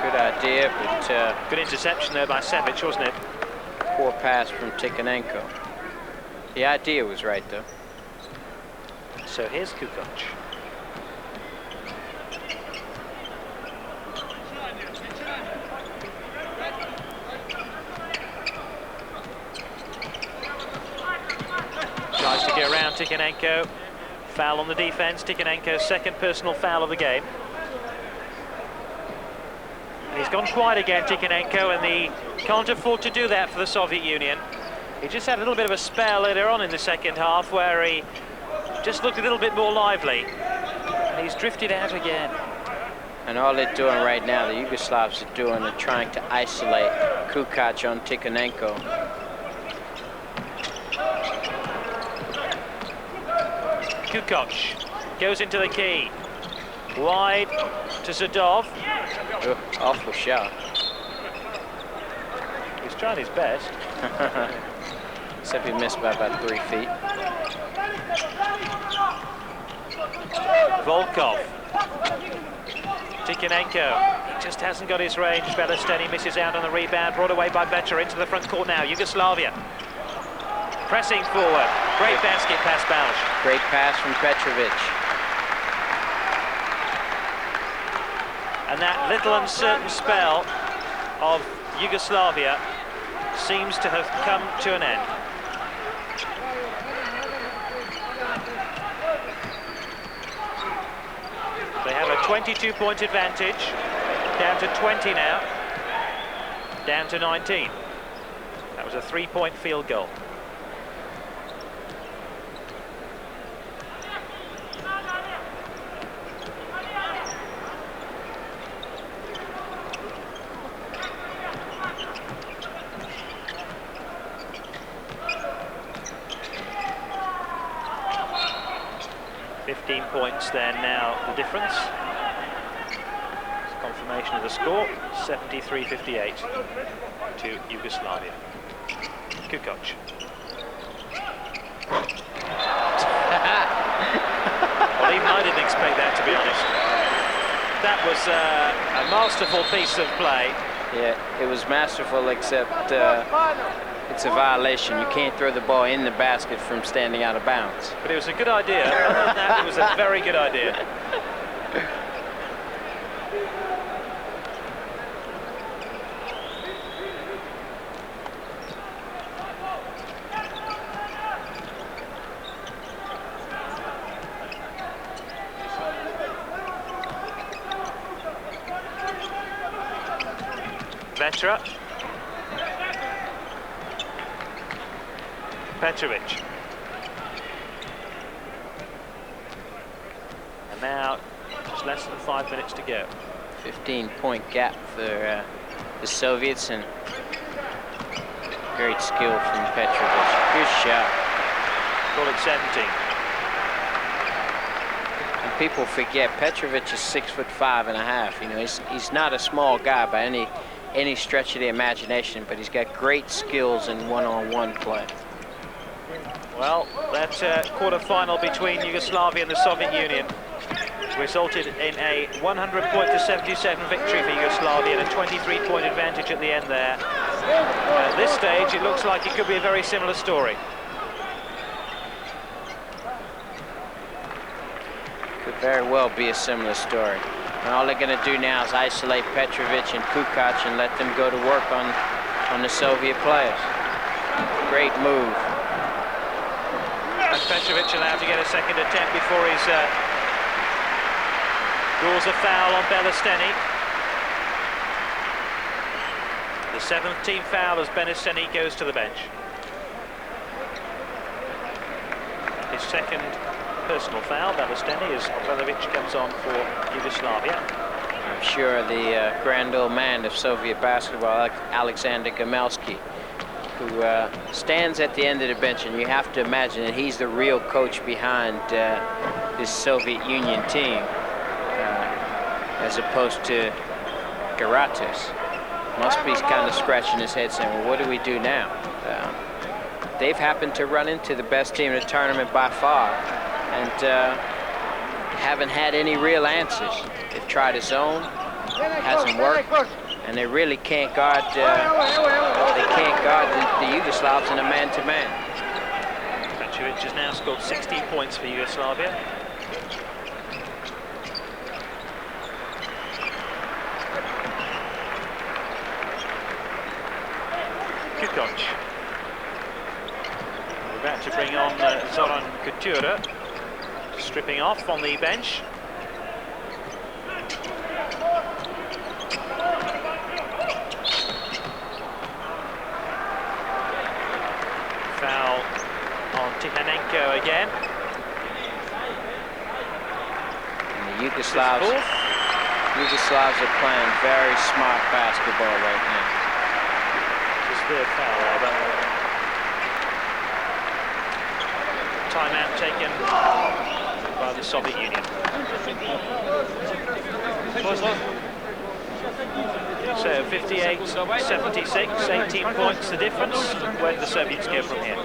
Good idea, but good interception there by Savic, wasn't it? Poor pass from Tikanenko. The idea was right, though. So here's Kukoc. down Tikhonenko. Foul on the defence. Tikhonenko's second personal foul of the game. And he's gone quiet again, Tikhonenko, and he can't afford to do that for the Soviet Union. He just had a little bit of a spell later on in the second half where he just looked a little bit more lively. And he's drifted out again. And all they're doing right now, the Yugoslavs are doing, are trying to isolate Kukac on Tikhonenko. Kukoc goes into the key. Wide to Zadov. Awful shot. He's trying his best. Except he missed by about 3 feet. Volkov. Tikhonenko. He just hasn't got his range. Belosteni misses out on the rebound. Brought away by Vetra into the front court now. Yugoslavia. Pressing forward. Great basket pass, Balch. Great pass from Petrovic. And that little uncertain spell of Yugoslavia seems to have come to an end. They have a 22-point advantage, down to 20 now, down to 19. That was a 3-point field goal. Points then now the difference. It's confirmation of the score, 73-58 to Yugoslavia. Kukoc. Well, even I didn't expect that, to be honest. That was a masterful piece of play. Yeah, it was masterful, except it's a violation. You can't throw the ball in the basket from standing out of bounds. But it was a good idea. Other than that, it was a very good idea. Vetra. Petrovic. And now just less than 5 minutes to go. 15-point gap for the Soviets, and great skill from Petrovic. Good shot. Call it 17. And people forget Petrovic is 6'5½". You know, he's not a small guy by any stretch of the imagination, but he's got great skills in one-on-one play. Well, that quarter-final between Yugoslavia and the Soviet Union resulted in a 100-77 victory for Yugoslavia and a 23-point advantage at the end there. At this stage, it looks like it could be a very similar story. Could very well be a similar story. And all they're going to do now is isolate Petrovic and Kukac and let them go to work on the Soviet players. Great move. And Petrovic allowed to get a second attempt before he draws a foul on Belosteni. The 7th team foul as Belosteni goes to the bench. His second personal foul, Belosteni, as Obranovic comes on for Yugoslavia. I'm sure the grand old man of Soviet basketball, Alexander Gamelski, who stands at the end of the bench, and you have to imagine that he's the real coach behind this Soviet Union team, as opposed to Garatas. Must be kind of scratching his head saying, well, what do we do now? They've happened to run into the best team in the tournament by far, and haven't had any real answers. They've tried a zone, hasn't worked, and they really can't guard. They can't guard the Yugoslavs in a man-to-man. Petrovic has now scored 16 points for Yugoslavia. Kukoc. About to bring on Zoran Couture, stripping off on the bench. Foul on Tikhanenko again. And the Yugoslavs are playing very smart basketball right now. Just the foul there, but timeout taken by the Soviet Union. So 58-76, 18 points the difference. Where do the Soviets go from here?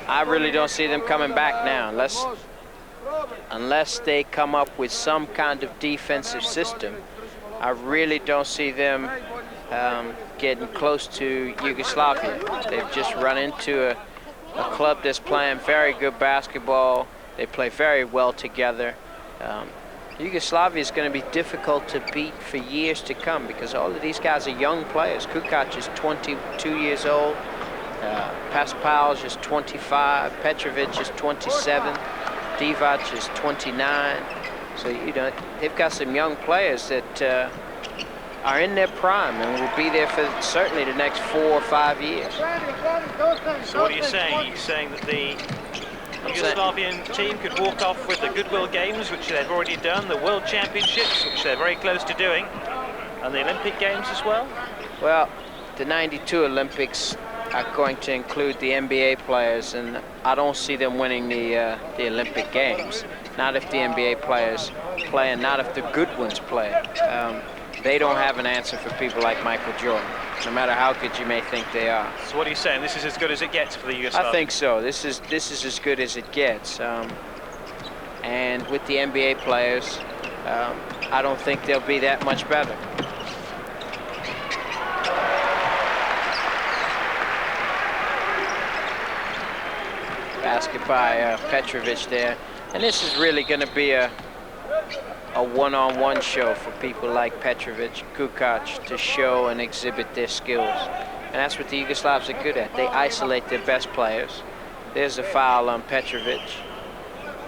I really don't see them coming back now unless they come up with some kind of defensive system. I really don't see them getting close to Yugoslavia. They've just run into a club that's playing very good basketball. They play very well together. Yugoslavia is going to be difficult to beat for years to come because all of these guys are young players. Kukac is 22 years old. Paspal is just 25. Petrovic is 27. Divac is 29. So, you know, they've got some young players that are in their prime and will be there for certainly the next 4 or 5 years. So what are you saying? Are you saying that the Yugoslavian team could walk off with the Goodwill Games, which they've already done, the World Championships, which they're very close to doing, and the Olympic Games as well? Well, the '92 Olympics are going to include the NBA players, and I don't see them winning the Olympic Games. Not if the NBA players play, and not if the good ones play. They don't have an answer for people like Michael Jordan, no matter how good you may think they are. So what are you saying? This is as good as it gets for the Yugoslavians? I think so. This is as good as it gets. And with the NBA players, I don't think they'll be that much better. Basket by Petrovic there. And this is really going to be a one-on-one show for people like Petrovic, Kukac to show and exhibit their skills. And that's what the Yugoslavs are good at. They isolate their best players. There's a foul on Petrovic.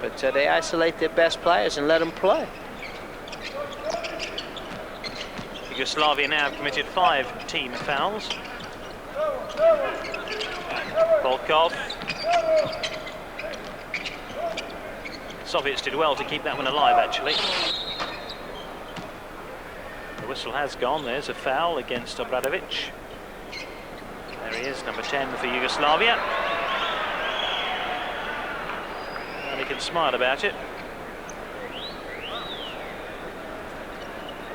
But they isolate their best players and let them play. Yugoslavia now have committed 5 team fouls. Volkov. Soviets did well to keep that one alive, actually. The whistle has gone. There's a foul against Obradovic. There he is, number 10 for Yugoslavia. And he can smile about it.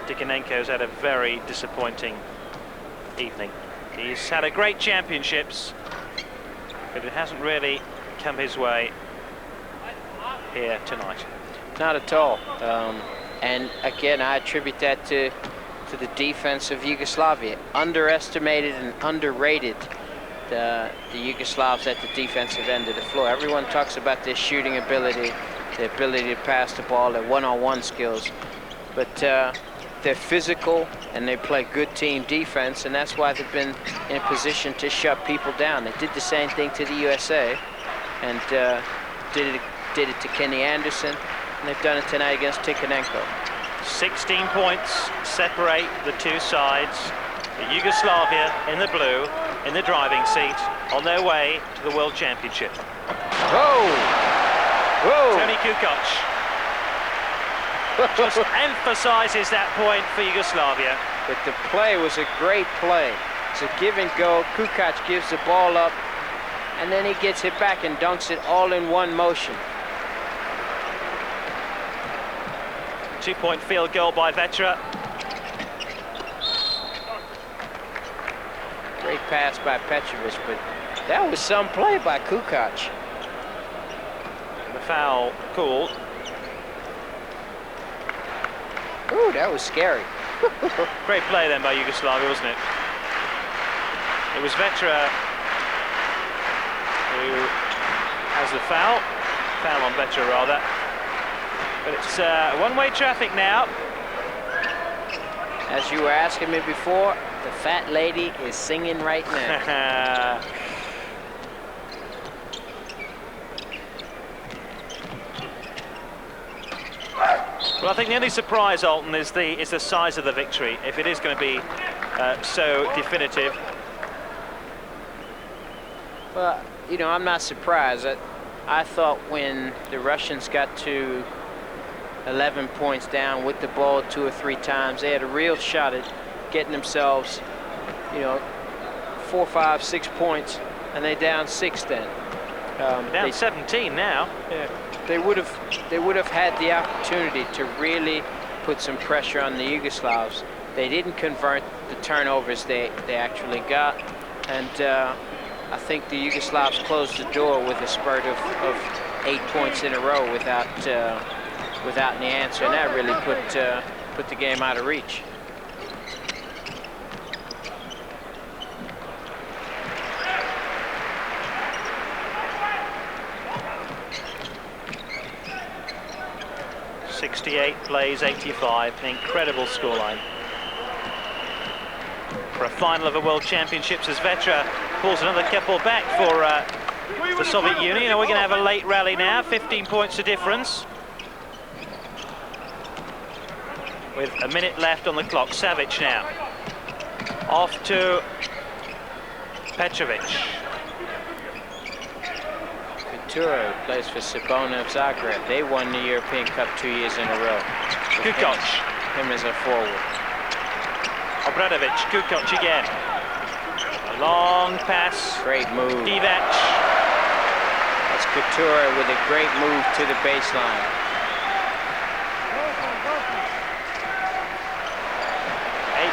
Tikhanenko's had a very disappointing evening. He's had a great championships, but it hasn't really come his way here tonight. Not at all. And again, I attribute that to the defense of Yugoslavia. Underestimated and underrated the Yugoslavs at the defensive end of the floor. Everyone talks about their shooting ability, their ability to pass the ball, their one-on-one skills. But they're physical and they play good team defense, and that's why they've been in a position to shut people down. They did the same thing to the USA and did it to Kenny Anderson, and they've done it tonight against Tikhanenko. 16 points separate the two sides. The Yugoslavia in the blue, in the driving seat, on their way to the World Championship. Whoa! Whoa! Tony Kukoc just emphasises that point for Yugoslavia. But the play was a great play. It's a give and go. Kukoc gives the ball up, and then he gets it back and dunks it all in one motion. 2-point field goal by Vetra. Great pass by Petrovic, but that was some play by Kukoc. The foul called. Ooh, that was scary. Great play then by Yugoslavia, wasn't it? It was Vetra who has the foul. Foul on Vetra, rather. But it's one-way traffic now. As you were asking me before, The fat lady is singing right now. Well, I think the only surprise, Alton, is the size of the victory, if it is going to be so definitive. Well, you know, I'm not surprised. I thought when the Russians got to 11 points down with the ball 2 or 3 times, they had a real shot at getting themselves, you know, 4, 5, 6 points, and they down 6 then. Down 17 now. Yeah, they would have had the opportunity to really put some pressure on the Yugoslavs. They didn't convert the turnovers they actually got, and I think the Yugoslavs closed the door with a spurt of 8 points in a row without any answer, and that really put the game out of reach. .68 plays 85, an incredible scoreline. For a final of a World Championships, as Vetra pulls another couple back for the Soviet Union. And we're going to have a late rally now, 15 points of difference. With a minute left on the clock. Savic now. Off to Petrovic. Couture plays for Cibona of Zagreb. They won the European Cup 2 years in a row. Kukoc. Him as a forward. Obradovic, Kukoc again. A long pass. Great move. Divac. That's Couture with a great move to the baseline.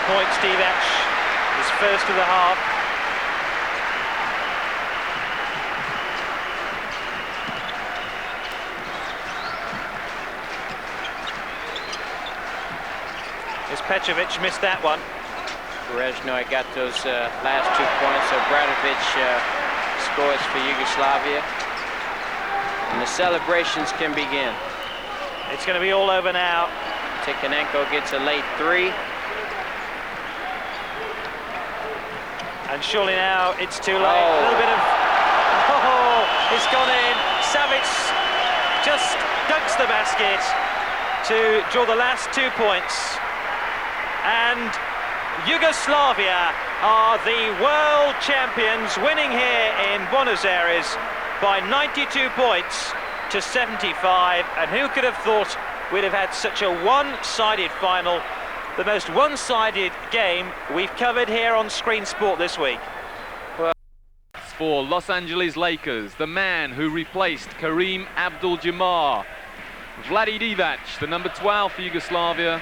Points, Divac, his first of the half. As Petrovic missed that one. Brezhnoy got those last 2 points, so Obradovic scores for Yugoslavia. And the celebrations can begin. It's going to be all over now. Tikhonenko gets a late 3. And surely now it's too late. A little bit of... Oh, it's gone in. Savic just dunks the basket to draw the last 2 points. And Yugoslavia are the world champions, winning here in Buenos Aires by 92 points to 75. And who could have thought we'd have had such a one-sided final? The most one-sided game we've covered here on Screen Sport this week. For Los Angeles Lakers, the man who replaced Kareem Abdul-Jabbar, Vlade Divac, the number 12 for Yugoslavia,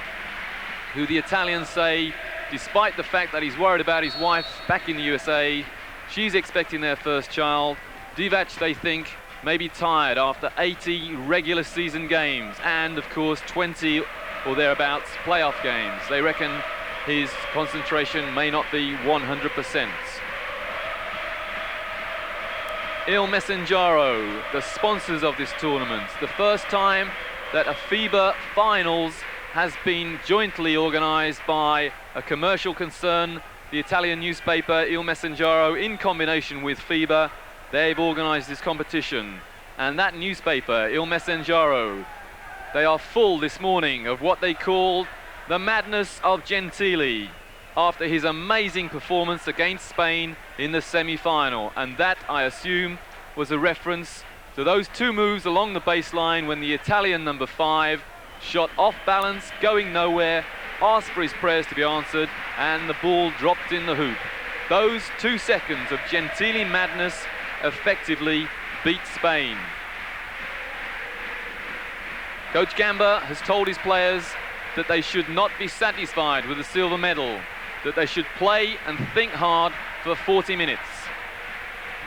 who the Italians say, despite the fact that he's worried about his wife back in the USA, she's expecting their first child. Divac, they think, may be tired after 80 regular season games and, of course, 20 or thereabouts playoff games. They reckon his concentration may not be 100%. Il Messengiaro, the sponsors of this tournament, the first time that a FIBA finals has been jointly organized by a commercial concern, the Italian newspaper Il Messengiaro, in combination with FIBA. They've organized this competition, and that newspaper, Il Messengiaro, they are full this morning of what they called the madness of Gentili after his amazing performance against Spain in the semi-final. And that, I assume, was a reference to those 2 moves along the baseline when the Italian number 5 shot off balance, going nowhere, asked for his prayers to be answered, and the ball dropped in the hoop. Those 2 seconds of Gentili madness effectively beat Spain. Coach Gamba has told his players that they should not be satisfied with a silver medal, that they should play and think hard for 40 minutes.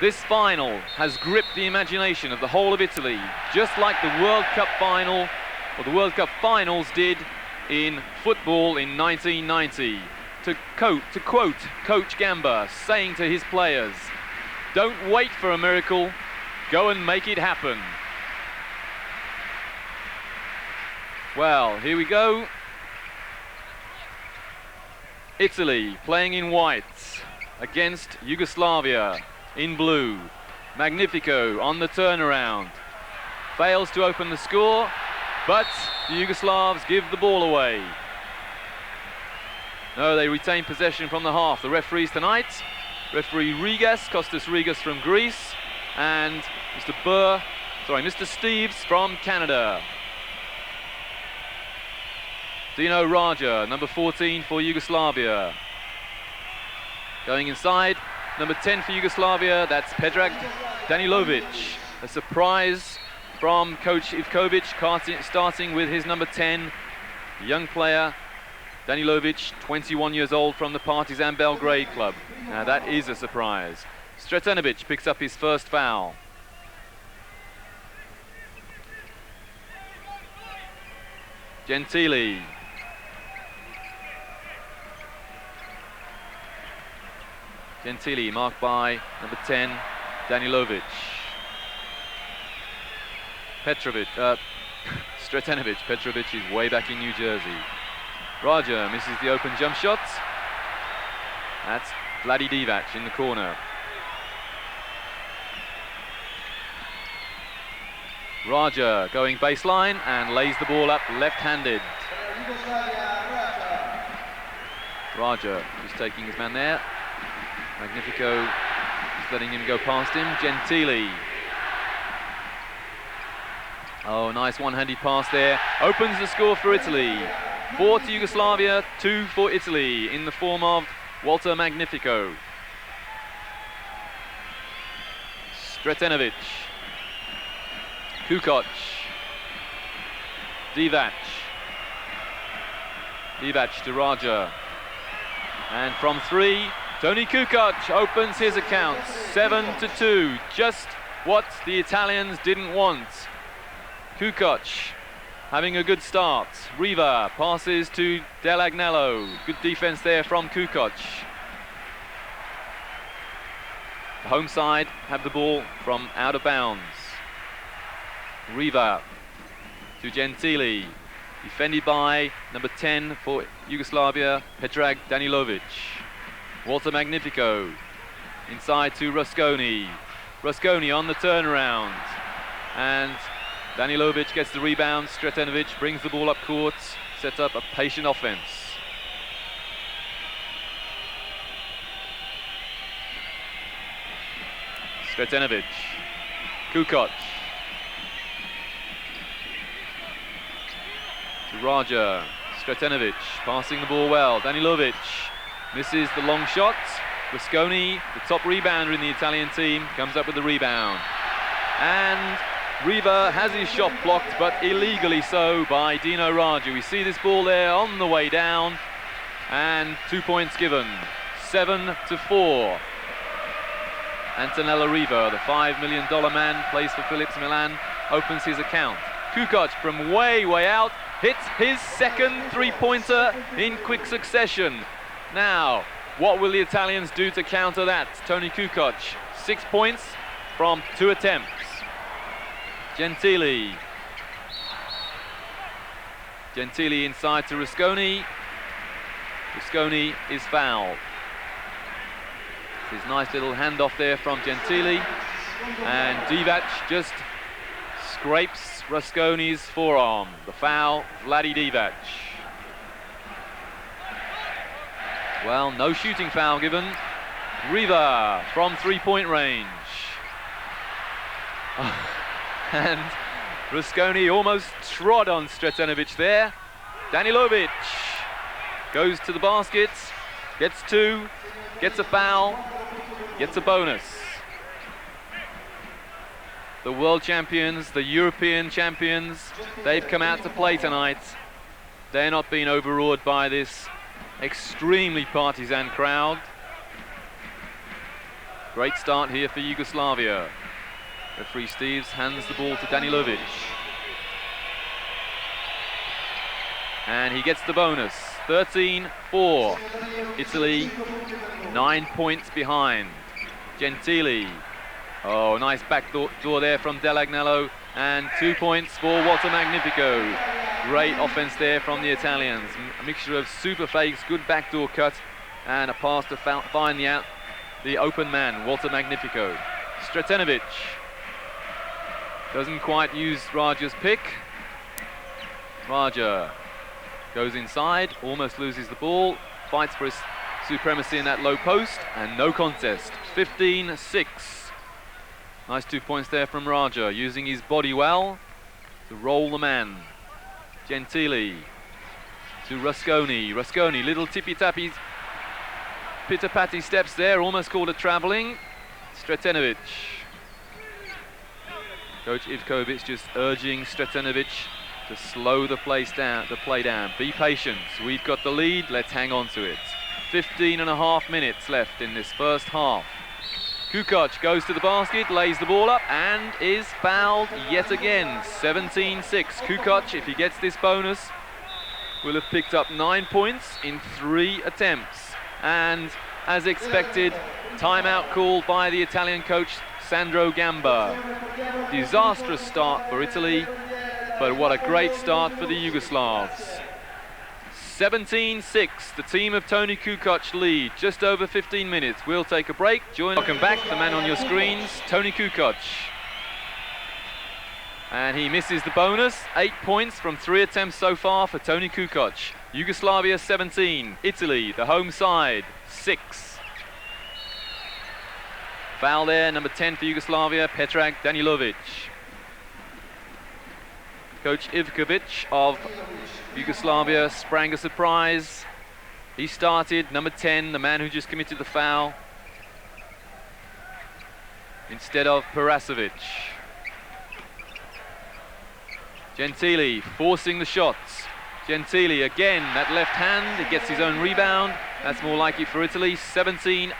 This final has gripped the imagination of the whole of Italy, just like the World Cup final, or the World Cup finals did in football in 1990. To quote Coach Gamba saying to his players, "Don't wait for a miracle, go and make it happen." Well, here we go. Italy playing in white against Yugoslavia in blue. Magnifico on the turnaround. Fails to open the score, but the Yugoslavs give the ball away. No, they retain possession from the half. The referees tonight, referee Rigas, Kostas Rigas from Greece, and Mr. Steeves from Canada. Dino Raja, number 14 for Yugoslavia. Going inside, number 10 for Yugoslavia, that's Predrag Danilovic. A surprise from Coach Ivkovic, starting with his number 10, young player, Danilovic, 21 years old, from the Partizan Belgrade club. Now that is a surprise. Stretenovic picks up his first foul. Gentili. Gentili marked by number 10, Danilovic. Stretenovic. Petrovic is way back in New Jersey. Raja misses the open jump shot. That's Vladi Divac in the corner. Raja going baseline and lays the ball up left-handed. Raja just taking his man there. Magnifico just letting him go past him. Gentili. Oh, nice one-handed pass there. Opens the score for Italy. 4 to Yugoslavia, 2 for Italy in the form of Walter Magnifico. Stretenovic. Kukoc. Divac. Divac to Raja. And from 3, Tony Kukoc opens his account. 7-2. Just what the Italians didn't want. Kukoc having a good start. Riva passes to Delagnello. Good defense there from Kukoc. The home side have the ball from out of bounds. Riva to Gentili. Defended by number 10 for Yugoslavia, Predrag Danilovic. Walter Magnifico inside to Rusconi. Rusconi on the turnaround. And Danilovic gets the rebound. Stretenovic brings the ball up court, sets up a patient offense. Stretenovic. Kukoc. To Raja. Stretenovic passing the ball well. Danilovic misses the long shot. Rusconi, the top rebounder in the Italian team, comes up with the rebound. And Riva has his shot blocked, but illegally so by Dino Raja. We see this ball there on the way down, and 2 points given. 7-4. Antonello Riva, the $5 million man, plays for Philips Milan, opens his account. Kukoc from way out, hits his second three-pointer in quick succession. Now, what will the Italians do to counter that? Tony Kukoc, 6 points from 2 attempts. Gentili. Gentili inside to Rusconi. Rusconi is fouled. His nice little handoff there from Gentili. And Divac just scrapes Rusconi's forearm. The foul, Vladi Divac. Well, no shooting foul given. Riva from three-point range. And Rusconi almost trod on Stretenovic there. Danilovic goes to the basket, gets 2, gets a foul, gets a bonus. The world champions, the European champions, they've come out to play tonight. They're not being overawed by this extremely partisan crowd. Great start here for Yugoslavia. Referee Steeves hands the ball to Danilovic. And he gets the bonus. 13-4. Italy 9 points behind. Gentili. Oh, nice back door there from Delagnello. And 2 points for Walter Magnifico. Great offense there from the Italians. A mixture of super fakes, good backdoor cut, and a pass to find the open man, Walter Magnifico. Stretenovic doesn't quite use Raja's pick. Raja goes inside, almost loses the ball, fights for his supremacy in that low post, and no contest. 15-6. Nice 2 points there from Raja, using his body well to roll the man. Gentili to Rusconi. Rusconi, little tippy-tappy, pitter-patty steps there, almost called a travelling. Stretenovic. Coach Ivkovic just urging Stretenovic to slow the play down. Be patient. We've got the lead. Let's hang on to it. 15.5 minutes left in this first half. Kukoc goes to the basket, lays the ball up, and is fouled yet again. 17-6. Kukoc, if he gets this bonus, will have picked up 9 points in 3 attempts. And as expected, timeout called by the Italian coach Sandro Gamba. Disastrous start for Italy, but what a great start for the Yugoslavs. 17-6, the team of Toni Kukoc lead, just over 15 minutes. We'll take a break. Welcome back, the man on your screens, Toni Kukoc. And he misses the bonus. 8 points from 3 attempts so far for Toni Kukoc. Yugoslavia 17, Italy, the home side, 6. Foul there, number 10 for Yugoslavia, Petrag Danilovic. Coach Ivkovic of Yugoslavia sprang a surprise. He started, number 10, the man who just committed the foul, instead of Perasovic. Gentili forcing the shots. Gentili again, that left hand, he gets his own rebound. That's more like it for Italy. 17-8.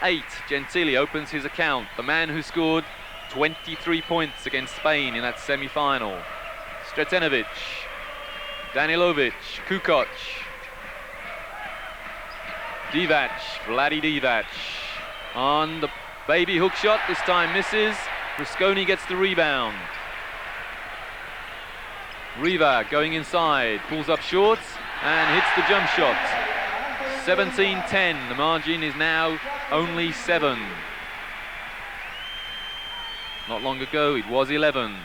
Gentili opens his account. The man who scored 23 points against Spain in that semi-final. Stretenovic, Danilovic, Kukoc, Divac, Vladi Divac on the baby hook shot. This time misses. Rusconi gets the rebound. Riva going inside, pulls up short and hits the jump shot. 17-10, the margin is now only 7. Not long ago it was 11.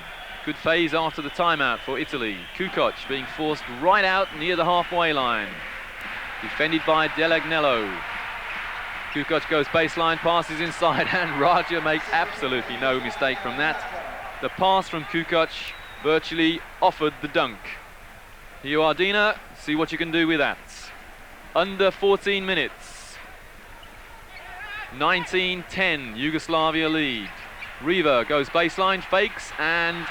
Good phase after the timeout for Italy. Kukoc being forced right out near the halfway line. Defended by Delagnello. Kukoc goes baseline, passes inside, and Raja makes absolutely no mistake from that. The pass from Kukoc virtually offered the dunk. Here you are, Dina. See what you can do with that. Under 14 minutes. 19-10, Yugoslavia lead. Riva goes baseline, fakes, and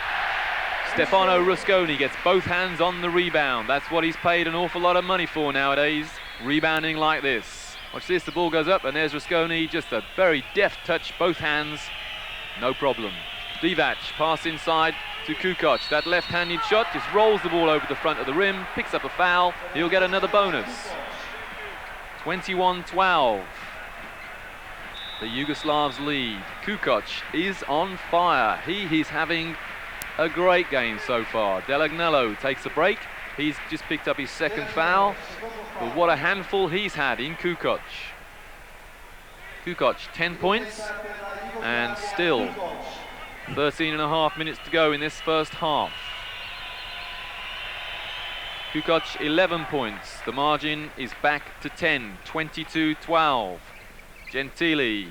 Stefano Rusconi gets both hands on the rebound. That's what he's paid an awful lot of money for nowadays, rebounding like this. Watch this, the ball goes up, and there's Rusconi, just a very deft touch, both hands, no problem. Divac, pass inside to Kukoc. That left-handed shot just rolls the ball over the front of the rim, picks up a foul, he'll get another bonus. 21-12. The Yugoslavs lead. Kukoc is on fire. He is having a great game so far. Delagnello takes a break. He's just picked up his second foul. But what a handful he's had in Kukoc. Kukoc, 10 points. And still 13.5 minutes to go in this first half. Kukoc, 11 points. The margin is back to 10. 22-12. Gentili.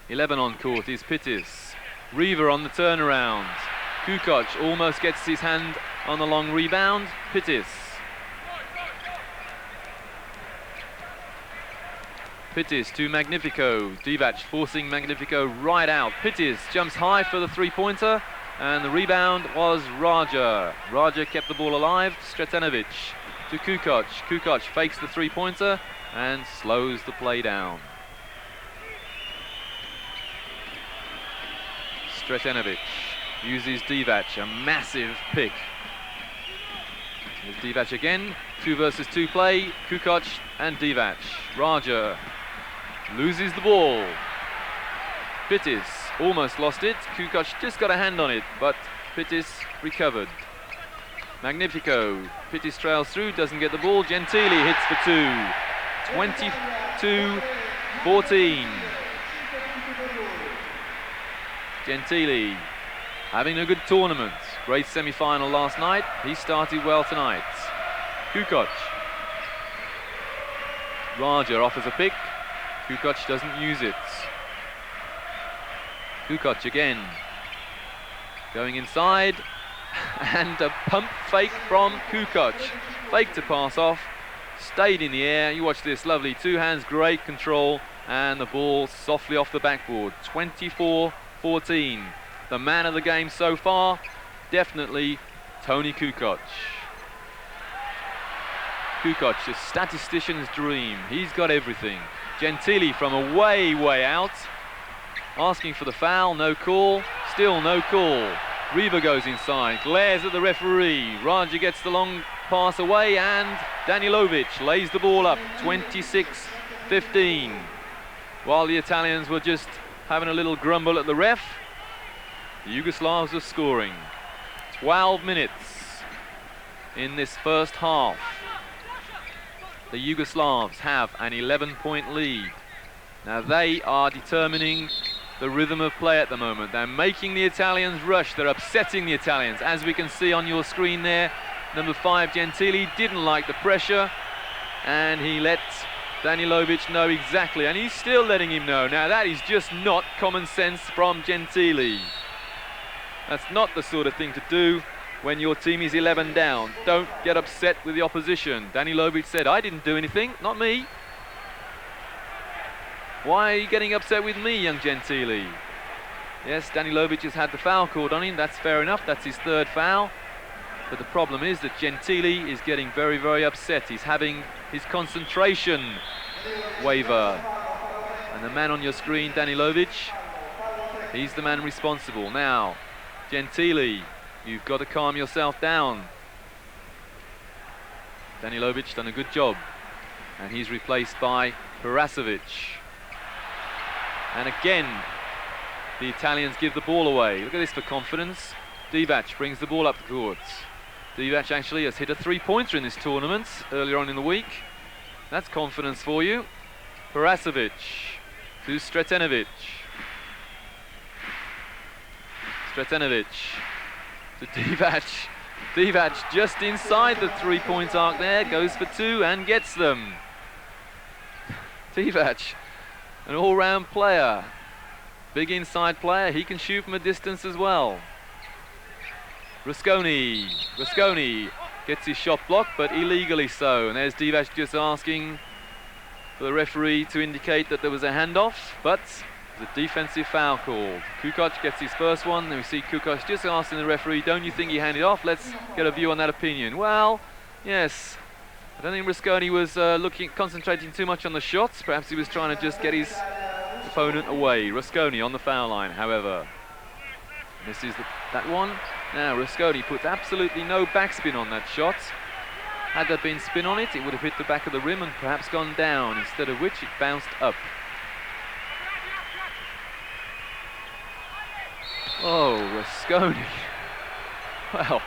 11 on court is Pittis. Riva on the turnaround. Kukoc almost gets his hand on the long rebound. Pittis. Pittis to Magnifico. Divac forcing Magnifico right out. Pittis jumps high for the three-pointer, and the rebound was Raja. Raja kept the ball alive. Stretenovic to Kukoc. Kukoc fakes the three-pointer and slows the play down. Stretenovic uses Divac, a massive pick. Here's Divac again, 2 versus 2 play, Kukoc and Divac. Raja loses the ball. Pittis almost lost it. Kukoc just got a hand on it, but Pittis recovered. Magnifico. Pittis trails through, doesn't get the ball. Gentili hits for two. 22-14. Gentili having a good tournament. Great semi-final last night. He started well tonight. Kukoc. Raja offers a pick. Kukoc doesn't use it. Kukoc again. Going inside. And a pump fake from Kukoc. Fake to pass off. Stayed in the air. You watch this. Lovely. Two hands. Great control. And the ball softly off the backboard. 24-14. The man of the game so far, definitely Tony Kukoc. Kukoc, a statistician's dream. He's got everything. Gentili from a way out. Asking for the foul, no call. Still no call. Riva goes inside, glares at the referee. Raja gets the long pass away and Danilovic lays the ball up. 26-15. While the Italians were just having a little grumble at the ref, the Yugoslavs are scoring. 12 minutes in this first half. The Yugoslavs have an 11-point lead. Now they are determining the rhythm of play at the moment. They're making the Italians rush. They're upsetting the Italians. As we can see on your screen there, number 5, Gentili, didn't like the pressure, and he let Danilovic know exactly, and he's still letting him know. Now that is just not common sense from Gentili. That's not the sort of thing to do when your team is 11 down. Don't get upset with the opposition. Danilovic said, I didn't do anything, not me. Why are you getting upset with me, young Gentili? Yes, Danilovic has had the foul called on him. That's fair enough. That's his third foul. But the problem is that Gentili is getting very upset. He's having his concentration waver. And the man on your screen, Danilovic, he's the man responsible. Now, Gentili, you've got to calm yourself down. Danilovic done a good job. And he's replaced by Perasovic. And again, the Italians give the ball away. Look at this for confidence. Divac brings the ball up the court. Divac actually has hit a three-pointer in this tournament earlier on in the week. That's confidence for you. Perasovic to Stretenovic. Stretenovic to Divac. Divac just inside the three-point arc there, goes for two and gets them. Divac, an all-round player. Big inside player, he can shoot from a distance as well. Rusconi. Rusconi gets his shot blocked, but illegally so. And there's Divac just asking for the referee to indicate that there was a handoff, but the defensive foul called. Kukoc gets his first one. Then we see Kukoc just asking the referee, don't you think he handed off? Let's get a view on that opinion. Well, yes. I don't think Rusconi was concentrating too much on the shots. Perhaps he was trying to just get his opponent away. Rusconi on the foul line, however. This is that one. Now Rusconi puts absolutely no backspin on that shot. Had there been spin on it, it would have hit the back of the rim and perhaps gone down, instead of which it bounced up. Oh, Rusconi. Well,